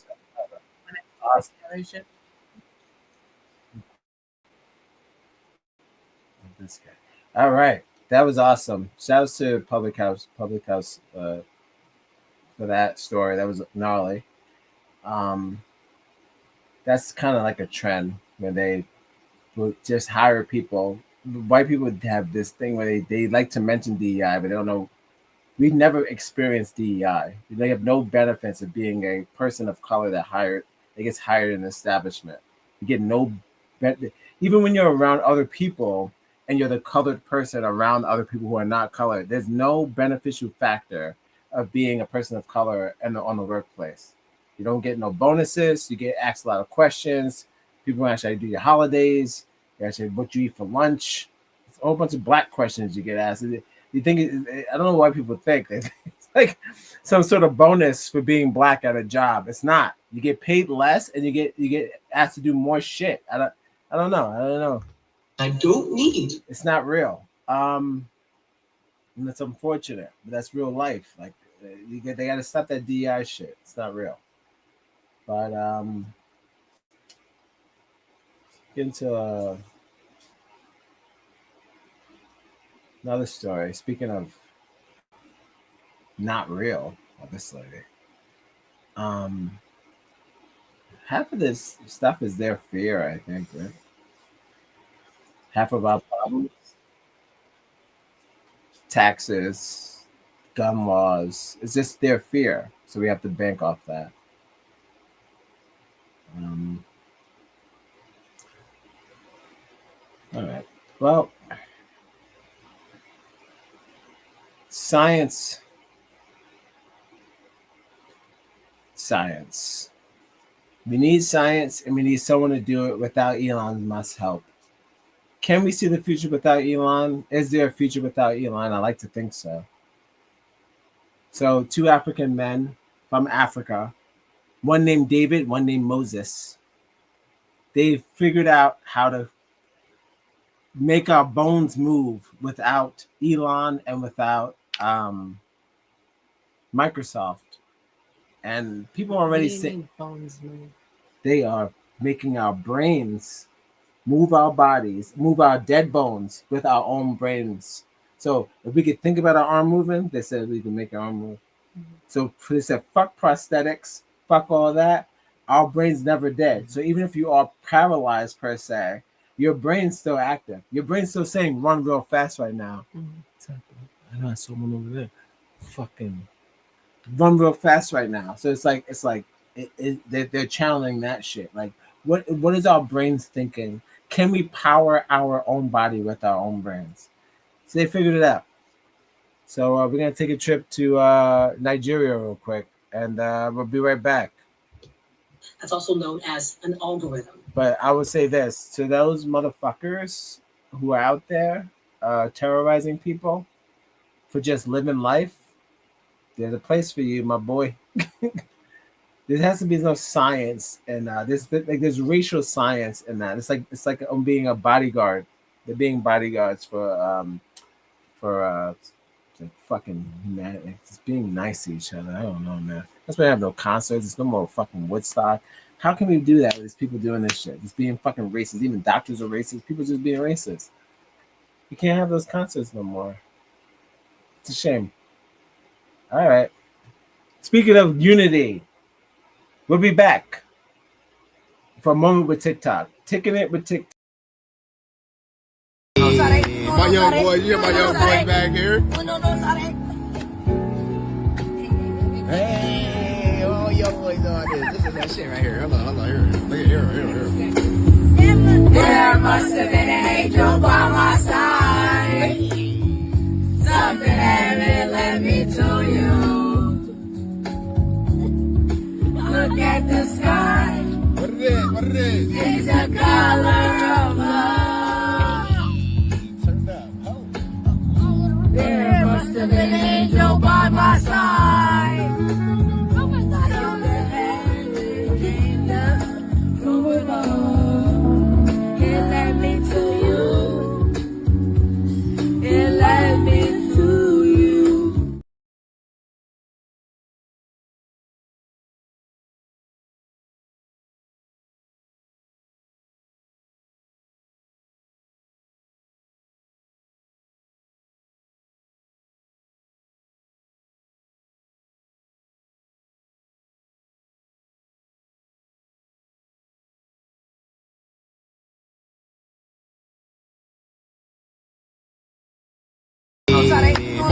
all right, that was awesome. Shouts to Public House for that story. That was gnarly. That's kind of like a trend when they will just hire people. White people have this thing where they like to mention DEI, but they don't know. We've never experienced DEI. They have no benefits of being a person of color that gets hired in an establishment. You get no benefit. Even when you're around other people and you're the colored person around other people who are not colored, there's no beneficial factor of being a person of color on the workplace. You don't get no bonuses. You get asked a lot of questions. People actually do your holidays. They actually what you eat for lunch. It's a whole bunch of black questions you get asked. You think I don't know why people think that it's like some sort of bonus for being black at a job. It's not. You get paid less and you get asked to do more shit. I don't know. I don't need. It's not real. And it's unfortunate, but that's real life. Like they got to stop that DI shit. It's not real. But get into another story. Speaking of not real, this lady. Half of this stuff is their fear, I think, right? Half of our problems, taxes, gun laws, it's just their fear. So we have to bank off that. All right. Well, science. We need science, and we need someone to do it without Elon Musk's help. Can we see the future without Elon? Is there a future without Elon? I like to think so. So 2 African men from Africa, one named David, one named Moses. They figured out how to make our bones move without Elon and without Microsoft, and people already say bones move. They are making our brains move our bodies, move our dead bones with our own brains. So if we could think about our arm moving, they said we can make our arm move. So they said, fuck prosthetics, fuck all that. Our brain's never dead. So even if you are paralyzed per se, your brain's still active. Your brain's still saying run real fast right now. I know someone over there. Fucking run real fast right now. So it's like they're channeling that shit. Like what is our brains thinking? Can we power our own body with our own brains? So they figured it out. So we're gonna take a trip to Nigeria real quick, and we'll be right back. That's also known as an algorithm. But I would say this to those motherfuckers who are out there terrorizing people for just living life. There's a place for you, my boy. There has to be no science, and there's racial science in that. It's like being a bodyguard. They're being bodyguards for fucking humanity. Just being nice to each other. I don't know, man. That's why I have no concerts. There's no more fucking Woodstock. How can we do that with these people doing this shit? Just being fucking racist. Even doctors are racist. People just being racist. You can't have those concerts no more. It's a shame. All right. Speaking of unity, we'll be back for a moment with TikTok. Ticking it with TikTok. My young boy, you hear my young boy back here? Hey, oh, young boy doing this. This is that shit right here. Hold on, here. Look at here. There must have been an angel by my side. Something heavy led me to you. Look at the sky. What it is? It's a color of love. Turn down. There must have been an angel by my side. Something heavy came down from above. It led me to you. It led me to you.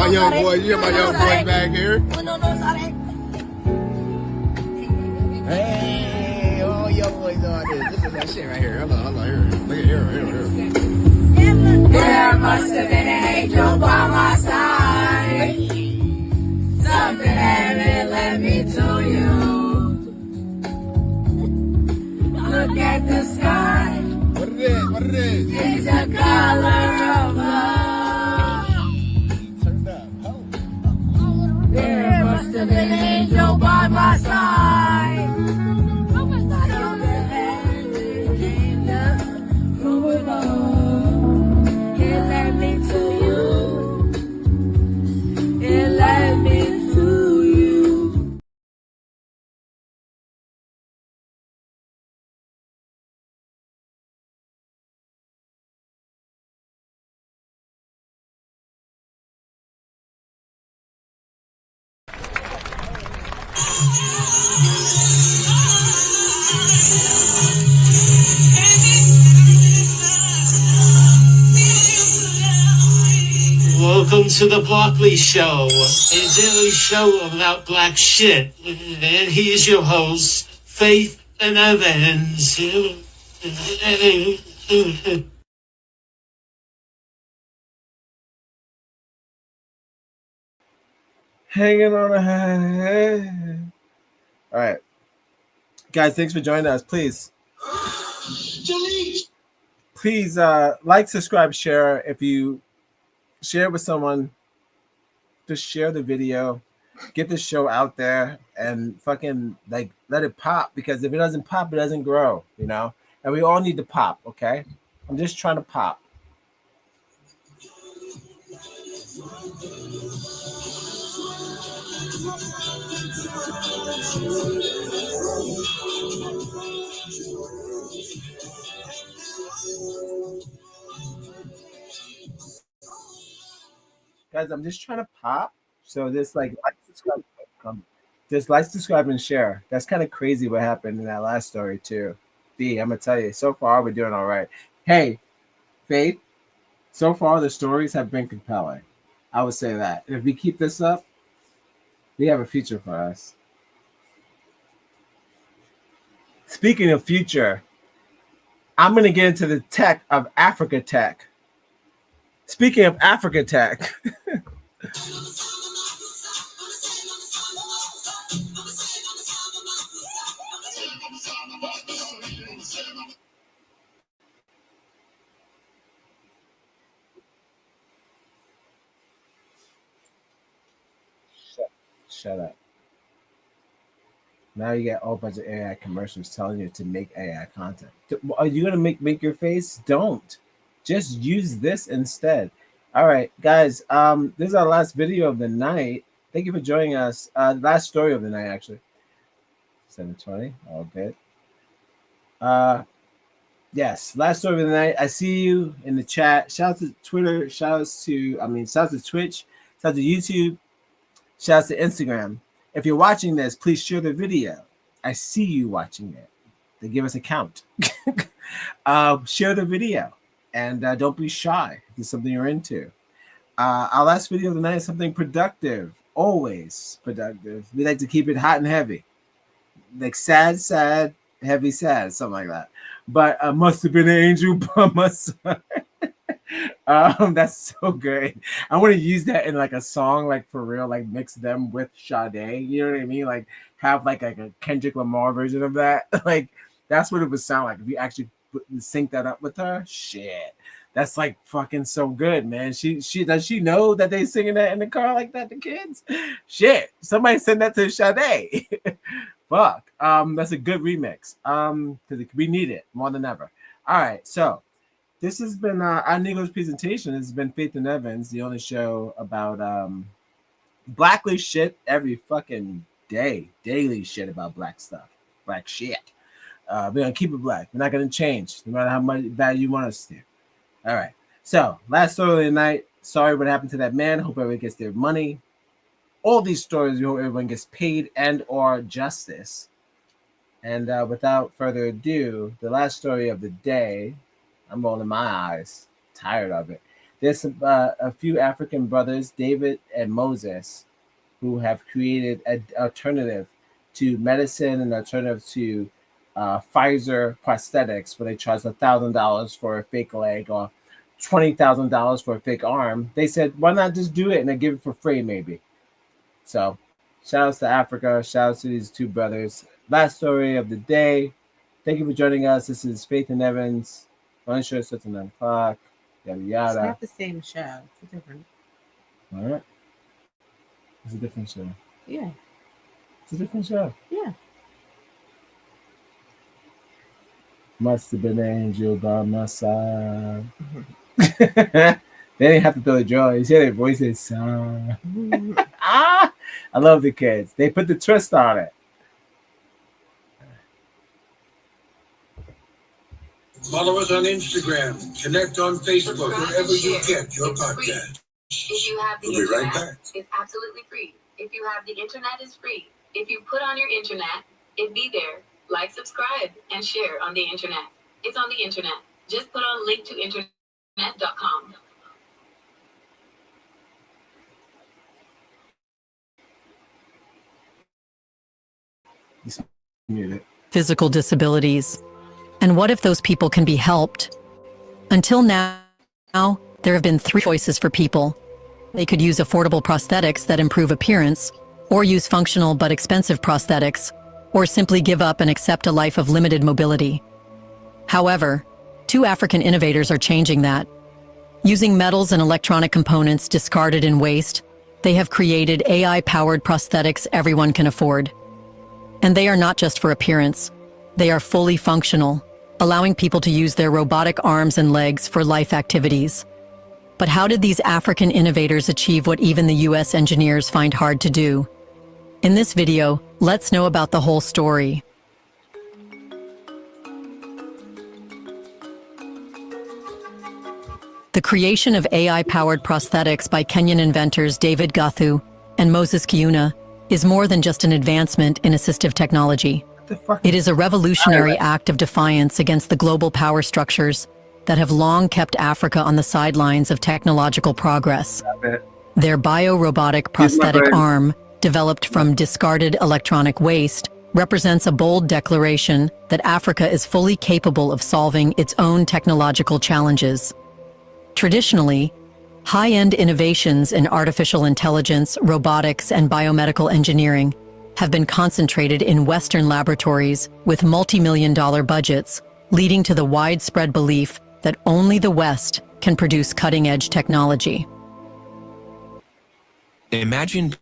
My young boy, you hear my young boy back here? Hey, oh, young boy doing this. This is that shit right here. Hold on, here. Look at here. There must have been an angel by my side. Something heavy led me to you. Look at the sky. What it is? It's a color of love. Turn down. There must have been an angel by my side. Something heavy came down from above. It led me to you. It led me to you. Welcome to the Blockley Show, a daily show about black shit. And he's your host, Faith and Evans. Hanging on a head. All right. Guys, thanks for joining us. Please like, subscribe, share. If you share it with someone, just share the video, get the show out there, and fucking like let it pop, because if it doesn't pop, it doesn't grow, you know? And we all need to pop, okay? I'm just trying to pop. Guys, I'm just trying to pop. So this like subscribe, and share. That's kind of crazy what happened in that last story too. B, I'm gonna tell you, so far we're doing all right. Hey, Faith, so far the stories have been compelling. I would say that. If we keep this up, we have a future for us. Speaking of future, I'm gonna get into the tech of Africa tech. Speaking of Africa tech. Shut up. Now you get a whole bunch of AI commercials telling you to make AI content. Are you gonna make your face? Don't. Just use this instead. All right, guys. This is our last video of the night. Thank you for joining us. Last story of the night, actually. 7:20. All good. Yes, last story of the night. I see you in the chat. Shout out to Twitter. Shout out to Twitch. Shout out to YouTube. Shout out to Instagram. If you're watching this, please share the video. I see you watching it. They give us a count. Share the video. And don't be shy if it's something you're into. Our last video of the night is something productive. Always productive. We like to keep it hot and heavy. Like sad, heavy, sad. Something like that. But must have been an angel by my side. That's so great. I want to use that in like a song, like for real, like mix them with Sade. You know what I mean? Like have like a Kendrick Lamar version of that. Like that's what it would sound like if you actually sync that up with her. Shit, that's like fucking so good, man. She does she know that they singing that in the car like that? The kids, shit. Somebody send that to Sade. Fuck. That's a good remix. Because we need it more than ever. All right, so. This has been our Negro's presentation. This has been Faith and Evans, the only show about blackly shit every fucking day. Daily shit about black stuff. Black shit. We're going to keep it black. We're not going to change, no matter how much bad you want us to. All right. So, last story of the night. Sorry what happened to that man. Hope everyone gets their money. All these stories, we hope everyone gets paid and or justice. And without further ado, the last story of the day... I'm rolling my eyes, tired of it. There's a few African brothers, David and Moses, who have created an alternative to medicine and alternative to Pfizer prosthetics, where they charge $1,000 for a fake leg or $20,000 for a fake arm. They said, why not just do it and then give it for free, maybe? So, shout outs to Africa. Shout outs to these two brothers. Last story of the day. Thank you for joining us. This is Faith and Evans. One show starts at 9 o'clock. Yada yada. It's not the same show. It's a different. All right. It's a different show. Yeah. It's a different show. Yeah. Must have been an angel by my side. They didn't have to throw the draw. You hear their voices. I love the kids. They put the twist on it. Follow us on Instagram. Connect on Facebook. Wherever you get your podcast. If you have the We'll be right internet, back. it's absolutely free. If you have the internet, it's free. If you put on your internet, it be there. Like, subscribe, and share on the internet. It's on the internet. Just put on link to internet.com. Physical disabilities. And what if those people can be helped? Until now, there have been 3 choices for people. They could use affordable prosthetics that improve appearance, or use functional but expensive prosthetics, or simply give up and accept a life of limited mobility. However, 2 African innovators are changing that. Using metals and electronic components discarded in waste, they have created AI-powered prosthetics everyone can afford. And they are not just for appearance. They are fully functional, allowing people to use their robotic arms and legs for life activities. But how did these African innovators achieve what even the US engineers find hard to do? In this video, let's know about the whole story. The creation of AI-powered prosthetics by Kenyan inventors David Gathu and Moses Kiuna is more than just an advancement in assistive technology. It is a revolutionary act of defiance against the global power structures that have long kept Africa on the sidelines of technological progress. Their bio-robotic prosthetic arm, developed from discarded electronic waste, represents a bold declaration that Africa is fully capable of solving its own technological challenges. Traditionally, high-end innovations in artificial intelligence, robotics, and biomedical engineering have been concentrated in Western laboratories with multi-million-dollar budgets, leading to the widespread belief that only the West can produce cutting-edge technology. Imagine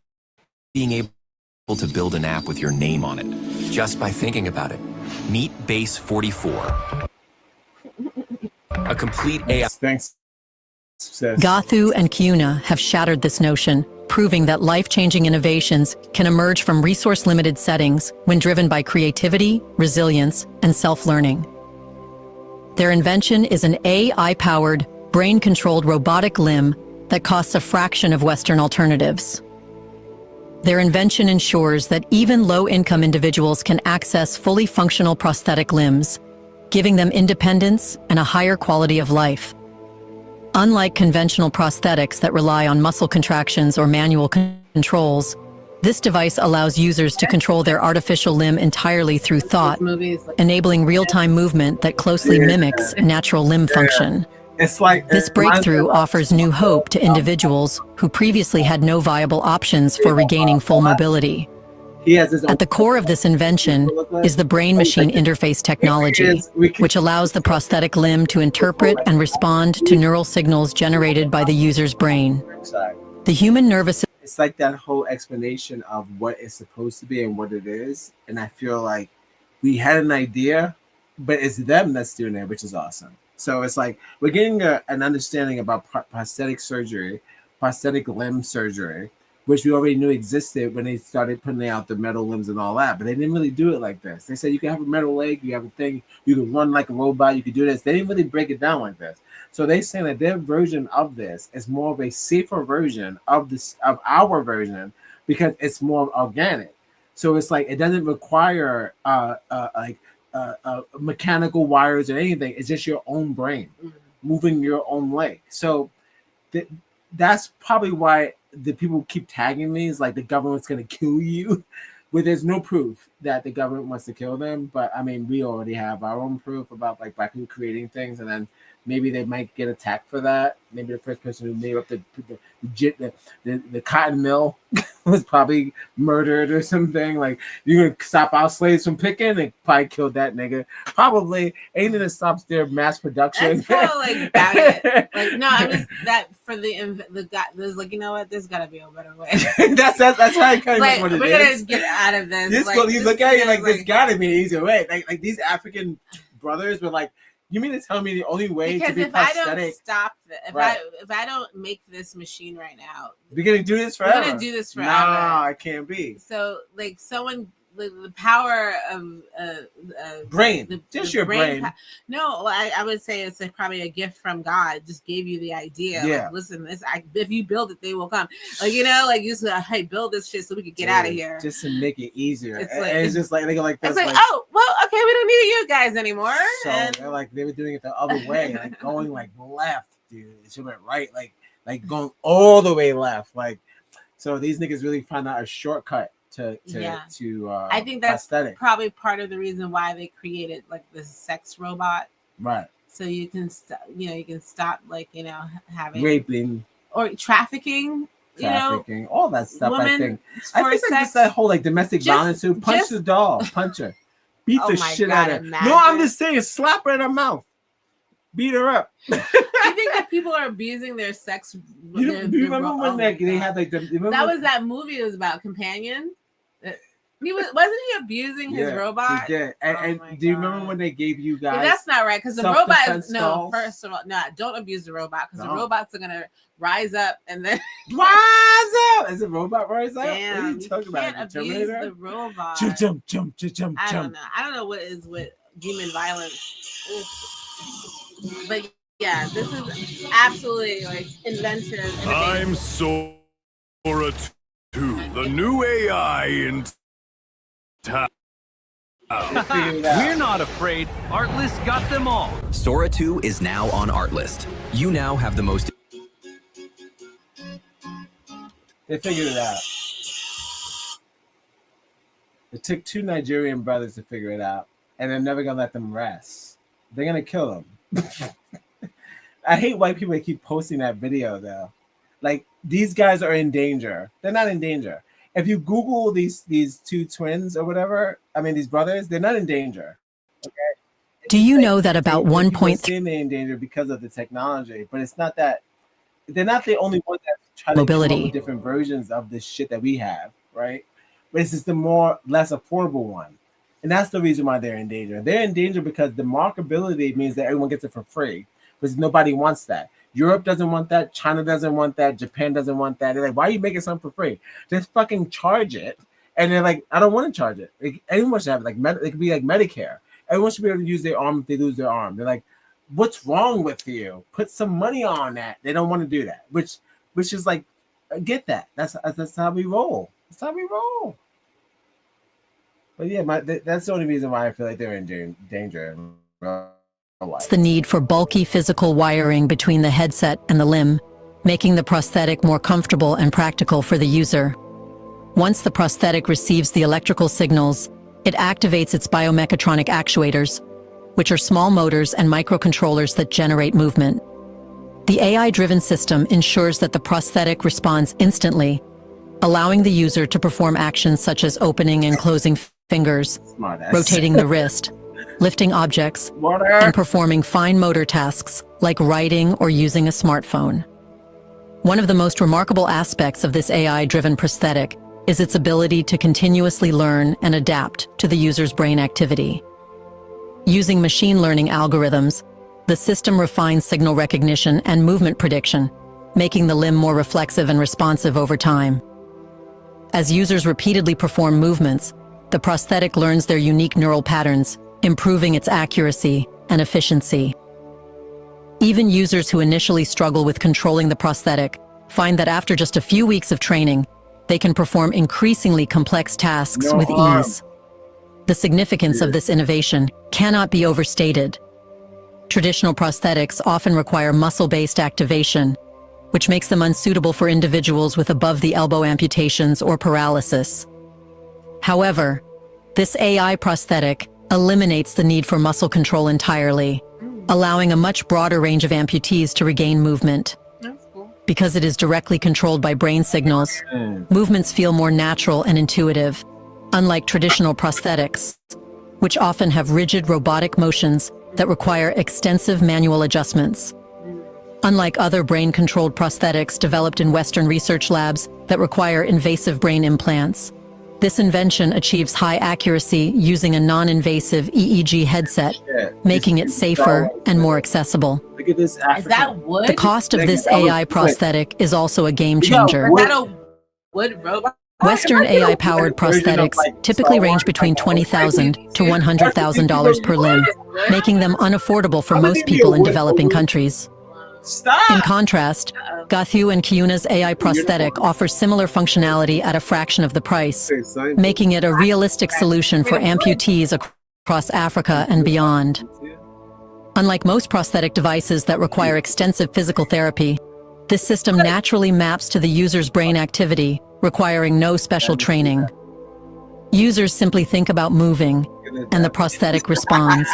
being able to build an app with your name on it, just by thinking about it. Meet Base 44. A complete AI. Thanks. Gathu and Kiuna have shattered this notion, proving that life-changing innovations can emerge from resource-limited settings when driven by creativity, resilience, and self-learning. Their invention is an AI-powered, brain-controlled robotic limb that costs a fraction of Western alternatives. Their invention ensures that even low-income individuals can access fully functional prosthetic limbs, giving them independence and a higher quality of life. Unlike conventional prosthetics that rely on muscle contractions or manual controls, this device allows users to control their artificial limb entirely through thought, enabling real-time movement that closely mimics natural limb function. It's like this breakthrough offers new hope to individuals who previously had no viable options for regaining full mobility. At the core of this invention is the brain-machine interface technology, which allows the prosthetic limb to interpret and respond to neural signals generated by the user's brain. The human nervous system. It's like that whole explanation of what it's supposed to be and what it is. And I feel like we had an idea, but it's them that's doing it, which is awesome. So it's like we're getting an understanding about prosthetic surgery, prosthetic limb surgery, which we already knew existed when they started putting out the metal limbs and all that. But they didn't really do it like this. They said you can have a metal leg, you have a thing, you can run like a robot, you can do this. They didn't really break it down like this. So they saying that their version of this is more of a safer version of this of our version because it's more organic. So it's like it doesn't require mechanical wires or anything. It's just your own brain moving your own leg. So that's probably why the people keep tagging me is like the government's going to kill you, but there's no proof that the government wants to kill them. But I mean, we already have our own proof about like Black people creating things, and then maybe they might get attacked for that. Maybe the first person who made up the cotton mill was probably murdered or something. Like, you're gonna stop our slaves from picking? They probably killed that nigga. Probably anything that stops their mass production. That's kind of like about it. Like, no, I'm just that for the guy. There's like, you know what? There's gotta be a better way. that's how I kind of like, what it we're is. gonna get out of this. This like, you look at it like there's gotta be an easier way. Like these African brothers were like, you mean to tell me the only way because to be if prosthetic? I don't stop if I don't make this machine right now, we're gonna do this forever. We're gonna do this forever. Nah, it can't be. So like someone the power of brain, just your brain. No, I would say it's probably a gift from God. Just gave you the idea. Yeah. Like, listen, if you build it, they will come. Like, you know, like you just hey, build this shit so we can get out of here. Just to make it easier. It's just like they go like this. It's like, oh well, okay, we don't need you guys anymore. So they're like they were doing it the other way, like going like left, dude. It should went right, like going all the way left. Like, so these niggas really found out a shortcut to I think that's prosthetic. Probably part of the reason why they created like the sex robot, right? So you can you can stop like having raping or trafficking, all that stuff. I think like just that whole like domestic violence too. Punch the doll, punch her, beat the shit out of her. No, I'm just saying, slap her in her mouth, beat her up. You think that people are abusing their sex? Do you remember when they had like that was that movie? It was about Companion. Wasn't he abusing his robot? He did. And do you remember when they gave you guys? Yeah, that's not right because the robot is dolls? First of all, don't abuse the robot because the robots are gonna rise up and then rise up. Is it robot rise up? Damn, what are you talking about? Can't abuse the robot. Jump. I don't know. I don't know what is with human violence. But yeah, this is absolutely like inventive. I'm Sora 2, the new AI in town. We're not afraid. Artlist got them all. Sora 2 is now on Artlist. You now have the most... They figured it out. It took 2 Nigerian brothers to figure it out, and they're never gonna let them rest. They're gonna kill them. I hate white people that keep posting that video though. Like, these guys are in danger. They're not in danger. If you Google these 2 twins or whatever, I mean these brothers, they're not in danger. Okay. Do you know that about 1.3 they're in danger because of the technology, but it's not that they're not the only ones that try mobility. To come up with different versions of this shit that we have, right? But it's just the less affordable one. And that's the reason why they're in danger. They're in danger because the markability means that everyone gets it for free. Because nobody wants that. Europe doesn't want that. China doesn't want that. Japan doesn't want that. They're like, why are you making something for free? Just fucking charge it. And they're like, I don't want to charge it. Like, anyone should have it. Like, it could be like Medicare. Everyone should be able to use their arm if they lose their arm. They're like, what's wrong with you? Put some money on that. They don't want to do that. Which is like, I get that. That's how we roll. That's how we roll. But yeah, that's the only reason why I feel like they're in danger. It's the need for bulky physical wiring between the headset and the limb, making the prosthetic more comfortable and practical for the user. Once the prosthetic receives the electrical signals, it activates its biomechatronic actuators, which are small motors and microcontrollers that generate movement. The AI-driven system ensures that the prosthetic responds instantly, allowing the user to perform actions such as opening and closing fingers, rotating the wrist, lifting objects, and performing fine motor tasks like writing or using a smartphone. One of the most remarkable aspects of this AI-driven prosthetic is its ability to continuously learn and adapt to the user's brain activity. Using machine learning algorithms, the system refines signal recognition and movement prediction, making the limb more reflexive and responsive over time. As users repeatedly perform movements, the prosthetic learns their unique neural patterns, improving its accuracy and efficiency. Even users who initially struggle with controlling the prosthetic find that after just a few weeks of training, they can perform increasingly complex tasks with ease. The significance of this innovation cannot be overstated. Traditional prosthetics often require muscle-based activation, which makes them unsuitable for individuals with above-the-elbow amputations or paralysis. However, this AI prosthetic eliminates the need for muscle control entirely, allowing a much broader range of amputees to regain movement. Because it is directly controlled by brain signals, movements feel more natural and intuitive, unlike traditional prosthetics, which often have rigid robotic motions that require extensive manual adjustments. Unlike other brain-controlled prosthetics developed in Western research labs that require invasive brain implants, this invention achieves high accuracy using a non-invasive EEG headset, making it safer and more accessible. Look at this. Is that wood? The cost of this AI prosthetic is also a game changer. Is that a wood robot? Western AI-powered prosthetics typically range between $20,000 to $100,000 per limb, making them unaffordable for most people in developing countries. In contrast, Gathu and Kiuna's AI prosthetic offers similar functionality at a fraction of the price, making it a realistic solution for amputees across Africa and beyond. Unlike most prosthetic devices that require extensive physical therapy, this system naturally maps to the user's brain activity, requiring no special training. Users simply think about moving, and the prosthetic responds.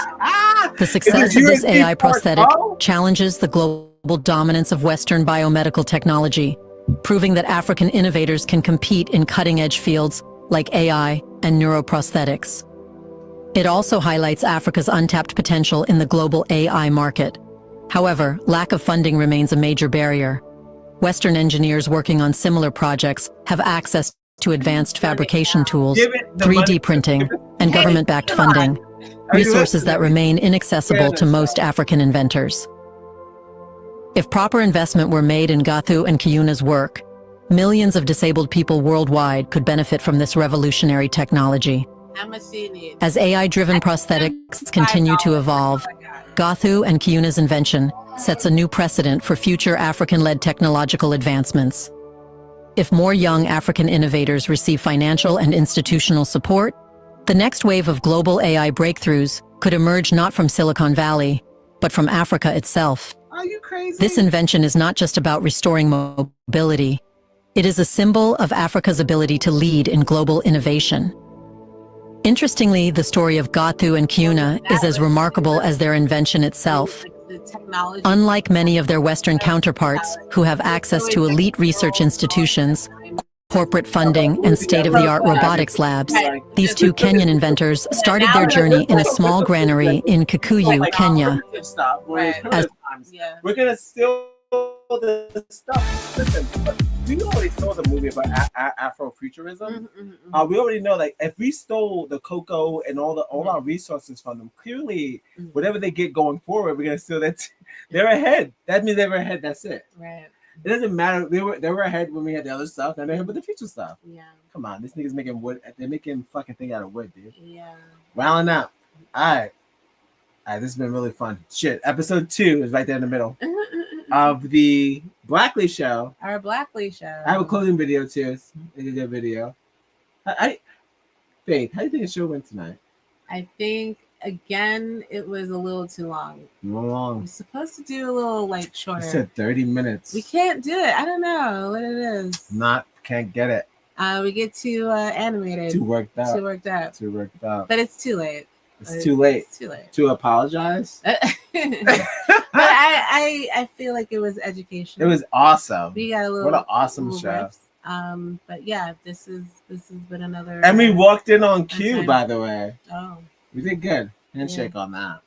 The success of this AI prosthetic challenges the global dominance of Western biomedical technology, proving that African innovators can compete in cutting-edge fields like AI and neuroprosthetics. It also highlights Africa's untapped potential in the global AI market. However, lack of funding remains a major barrier. Western engineers working on similar projects have access to advanced fabrication tools, Give it the 3D money. printing, and government-backed come on. funding, Are you resources listening? that remain inaccessible to most African inventors. If proper investment were made in Gathu and Kiuna's work, millions of disabled people worldwide could benefit from this revolutionary technology. How much do you need? As AI-driven prosthetics continue to evolve, Gathu and Kiuna's invention sets a new precedent for future African-led technological advancements. If more young African innovators receive financial and institutional support, the next wave of global AI breakthroughs could emerge not from Silicon Valley, but from Africa itself. Are you crazy? This invention is not just about restoring mobility. It is a symbol of Africa's ability to lead in global innovation. Interestingly, the story of Gathu and Kiuna is as remarkable as their invention itself. The technology. Unlike many of their Western counterparts who have access to elite research institutions, corporate funding, and state-of-the-art robotics labs, these two Kenyan inventors started their journey in a small granary in Kikuyu, Kenya. As We're gonna steal the stuff. Listen, we already saw the movie about Afrofuturism. We already know, like, if we stole the cocoa and all our resources from them, clearly, whatever they get going forward, we're gonna steal that. They're ahead. That means they were ahead. That's it. Right. It doesn't matter. They were ahead when we had the other stuff. Now they're ahead with the future stuff. Yeah. Come on, this nigga's making wood. They're making fucking thing out of wood, dude. Yeah. Wilding out. All right, this has been really fun. Shit, episode 2 is right there in the middle of the Blackley show. Our Blackley show. I have a closing video too. They did a video. Faith, how do you think the show went tonight? I think again it was a little too long. Long. We're supposed to do a little like You shorter. said 30 minutes. We can't do it. I don't know what it is. Can't get it. We get too animated. Too worked out. Too worked out. Too worked out. But it's too late. It's too late. It's too late. To apologize. But I feel like it was educational. It was awesome. We got a little. What an awesome little show. riffs. But yeah, this has been another. And we walked in on cue, time. by the way. Oh. We did good. Handshake on that.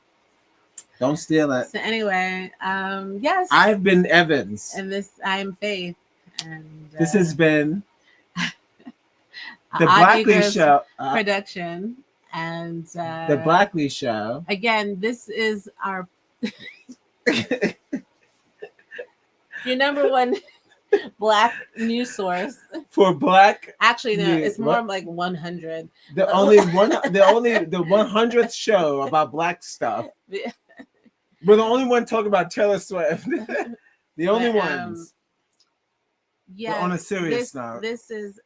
Don't steal it. So anyway, yes. I've been Evans. And I'm Faith. And this has been the Auntie Blackley Girls show. production. And the Blackley show. Again, this is our your number one Black news source for Black. Actually, no, news. it's more What? like 100. The 100th show about Black stuff. We're the only one talking about Taylor Swift. The only ones. Yeah, but on a serious note, this is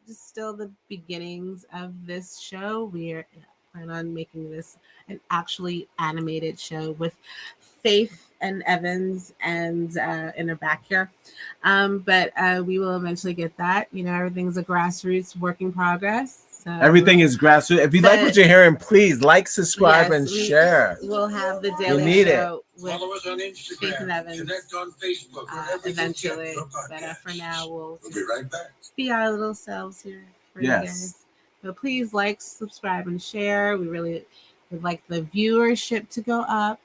just still the beginnings of this show. We plan on making this an actually animated show with Faith and Evans and in her back here. But we will eventually get that. You know, everything's a grassroots work in progress. So everything is grassroots. If you like what you're hearing, please like, subscribe, and share. We'll have the daily show with Faith and Evans Connect on Facebook. eventually. But for now, we'll be right back. Be our little selves here for you guys. But please like, subscribe, and share. We really would like the viewership to go up,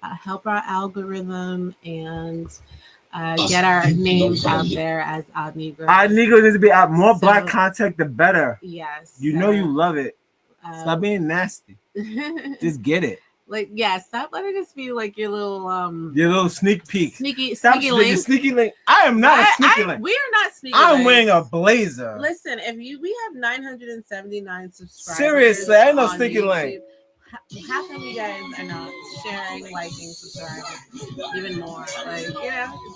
help our algorithm, and get our names out there as Odd Negroes. Odd Negroes needs to be out. More Black content, the better. Yes. You know you love it. Stop being nasty. Just get it. Like, yeah, stop letting us be like your little sneak peek. Sneaky link. Sneaky link. I am not a sneaky link. We are not sneaky I'm links. wearing a blazer. Listen, we have 979 subscribers. Seriously, I ain't no on sneaky YouTube. link. How come you guys are not sharing, liking, subscribing even more? Like, it's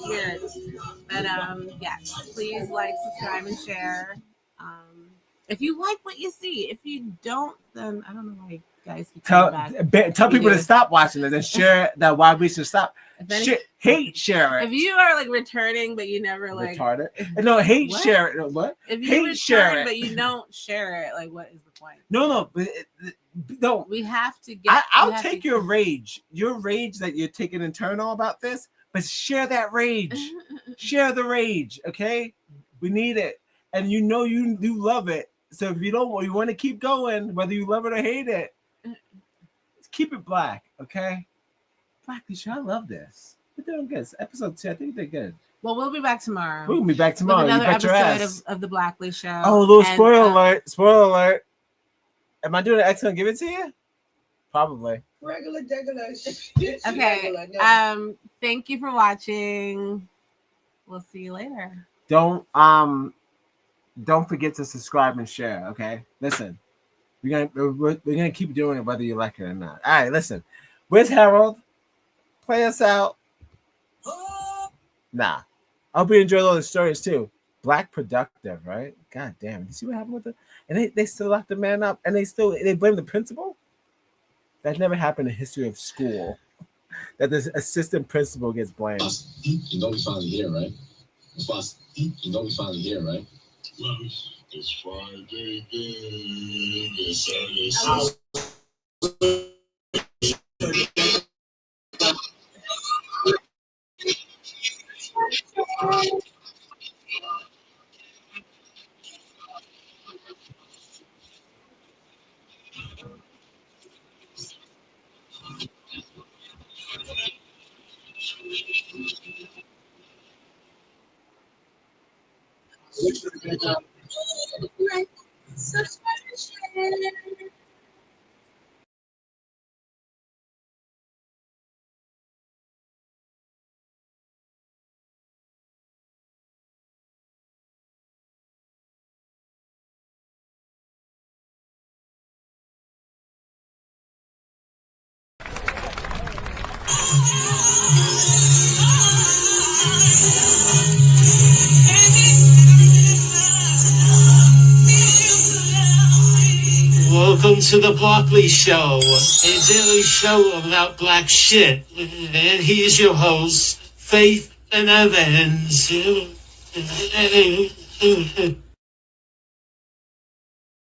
weird. But yes, please like, subscribe, and share. If you like what you see, if you don't, then I don't know why you guys keep coming back. Tell people to stop watching this and share that why we should stop. Share it. If you are like returning, but you never like retarded. No, hate What? share it. What? If you hate return, share it. but you don't share it, like what is the point? No, but don't. We have to get. I'll take your rage that you're taking internal about this, but share that rage. Share the rage, okay? We need it, and you know you love it. So if you don't, you want to keep going, whether you love it or hate it, keep it Black, okay? Blackley show, I love this. We're doing good. It's episode 2, I think they're good. Well, we'll be back tomorrow. We'll be back tomorrow. With another you bet your episode ass. of the Blackley Show. Oh, a little spoiler alert. Spoiler alert. Am I doing an X gonna give it to you? Probably. Regular. Okay. No. Thank you for watching. We'll see you later. Don't forget to subscribe and share. Okay. Listen, we're gonna keep doing it whether you like it or not. All right. Listen. Where's Harold? Play us out. Nah. I hope you enjoyed all the stories too. Black productive, right? God damn. You see what happened with it? And they still locked the man up and they blame the principal? That never happened in the history of school. That the assistant principal gets blamed. You know we finally here, right? Boss, you know we finally here, right? Well, it's Friday again. It's Saturday. Welcome to the Blackley Show, a daily show about black shit. And here's your host, Faith and Evans.